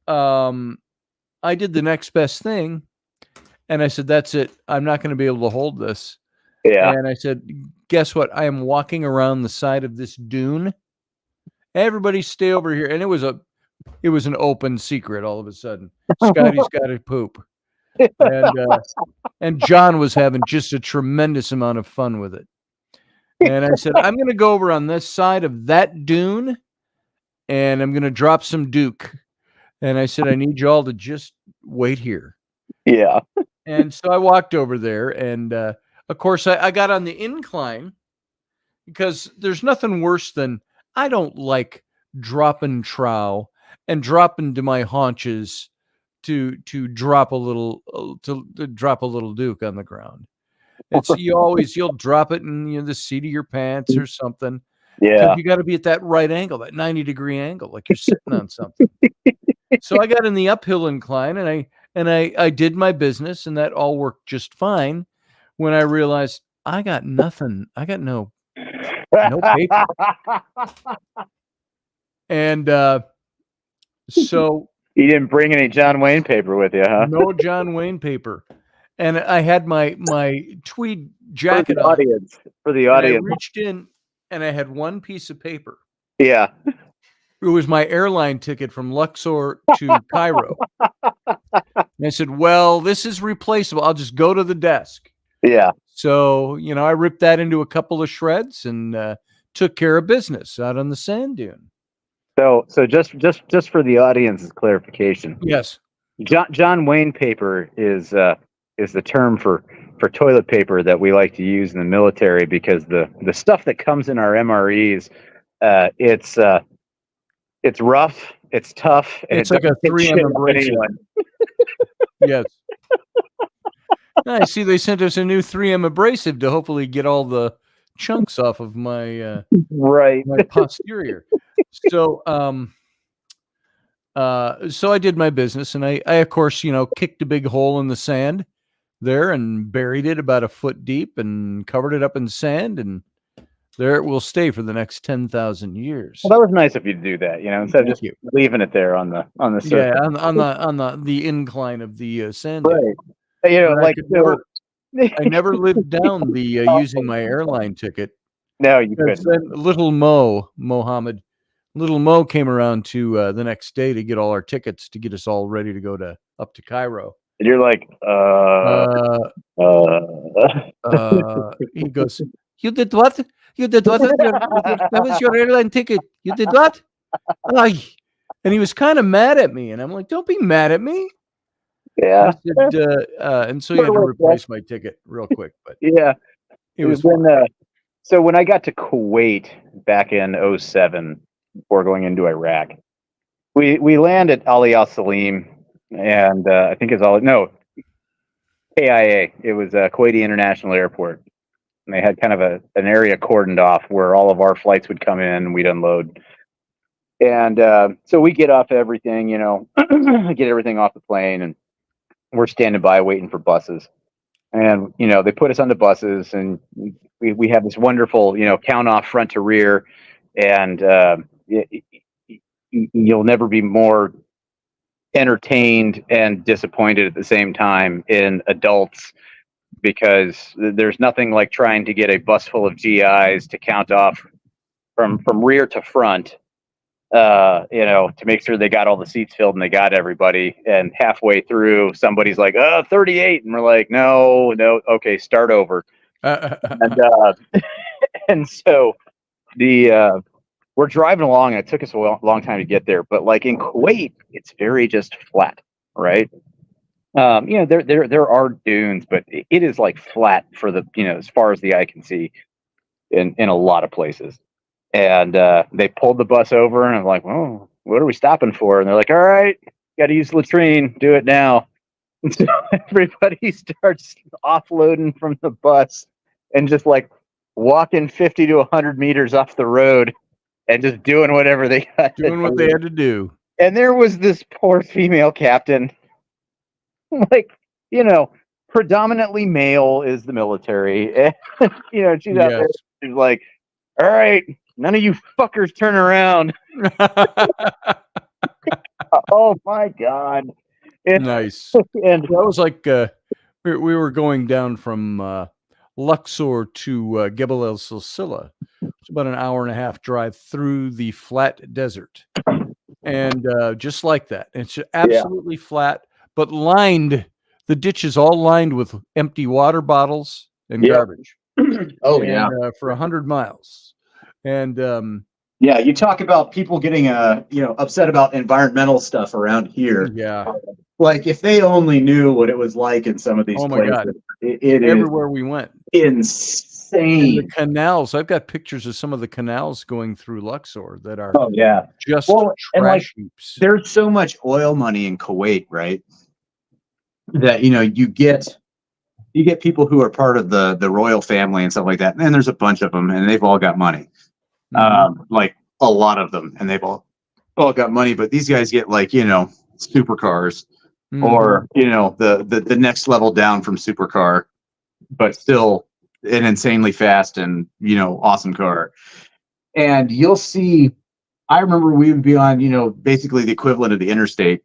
I did the next best thing, and I said, that's it. I'm not going to be able to hold this. Yeah. And I said, guess what? I am walking around the side of this dune. Everybody stay over here. And it was an open secret all of a sudden. Scotty's got to poop. And John was having just a tremendous amount of fun with it. And I said, I'm going to go over on this side of that dune, and I'm going to drop some Duke. And I said, I need you all to just wait here. Yeah. And so I walked over there, and of course, I got on the incline, because there's nothing worse than, I don't like dropping trow and dropping to my haunches to drop a little Duke on the ground. It's you'll drop it in the seat of your pants or something. Yeah. You got to be at that right angle, that 90-degree angle, like you're sitting on something. So I got in the uphill incline, and I did my business, and that all worked just fine. When I realized I got nothing, I got no paper, and so You didn't bring any John Wayne paper with you, huh? no John Wayne paper. And I had my tweed jacket on. For the And audience. I reached in, and I had one piece of paper. Yeah. It was my airline ticket from Luxor to Cairo. And I said, well, this is replaceable. I'll just go to the desk. Yeah. So, I ripped that into a couple of shreds and took care of business out on the sand dune. So just for the audience's clarification. Yes. John Wayne paper is the term for toilet paper that we like to use in the military, because the stuff that comes in our MREs, it's rough, it's tough, and it's like a 3M abrasive. Yes. I see they sent us a new 3M abrasive to hopefully get all the chunks off of my right. my posterior. So so I did my business, and I of course, kicked a big hole in the sand there and buried it about a foot deep and covered it up in sand, and there it will stay for the next 10,000 years. Well, that was nice of you to do that, instead of just leaving it there on the surface. Yeah, on the incline of the sand. Right. I never lived down the using my airline ticket. No, you couldn't. Then little Mohammed came around to the next day to get all our tickets to get us all ready to go up to Cairo. And you're like, he goes, you did what? You did what? That was your airline ticket. You did what? And he was kind of mad at me, and I'm like, don't be mad at me. Yeah. Said, and so he had to replace my ticket real quick. But yeah, it was when so when I got to Kuwait back in 2007, before going into Iraq, we land at Ali Al Salim, and I think it's KIA. It was Kuwaiti International Airport, and they had kind of an area cordoned off where all of our flights would come in and we'd unload. And so we get off everything, get everything off the plane, and we're standing by waiting for buses. And, they put us on the buses, and we have this wonderful, count off front to rear. And you'll never be more entertained and disappointed at the same time in adults, because there's nothing like trying to get a bus full of GIs to count off from rear to front, to make sure they got all the seats filled and they got everybody. And halfway through, somebody's like, 38. And we're like, no, okay, start over. And so we're driving along, and it took us a long time to get there. But like in Kuwait, it's very just flat, right? There are dunes, but it is like flat for the, as far as the eye can see in a lot of places. And they pulled the bus over, and I'm like, well, what are we stopping for? And they're like, all right, got to use the latrine. Do it now. And so everybody starts offloading from the bus and just like walking 50 to 100 meters off the road and just doing whatever they got. Doing what they had to do. And there was this poor female captain, like, predominantly male is the military. And, she's out there. Yes. She's like, all right, none of you fuckers turn around. Oh my God. And, Nice. and That was like we were going down from Luxor to Gebel El Silsila. It's about an hour and a half drive through the flat desert. And just like that, it's absolutely flat, but lined. The ditch is all lined with empty water bottles and Yep. garbage. Oh And, yeah. for 100 miles. And Yeah, you talk about people getting upset about environmental stuff around here. yeah, Like if they only knew what it was like in some of these Oh my places, God. it is everywhere we went. And the insane. canals, I've got pictures of some of the canals going through Luxor that are Oh yeah. just Well, and, like, trash heaps. There's so much oil money in Kuwait, right? That you get people who are part of the royal family and stuff like that. And there's a bunch of them, and they've all got money. Like a lot of them, and they've all got money. But these guys get like supercars, or the next level down from supercar, but still an insanely fast and awesome car. And you'll see. I remember we would be on basically the equivalent of the interstate,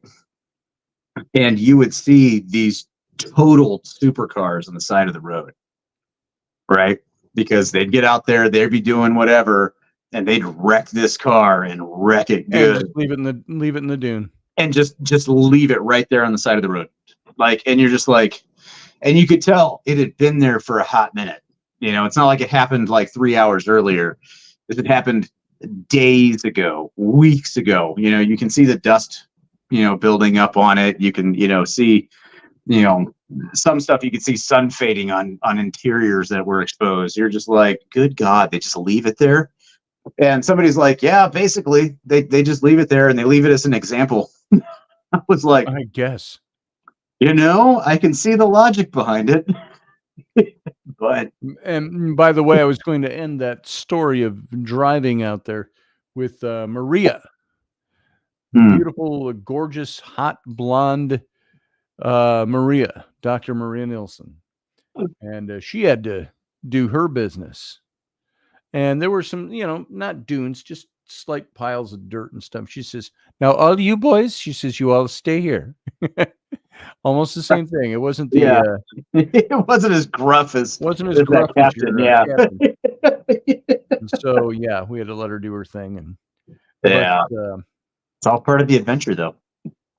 and you would see these total supercars on the side of the road, right? Because they'd get out there, they'd be doing whatever, and they'd wreck this car and wreck it And good, just leave it in the dune. and just leave it right there on the side of the road. Like, and you're just like, and you could tell it had been there for a hot minute. It's not like it happened like 3 hours earlier. This had happened days ago, weeks ago. You can see the dust, building up on it. You can, see, some stuff you could see sun fading on interiors that were exposed. You're just like, good God, they just leave it there. And somebody's like, yeah, basically they just leave it there, and they leave it as an example. I was like, I guess. I can see the logic behind it. But And by the way, I was going to end that story of driving out there with Maria, beautiful, gorgeous, hot blonde Maria, Dr. Maria Nilsson. And she had to do her business. And there were some, not dunes, just slight piles of dirt and stuff. She says, now all you boys, she says, you all stay here. Almost the same thing. It wasn't the it wasn't as gruff as that gruff captain. captain. So yeah, we had to let her do her thing, and it's all part of the adventure, though.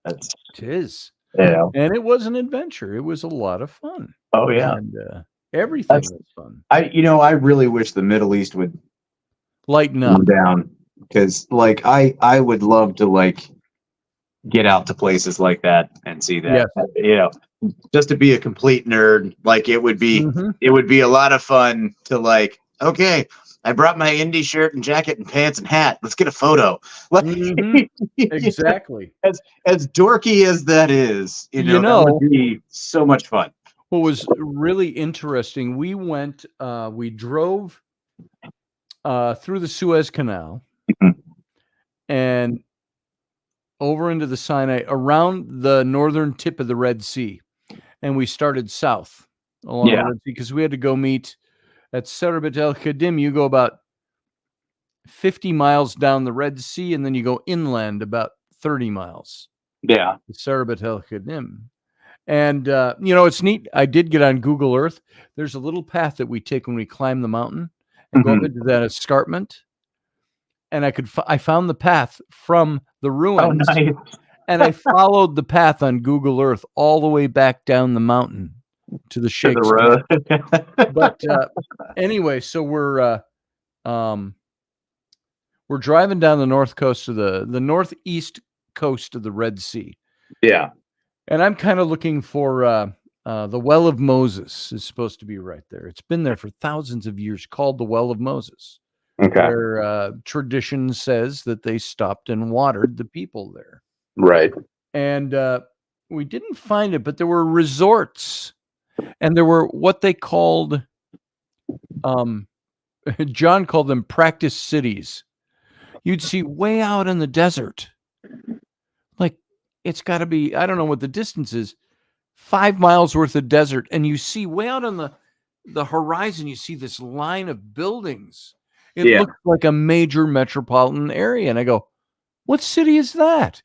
It is. Yeah, and it was an adventure. It was a lot of fun. Oh yeah, and everything was fun. I really wish the Middle East would lighten up down, because like I would love to like get out to places like that and see that. Just to be a complete nerd, like it would be a lot of fun to like, okay, I brought my indie shirt and jacket and pants and hat, let's get a photo. Like, exactly. As dorky as that is, that would be so much fun. What was really interesting, we drove through the Suez Canal and over into the Sinai, around the northern tip of the Red Sea. And we started south along the Red Sea, because we had to go meet at Sarabat El Khadim. You go about 50 miles down the Red Sea, and then you go inland about 30 miles. Yeah. Sarabat El Khadim. And, it's neat. I did get on Google Earth. There's a little path that we take when we climb the mountain and go up into that escarpment. And I found the path from the ruins. Oh, nice. And I followed the path on Google Earth all the way back down the mountain to the Sheikh's road. But anyway, so we're driving down the north coast of the northeast coast of the Red Sea. Yeah. And I'm kind of looking for the Well of Moses is supposed to be right there. It's been there for thousands of years, called the Well of Moses. Okay. Where tradition says that they stopped and watered the people there. Right. And we didn't find it, but there were resorts, and there were what they called, John called them practice cities. You'd see way out in the desert it's got to be, I don't know what the distance is, 5 miles worth of desert. And you see way out on the horizon, you see this line of buildings. It Yeah. looks like a major metropolitan area. And I go, what city is that?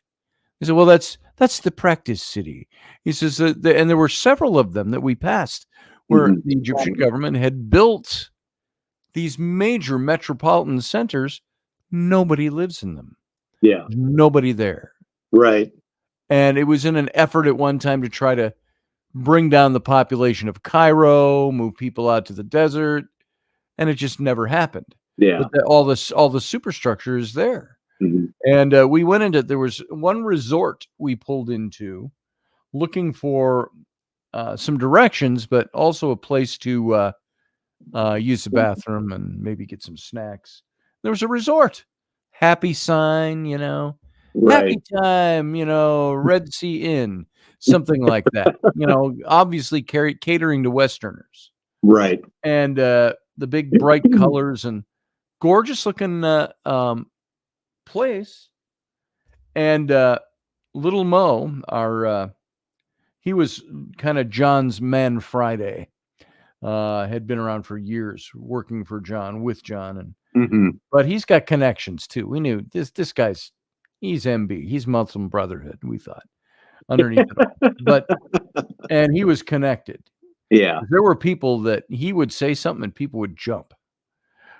He said, well, that's the practice city. He says, and there were several of them that we passed where Mhm. the Egyptian government had built these major metropolitan centers. Nobody lives in them. Yeah. Nobody there. Right. And it was in an effort at one time to try to bring down the population of Cairo, move people out to the desert, and it just never happened. Yeah. But all the superstructure is there. Mhm. And we went into, there was one resort we pulled into looking for some directions, but also a place to use the bathroom and maybe get some snacks. There was a resort, happy sign, happy Right. time, Red Sea Inn, something like that, obviously catering to Westerners. Right. And the big bright colors and gorgeous looking place. And little Mo, he was kind of John's man Friday. Had been around for years working for John, with John, and Mhm. but he's got connections too. We knew this guy's, he's MB, he's Muslim Brotherhood, we thought, underneath it all. But and he was connected. Yeah. There were people that he would say something and people would jump.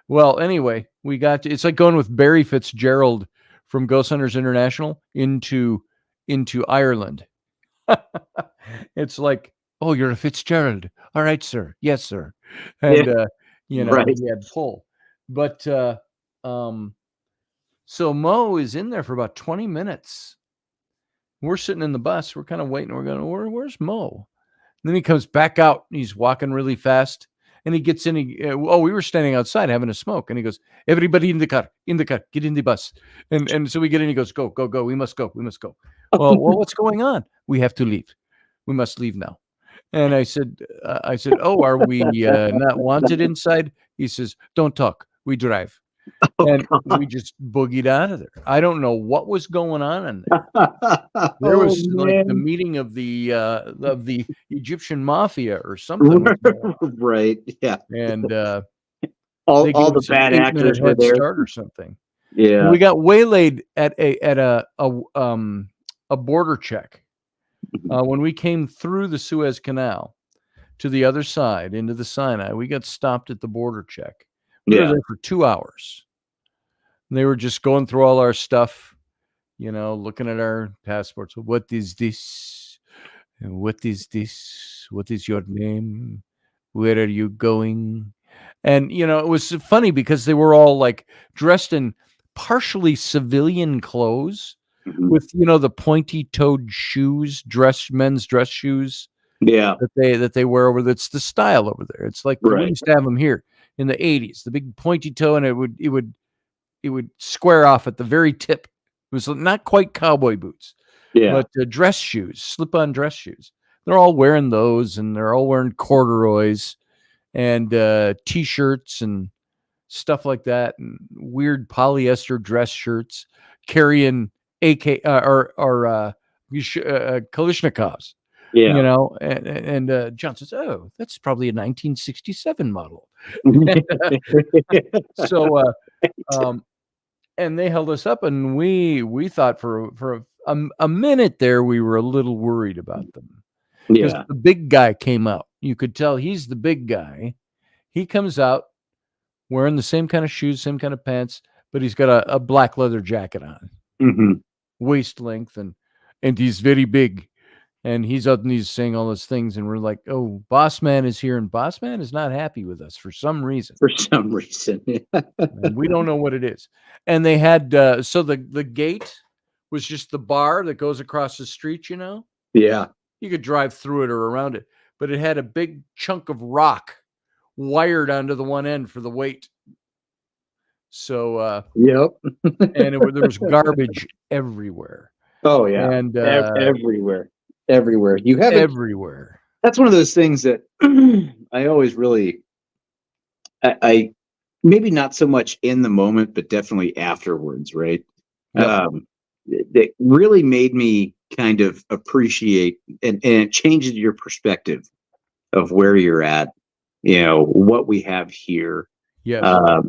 Well, anyway, we got to, it's like going with Barry Fitzgerald from Ghost Hunters International into Ireland. It's like, oh, you're a Fitzgerald. All right, sir. Yes, sir. And Right. he had pull. But so Mo is in there for about 20 minutes. We're sitting in the bus. We're kind of waiting. We're going, where's Mo? And then he comes back out. He's walking really fast. And he gets in. We were standing outside having a smoke. And he goes, everybody in the car, get in the bus. And so we get in. He goes, go. We must go. Well, what's going on? We have to leave. We must leave now. And I said, oh, are we not wanted inside? He says, don't talk. We drive. And we just boogied out of there. I don't know what was going on in there. There was like the meeting of the Egyptian mafia or something. Right. Yeah. And all the bad actors were there or something. Yeah. And we got waylaid at a border check when we came through the Suez Canal to the other side into the Sinai. We got stopped at the border check. We were there for 2 hours. And they were just going through all our stuff, looking at our passports. What is this? What is this? What is your name? Where are you going? And, it was funny because they were all like dressed in partially civilian clothes with, the pointy-toed shoes, men's dress shoes. Yeah. That they wear over. That's the style over there. It's like we used to have them here in the 80s, the big pointy toe, and it would square off at the very tip. It was not quite cowboy boots, but dress shoes, slip-on dress shoes. They're all wearing those, and they're all wearing corduroys and T-shirts and stuff like that, and weird polyester dress shirts, carrying AK or Kalashnikovs. And John says, oh, that's probably a 1967 model. So and they held us up, and we thought for a minute there we were a little worried about them because the big guy came out. You could tell he's the big guy. He comes out wearing the same kind of shoes, same kind of pants, but he's got a black leather jacket on, waist length, and he's very big. And he's up and he's saying all those things, and we're like, oh, Boss Man is here, and Boss Man is not happy with us for some reason. And we don't know what it is. And they had so the gate was just the bar that goes across the street, Yeah. You could drive through it or around it, but it had a big chunk of rock wired onto the one end for the weight. So and there was garbage everywhere. Oh yeah. And everywhere you have everywhere. That's one of those things that I always really I maybe not so much in the moment, but definitely afterwards, right? Yep. That really made me kind of appreciate, and it changes your perspective of where you're at, what we have here, Yes.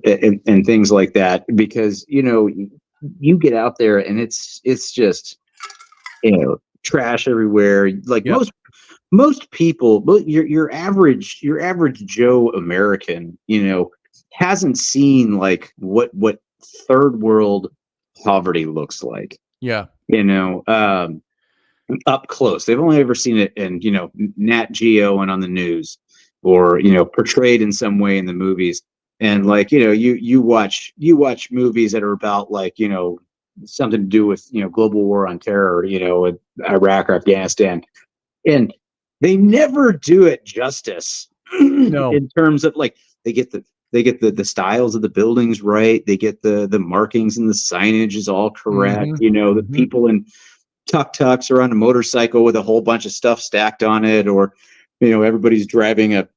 and things like that, because you get out there and it's just trash everywhere. Like Yep. most people, your average Joe American, hasn't seen like what third world poverty looks like. Yeah. Up close. They've only ever seen it in, Nat Geo and on the news, or, portrayed in some way in the movies. And like, you watch movies that are about like, something to do with, global war on terror, with Iraq or Afghanistan. And they never do it justice. No. In terms of like, they get the styles of the buildings right. They get the markings and the signage is all correct. Mm-hmm. The people in tuk-tuks or on a motorcycle with a whole bunch of stuff stacked on it, or everybody's driving a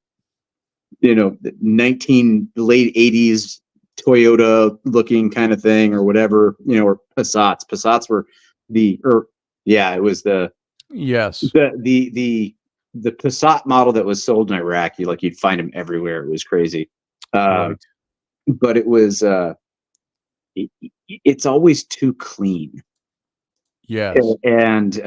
19 late 80s Toyota looking kind of thing, or whatever, or Passats were it was the Yes. the Passat model that was sold in Iraq. You'd find them everywhere. It was crazy. Right. But it was it's always too clean. Yes. And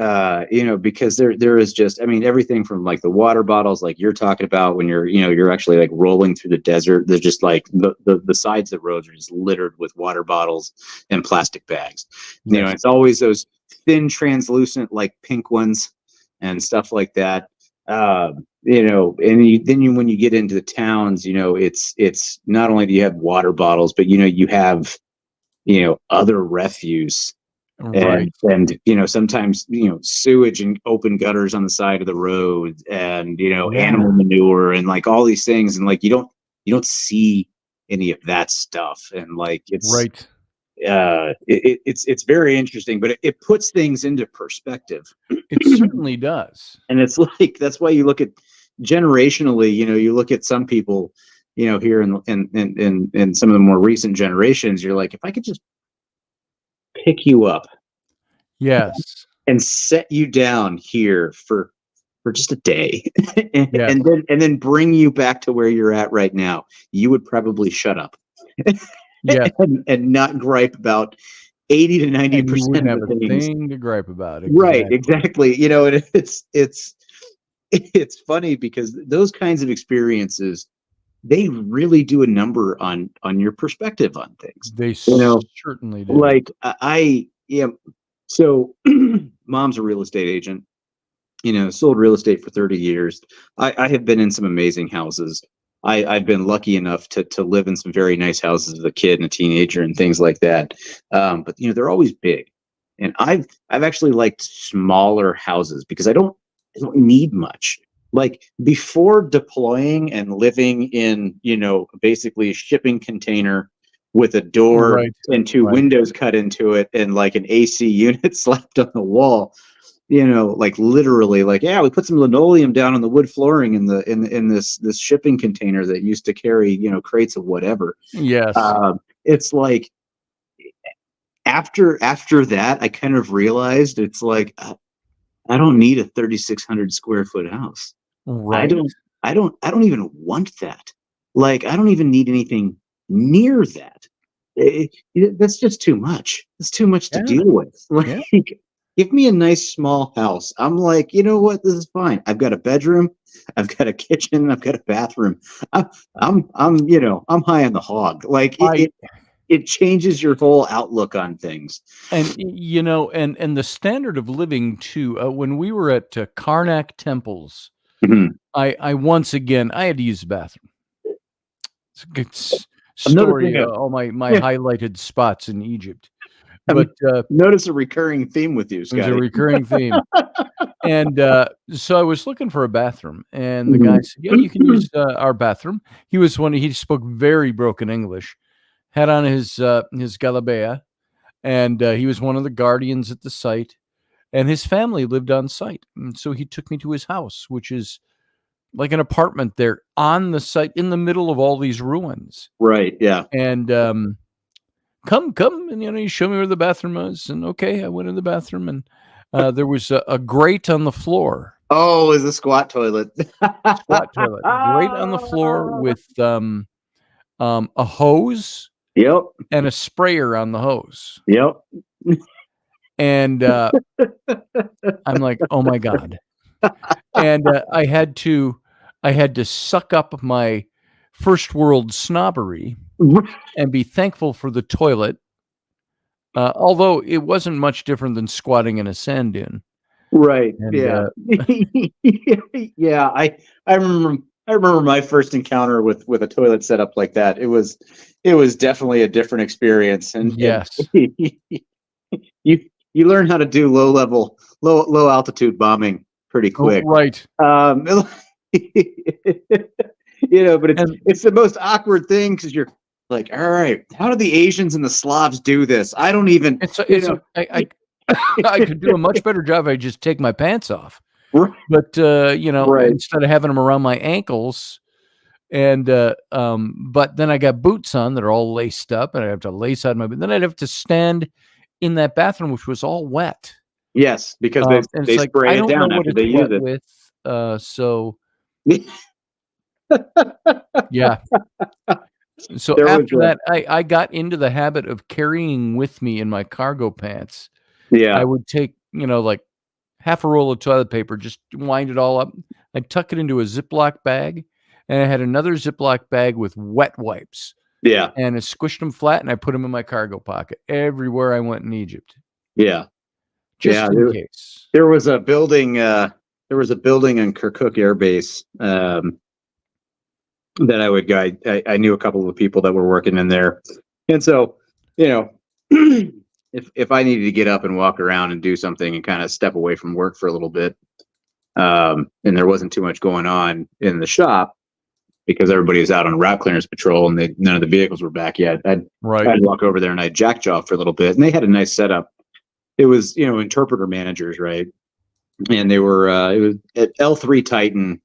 because there is just, everything from like the water bottles, like you're talking about, when you're actually like rolling through the desert, there's just like the sides of the roads are just littered with water bottles and plastic bags. Yes. It's always those thin, translucent, like pink ones and stuff like that. And when you get into the towns, it's not only do you have water bottles, but you have other refuse. Right. And sometimes sewage and open gutters on the side of the road, and animal manure, and like all these things, and like you don't see any of that stuff, and like it's right. It's very interesting, but it puts things into perspective. It certainly does. And it's like, that's why you look at generationally, you look at some people, here in some of the more recent generations, you're like, if I could just pick you up, yes, and set you down here for just a day, yes. and then bring you back to where you're at right now, you would probably shut up. Yeah, and not gripe about 80 to 90% have of a the things. thing to gripe about. Right, exactly. And it's funny because those kinds of experiences, they really do a number on your perspective on things. They certainly do. Like so mom's a real estate agent, sold real estate for 30 years. I have been in some amazing houses. I've been lucky enough to live in some very nice houses as a kid and a teenager and things like that. But they're always big, and I've actually liked smaller houses because I don't need much. Like before deploying and living in basically a shipping container with a door and two windows cut into it and like an AC unit slapped on the wall. Like literally, like, we put some linoleum down on the wood flooring in this shipping container that used to carry, crates of whatever. Yes. It's like after that, I kind of realized it's like, I don't need a 3,600 square foot house. Right. I don't even want that. Like, I don't even need anything near that. That's just too much. It's too much to deal with. Like, give me a nice small house. I'm like, you know what? This is fine. I've got a bedroom, I've got a kitchen, I've got a bathroom. I'm high on the hog. Like it changes your whole outlook on things. And and the standard of living too. When we were at Karnak temples, I once again I had to use the bathroom. It's a good story. All my highlighted spots in Egypt. But notice a recurring theme with you, Scotty. There's a recurring theme. And so I was looking for a bathroom, and the guy said, "Yeah, you can use our bathroom." He spoke very broken English, had on his galabea, and he was one of the guardians at the site, and his family lived on site. And so he took me to his house, which is like an apartment there on the site in the middle of all these ruins. Right. Yeah. And come, and you show me where the bathroom was, and okay, I went in the bathroom, and There was a grate on the floor, Oh, is a squat toilet. squat toilet, grate on the floor with a hose Yep. and a sprayer on the hose. Yep. And I'm like, oh my God. And I had to suck up my first world snobbery and be thankful for the toilet. Although it wasn't much different than squatting in a sand dune. Right. And, Yeah. Yeah. I remember my first encounter with a toilet set up like that. It was definitely a different experience. And yes. You learn how to do low altitude bombing pretty quick. Oh, right. But it's the most awkward thing because you're like, all right, how do the Asians and the Slavs do this? I don't even. I could do a much better job if I just take my pants off. Right. But Right. instead of having them around my ankles, and but then I got boots on that are all laced up, and I have to lace out my. Then I'd have to stand in that bathroom, which was all wet. Yes, because they spray it down after they use it. With, so yeah. So after that, I got into the habit of carrying with me in my cargo pants. Yeah. I would take, like half a roll of toilet paper, just wind it all up. I'd tuck it into a Ziploc bag, and I had another Ziploc bag with wet wipes. Yeah. And I squished them flat, and I put them in my cargo pocket everywhere I went in Egypt. Yeah. Just in case. There was a building. There was a building in Kirkuk Air Base that I would guide. I knew a couple of people that were working in there, and so if I needed to get up and walk around and do something and kind of step away from work for a little bit, and there wasn't too much going on in the shop because everybody was out on route clearance patrol and none of the vehicles were back yet, I'd walk over there and I'd jack jaw for a little bit, and they had a nice setup. It was interpreter managers, right? And they were it was at L3 Titan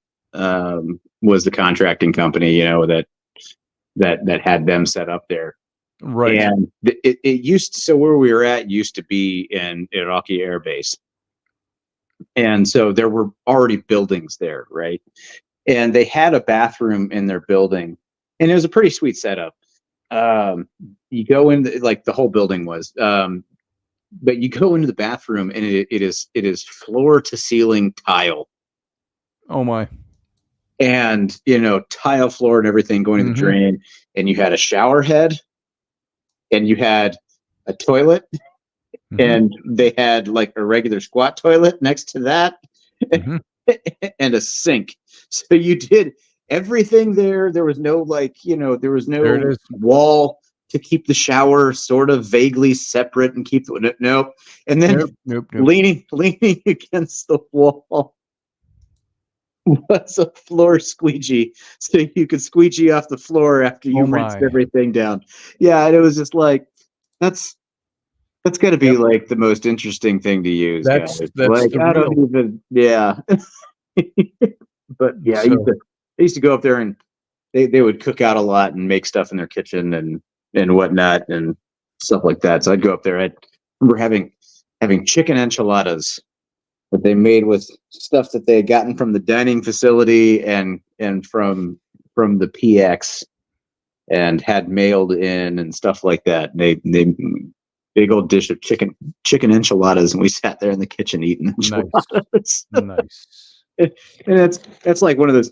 was the contracting company that had them set up there. Right. And it used to, so where we were at used to be in Iraqi Air Base. And so there were already buildings there, right? And they had a bathroom in their building, and it was a pretty sweet setup. You go in, like the whole building was, but you go into the bathroom and it is floor to ceiling tile. Oh my. And, tile floor and everything going to the drain. And you had a shower head, and you had a toilet, and they had like a regular squat toilet next to that, and a sink. So you did everything there. There was no there was no wall to keep the shower sort of vaguely separate and keep the nope. And then nope. leaning against the wall was a floor squeegee, so you could squeegee off the floor after you rinsed everything down. Yeah, and it was just like that's got to be like the most interesting thing to use. That's like I don't even but yeah, so, I used to go up there, and they would cook out a lot and make stuff in their kitchen and whatnot and stuff like that. So I'd go up there. I remember having chicken enchiladas that they made with stuff that they had gotten from the dining facility and from the PX and had mailed in and stuff like that. And they big old dish of chicken enchiladas, and we sat there in the kitchen eating enchiladas. Nice. And that's like one of those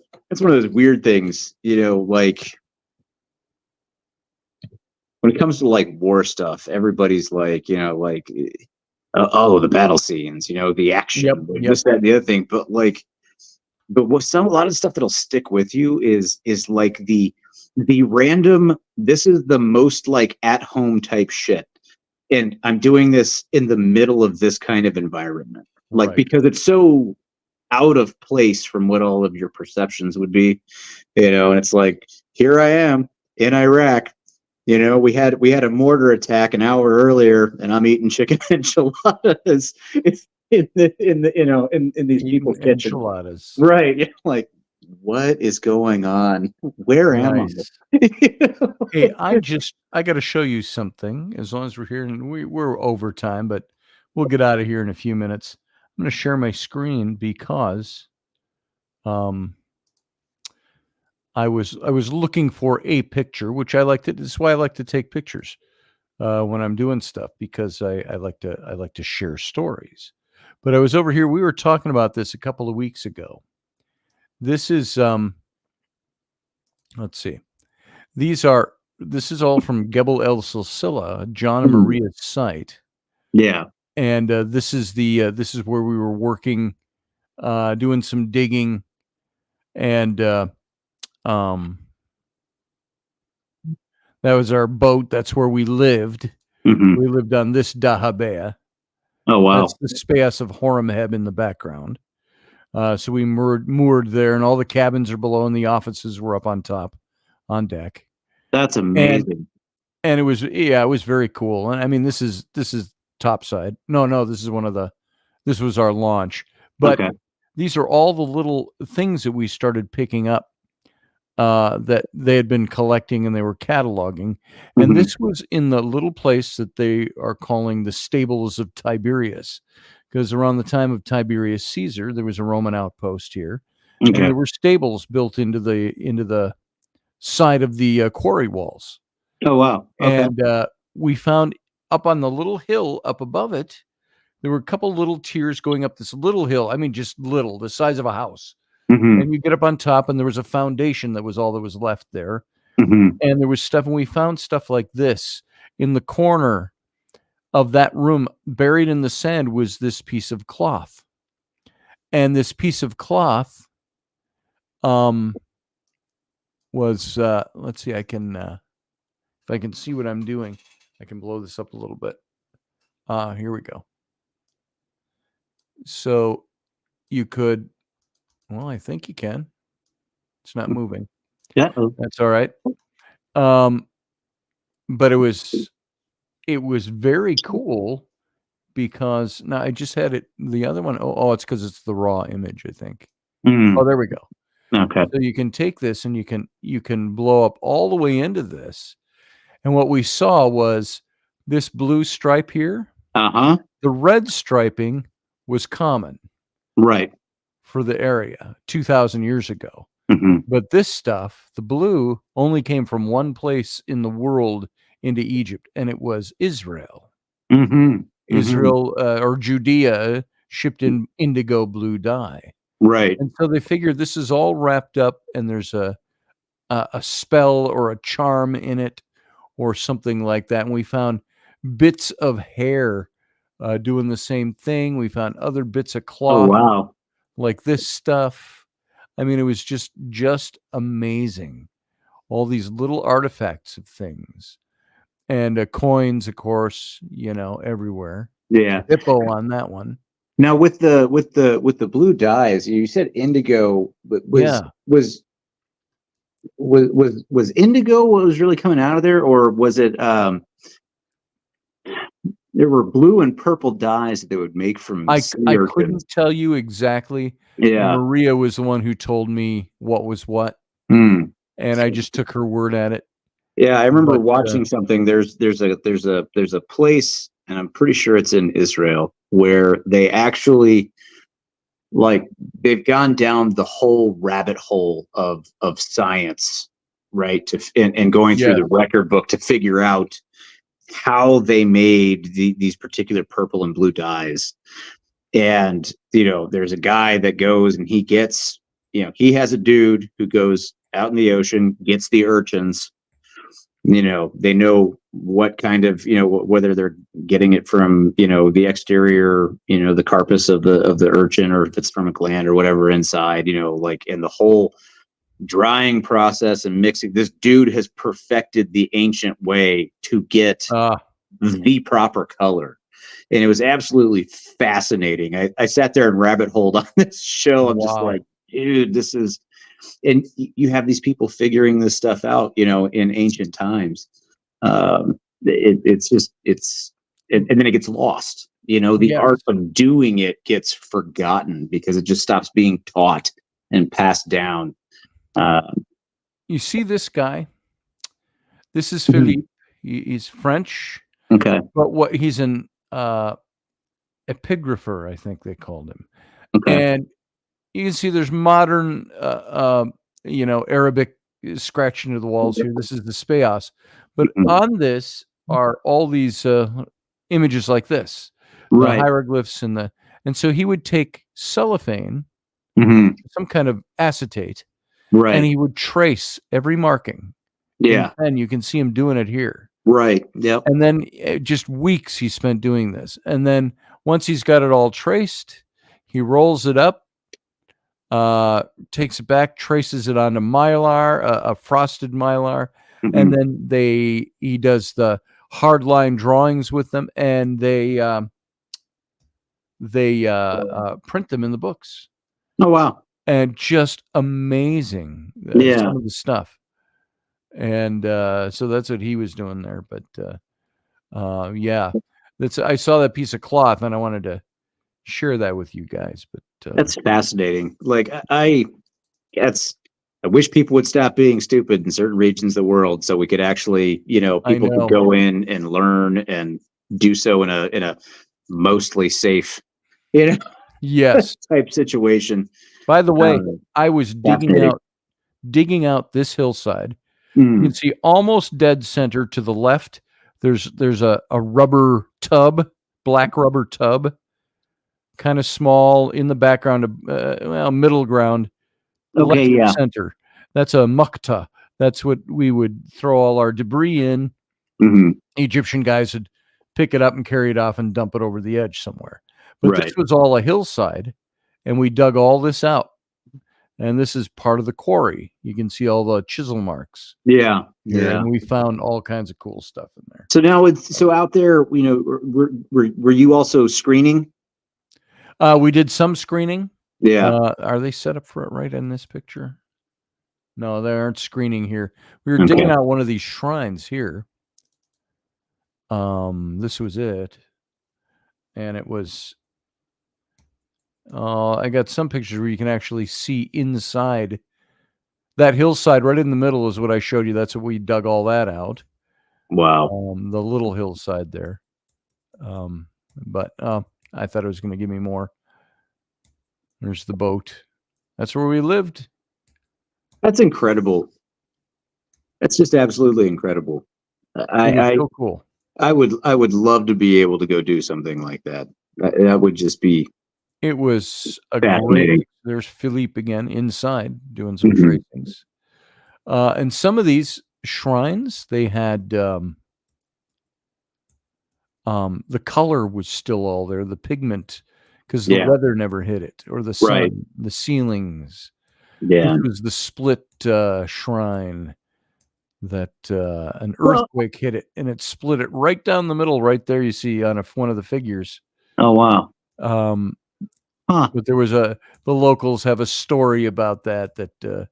weird things, like when it comes to like war stuff, everybody's like, oh, the battle scenes, the action, this, that, and the other thing. But a lot of the stuff that'll stick with you is like the random, this is the most like at home type shit. And I'm doing this in the middle of this kind of environment, because it's so out of place from what all of your perceptions would be, and it's like, here I am in Iraq, we had a mortar attack an hour earlier, and I'm eating chicken enchiladas in these people's kitchen. Enchiladas. Right. Yeah, like, what is going on? Where am I? Hey, I got to show you something. As long as we're here, and we're over time, but we'll get out of here in a few minutes. going to share my screen because I was looking for a picture, which I like to. This is why I like to take pictures when I'm doing stuff, because I like to share stories. But I was over here. We were talking about this a couple of weeks ago. This is let's see. This is all from Gebel El Silsila, John and Maria's site. Yeah. And this is where we were working, doing some digging, and that was our boat. That's where we lived. Mm-hmm. We lived on this dahabea. Oh, wow. That's the space of Horemheb in the background. So we moored there, and all the cabins are below, and the offices were up on top, on deck. That's amazing. And it was very cool. And I mean, this is topside. No, this was our launch. But these are all the little things that we started picking up that they had been collecting and they were cataloging. And this was in the little place that they are calling the Stables of Tiberius, because around the time of Tiberius Caesar, there was a Roman outpost here, and there were stables built into the side of the quarry walls. Oh, wow. Okay. And we found up on the little hill up above it, there were a couple little tiers going up this little hill. I mean, just little, the size of a house. And you get up on top, and there was a foundation that was all that was left there. And there was stuff, and we found stuff like this in the corner of that room. Buried in the sand was this piece of cloth. And this piece of cloth was, let's see, I can, if I can see what I'm doing, I can blow this up a little bit. Here we go. So you could, well, I think you can. It's not moving. Yeah. That's all right. But it was very cool, because now I just had it. The other one, it's because it's the raw image, I think. Oh, there we go. Okay. So you can take this and you can blow up all the way into this. And what we saw was this blue stripe here. Uh-huh. The red striping was common. Right. For the area 2,000 years ago. But this stuff, the blue, only came from one place in the world into Egypt, and it was Israel. Israel or Judea shipped in indigo blue dye. Right. And so they figured this is all wrapped up, and there's a spell or a charm in it or something like that. And we found bits of hair doing the same thing. We found other bits of cloth. Oh, wow. Like this stuff. I mean, it was just amazing. All these little artifacts of things, and coins, of course, everywhere. Yeah. Hippo on that one. Now with the blue dyes, you said indigo, but was indigo what was really coming out of there, or was it there were blue and purple dyes that they would make from I couldn't tell you exactly. Yeah. Maria was the one who told me what was what. And I just took her word at it. Yeah, I remember watching something. There's a place, and I'm pretty sure it's in Israel, where they actually, like, they've gone down the whole rabbit hole of science, right? And going through the record book to figure out how they made these particular purple and blue dyes. And, there's a guy that goes and he gets, he has a dude who goes out in the ocean, gets the urchins. They know what kind of, whether they're getting it from, the exterior, the carcass of the urchin, or if it's from a gland or whatever inside, and the whole drying process and mixing. This dude has perfected the ancient way to get the proper color. And it was absolutely fascinating. I sat there and rabbit holed on this show. I'm just like, dude, this is, and you have these people figuring this stuff out, in ancient times. It's just, and then it gets lost. The art of doing it gets forgotten because it just stops being taught and passed down. You see this guy? This is Philippe. He's French. Okay. But he's an epigrapher, I think they called him. Okay. And you can see there's modern, Arabic scratched into the walls here. This is the speos. But Mhm. on this are all these images like this, the Right. hieroglyphs and so he would take cellophane, Hmm. some kind of acetate, Right. and he would trace every marking. Yeah. And you can see him doing it here. Right. Yep. And then just weeks he spent doing this. And then once he's got it all traced, he rolls it up, takes it back, traces it onto mylar, a frosted mylar, Mhm. and then he does the hard line drawings with them, and they print them in the books. Oh wow. And just amazing, Yeah. some of the stuff. And so that's what he was doing there. But yeah, I saw that piece of cloth, and I wanted to share that with you guys. But That's fascinating. Like I wish people would stop being stupid in certain regions of the world, so we could actually, people know. could go in and learn and do so in a mostly safe, yes. type situation. By the way, Um, I was fascinating. digging out this hillside. mm, You can see almost dead center to the left. There's a rubber tub, black rubber tub, kind of small in the background, middle ground. Okay, Left yeah. center. That's a mukta. That's what we would throw all our debris in. Hmm. Egyptian guys would pick it up and carry it off and dump it over the edge somewhere. But Right. this was all a hillside, and we dug all this out. And this is part of the quarry. You can see all the chisel marks. Yeah. here, Yeah. And we found all kinds of cool stuff in there. So now so out there, were you also screening? We did some screening. Yeah. Are they set up for it right in this picture? No, they aren't screening here. We were Okay. digging out one of these shrines here. This was it. And it was, I got some pictures where you can actually see inside. That hillside right in the middle is what I showed you. That's what we dug all that out. Wow. The little hillside there. But I thought it was going to give me more. There's the boat. That's where we lived. That's incredible. That's just absolutely incredible. It was so cool. I would love to be able to go do something like that. That would just be. It was a fascinating. great. There's Philippe again inside doing some Mhm. tracings. And some of these shrines, they had the color was still all there, the pigment, because the Yeah. weather never hit it, or the sun, Right. the ceilings. Yeah. This was the split shrine that an Well- earthquake hit it, and it split it right down the middle, right there. You see on one of the figures. Oh wow. Huh. But there was the locals have a story about that the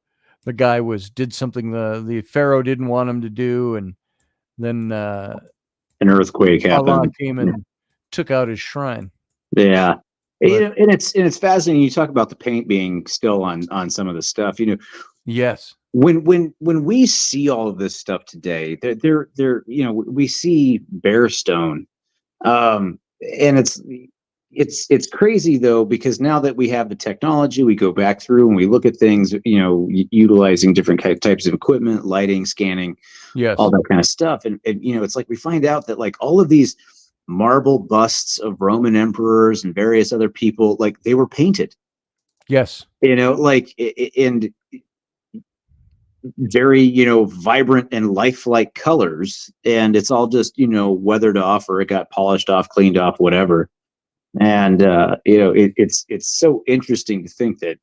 guy did something the pharaoh didn't want him to do, and then An earthquake Allah happened. came and took out his shrine. Yeah. But- And it's fascinating. You talk about the paint being still on some of the stuff. Yes. When we see all of this stuff today, they're we see bare stone, and it's crazy though, because now that we have the technology, we go back through and we look at things, utilizing different types of equipment, lighting, scanning, Yes. all that kind of stuff, and it's like we find out that like all of these marble busts of Roman emperors and various other people, like they were painted, Yes. like and very vibrant and lifelike colors, and it's all just weathered off, or it got polished off, cleaned off, whatever. And it's so interesting to think that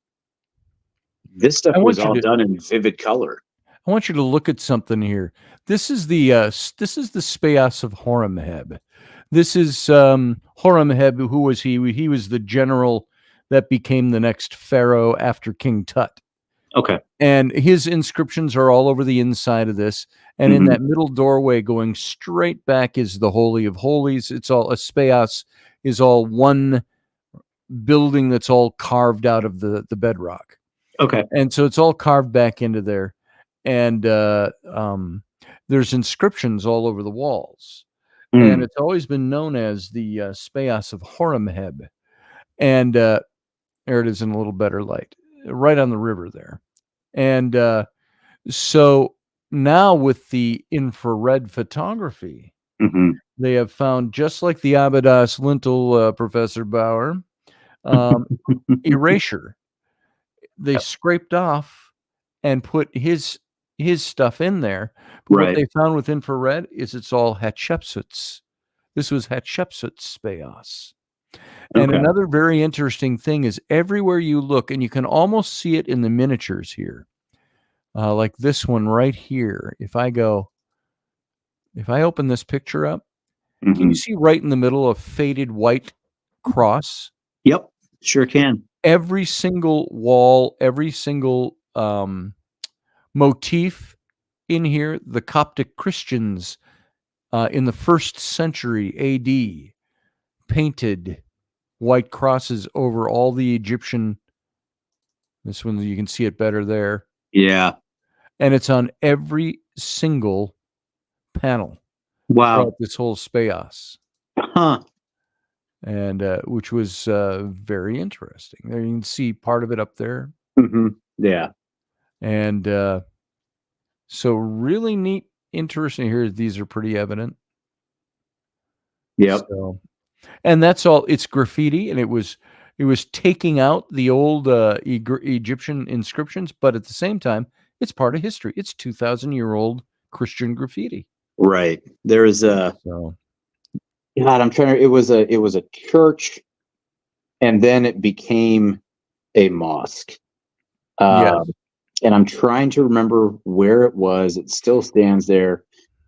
this stuff I want was you all to- done in vivid color. I want you to look at something here. This is the speos of Horemheb. This is Horemheb. Who was he? He was the general that became the next pharaoh after King Tut. Okay. And his inscriptions are all over the inside of this. And in Mhm. that middle doorway going straight back is the Holy of Holies. It's all a speos is all one building that's all carved out of the bedrock. Okay. And so it's all carved back into there. And there's inscriptions all over the walls. and it's always been known as the Speas of Horemheb. And there it is in a little better light, right on the river there. And so now with the infrared photography, they have found, just like the Abydos lintel, Professor Bauer, erasure. They scraped off and put his stuff in there. But what they found with infrared is it's all Hatshepsut's. This was Hatshepsut's Speos. And another very interesting thing is everywhere you look, and you can almost see it in the miniatures here, like this one right here. If I open this picture up, can you see right in the middle a faded white cross? Yep, sure can. Every single wall, every single motif in here, the Coptic Christians in the 1st century AD painted white crosses over all the Egyptian. This one, you can see it better there. Yeah. And it's on every single panel. Wow. This whole Speos. Huh. And which was very interesting. There you can see part of it up there. Yeah. And so really neat, interesting here. These are pretty evident. Yep. So, and that's all. It's graffiti, and it was taking out the old Egyptian inscriptions, but at the same time, it's part of history. It's 2,000-year-old Christian graffiti. Right. There is a. So. God, I'm trying to. It was a church, and then it became a mosque. Yes. And I'm trying to remember where it was. It still stands there,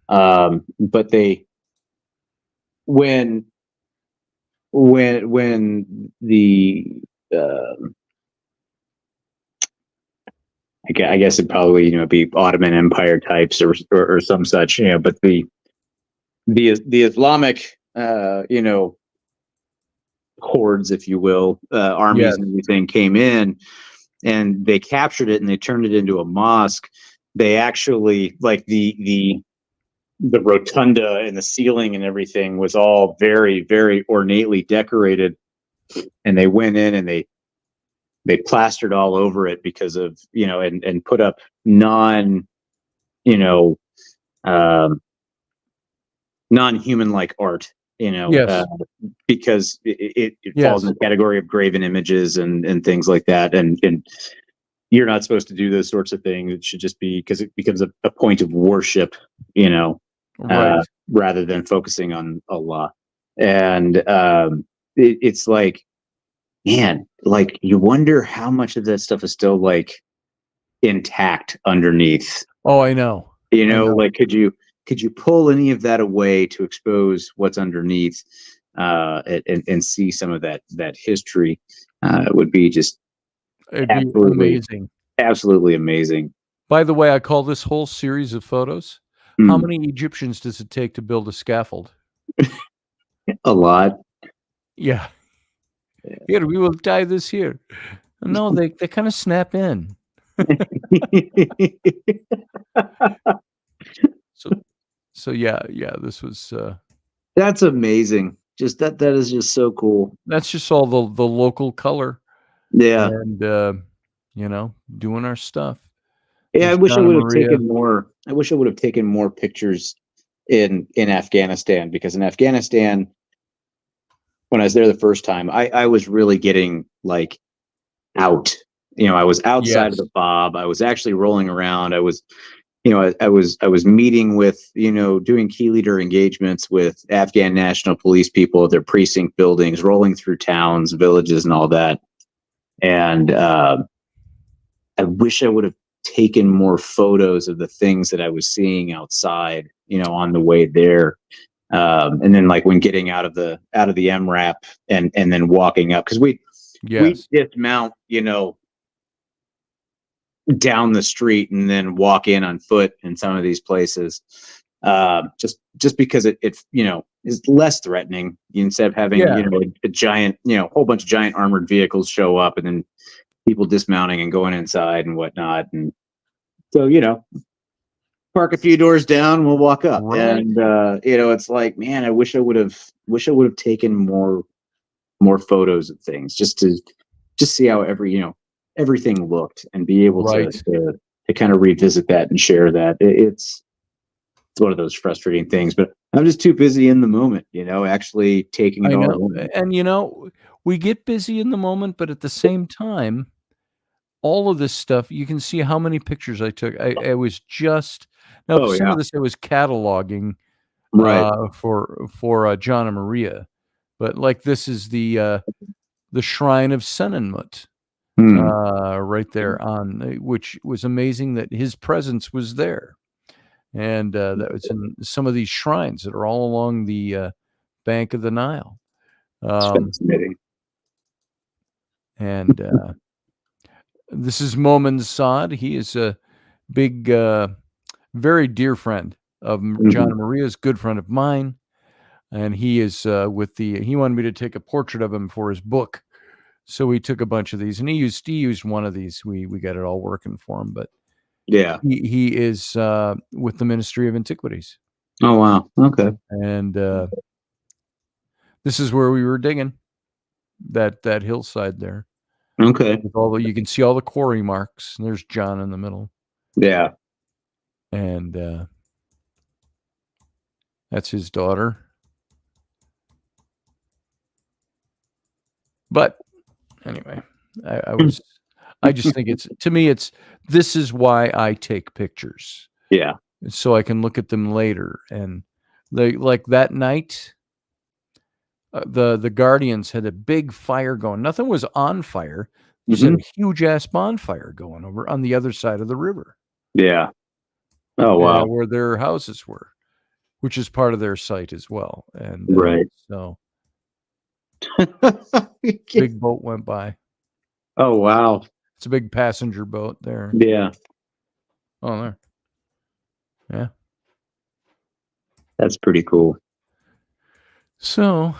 but they when the I guess it probably be Ottoman Empire types or some such, but the Islamic hordes, if you will, armies and everything came in, and they captured it and they turned it into a mosque. They actually, like the rotunda and the ceiling and everything was all very, very ornately decorated, and they went in and they plastered all over it because of and put up non-human like art, because it falls in the category of graven images and things like that, and you're not supposed to do those sorts of things. It should just be, because it becomes a point of worship, rather than focusing on Allah. And it's like, man, like, you wonder how much of that stuff is still like intact underneath. Oh, I know. Like, could you pull any of that away to expose what's underneath, and see some of that history? It would be just absolutely amazing. By the way, I call this whole series of photos, how many Egyptians does it take to build a scaffold? A lot. Yeah. Here, we will tie this here. No, they kind of snap in. So yeah, this was that's amazing. Just that is just so cool. That's just all the local color. Yeah. And doing our stuff. Yeah, I wish I would have taken more. I wish I would have taken more pictures in Afghanistan, because in Afghanistan, when I was there the first time, I was really getting like out. I was outside of the fob. I was actually rolling around. I was meeting with, doing key leader engagements with Afghan National Police people at their precinct buildings, rolling through towns, villages, and all that. And I wish I would have taken more photos of the things that I was seeing outside, on the way there. And then, like, when getting out of the MRAP and then walking up, because we dismount, down the street and then walk in on foot in some of these places, just because it is less threatening, instead of having a giant, whole bunch of giant armored vehicles show up and then people dismounting and going inside and whatnot. And so park a few doors down, we'll walk up. Right. And it's like, man, I wish I would have taken more photos of things just to see how everything looked and be able Right. to kind of revisit that and share that. It's one of those frustrating things, but I'm just too busy in the moment, actually taking it I all know. in. And we get busy in the moment, but at the same time, all of this stuff, you can see how many pictures I took. I was just now Oh, some yeah. of this I was cataloging Right. for John and Maria, but like this is the shrine of Senenmut right there on which was amazing that his presence was there, and that was in some of these shrines that are all along the bank of the Nile. It's fascinating. And this is Momin Saad. He is a big, very dear friend of John and Maria's, good friend of mine. And he is he wanted me to take a portrait of him for his book. So we took a bunch of these, and he used one of these. We got it all working for him. But Yeah. he is with the Ministry of Antiquities. Oh, wow. Okay. And this is where we were digging that hillside there. Okay. With you can see all the quarry marks. And there's John in the middle. Yeah. And that's his daughter. But anyway, I just think this is why I take pictures. Yeah. So I can look at them later. And like that night, the Guardians had a big fire going. Nothing was on fire. Just had a huge ass bonfire going over on the other side of the river. Yeah. Oh, wow. Where their houses were, which is part of their site as well. And right. So big boat went by. Oh, wow. It's a big passenger boat there. Yeah. Oh, there. Yeah. That's pretty cool. So,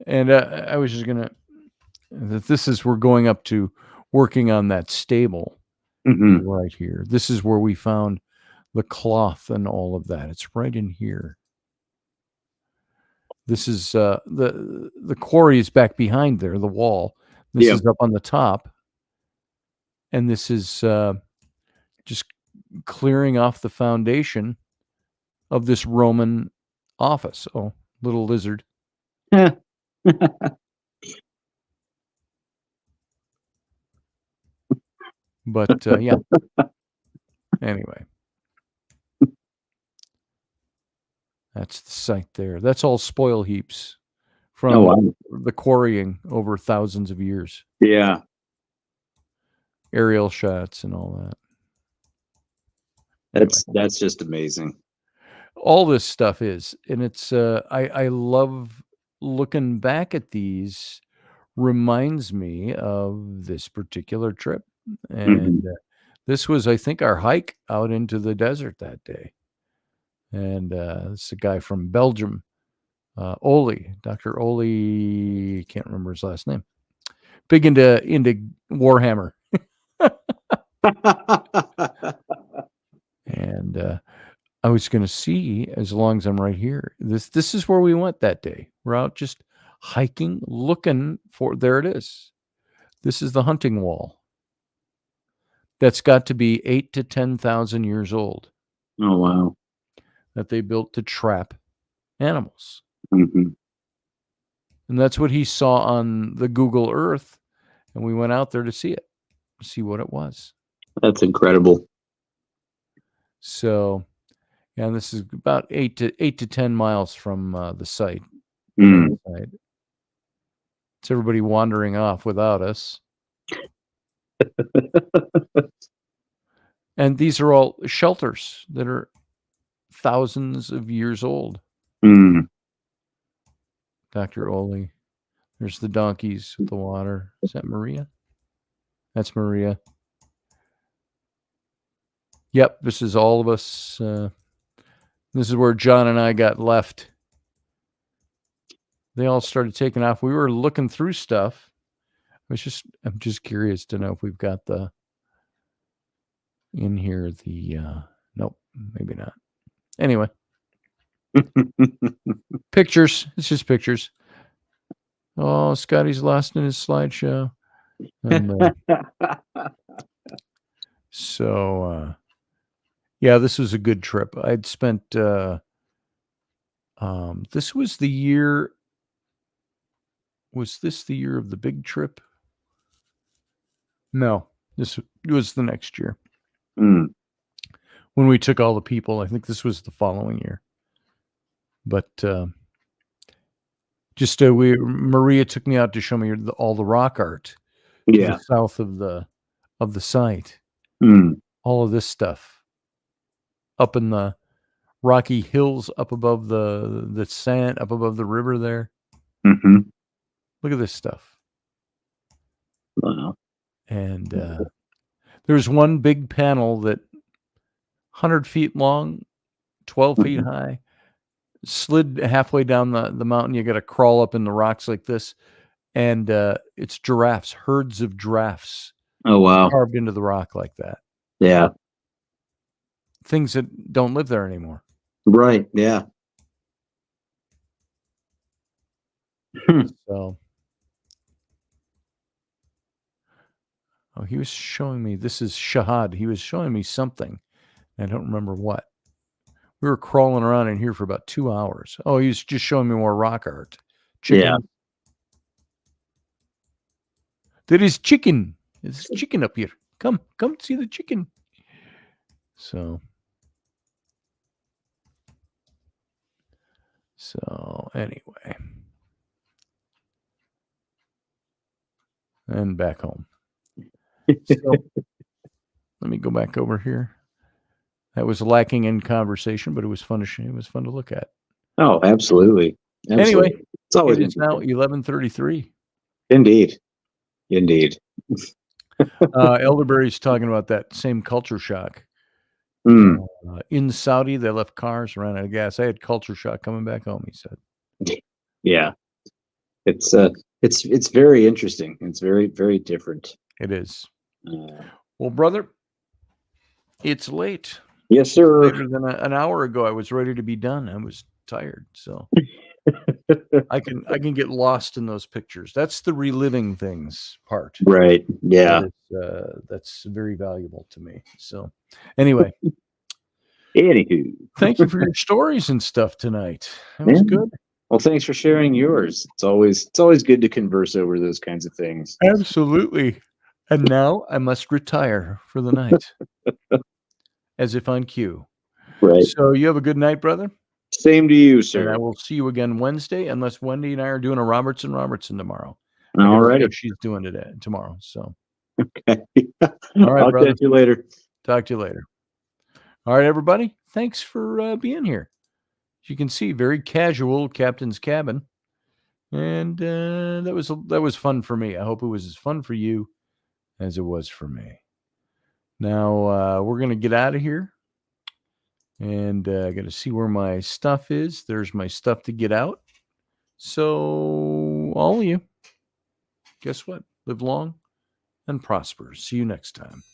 and I was just gonna. We're going up to working on that stable right here. This is where we found the cloth and all of that. It's right in here. This is the quarry is back behind there, the wall. This is up on the top, and this is just clearing off the foundation of this Roman office. Oh, little lizard. But yeah. Anyway, that's the site there. That's all spoil heaps from the quarrying over thousands of years. Yeah. Aerial shots and all that. That's just amazing. All this stuff is, and it's I love looking back at these. Reminds me of this particular trip, and this was, I think, our hike out into the desert that day. And it's a guy from Belgium, Oli, Dr. Oli, can't remember his last name. Big into Warhammer. And I was going to see, as long as I'm right here, this is where we went that day. We're out just hiking, looking for, there it is. This is the hunting wall. That's got to be 8,000 to 10,000 years old. Oh, wow. That they built to trap animals. And that's what he saw on the Google Earth. And we went out there to see it, see what it was. That's incredible. So, yeah, this is about 8 to 10 miles from the site. It's everybody wandering off without us. And these are all shelters that are thousands of years old. Dr. Oli. There's the donkeys with the water. Is that Maria? That's Maria. Yep, this is all of us. This is where John and I got left. They all started taking off. We were looking through stuff. I'm just curious to know if we've got in here the Nope, maybe not. Anyway, pictures. It's just pictures. Oh, Scotty's lost in his slideshow. And, so, yeah, this was a good trip. I'd spent, this was the year. Was this the year of the big trip? No, this was the next year. Mm. When we took all the people. I think this was the following year. But Maria took me out to show me all the rock art to Yeah. the south of the site. Mm. All of this stuff up in the rocky hills, up above the sand, up above the river there. Mm-hmm. Look at this stuff. Wow. And there's one big panel that 100 feet long, 12 feet high, slid halfway down the mountain. You got to crawl up in the rocks like this. And it's giraffes, herds of giraffes Oh, wow. carved into the rock like that. Yeah. Things that don't live there anymore. Right. Yeah. So, oh, he was showing me, this is Shahad. He was showing me something. I don't remember what. We were crawling around in here for about 2 hours. Oh, he was just showing me more rock art. Chicken. Yeah. There is chicken. There's chicken up here. Come see the chicken. So anyway. And back home. So, let me go back over here. That was lacking in conversation, but it was fun to look at. Oh, absolutely. Anyway, it's always it is now 11:33. Indeed. Elderberry's talking about that same culture shock. Mm. In Saudi, they left cars, ran out of gas. I had culture shock coming back home, he said. Yeah. It's very interesting. It's very, very different. It is. Well, brother, it's late. Yes, sir. Later than an hour ago, I was ready to be done. I was tired, so I can get lost in those pictures. That's the reliving things part. Right. Yeah. That's very valuable to me. So anyway, Anywho, thank you for your stories and stuff tonight. That was good. Well, thanks for sharing yours. It's always good to converse over those kinds of things. Absolutely. And now I must retire for the night. As if on cue. Right. So you have a good night, brother. Same to you, sir. And I will see you again Wednesday, unless Wendy and I are doing a Robertson tomorrow. All right. She's doing tomorrow. So. Okay. All right, I'll brother. catch you later. Talk to you later. All right, everybody. Thanks for being here. As you can see, very casual captain's cabin. And that was fun for me. I hope it was as fun for you as it was for me. Now, we're going to get out of here. And I got to see where my stuff is. There's my stuff to get out. So, all of you, guess what? Live long and prosper. See you next time.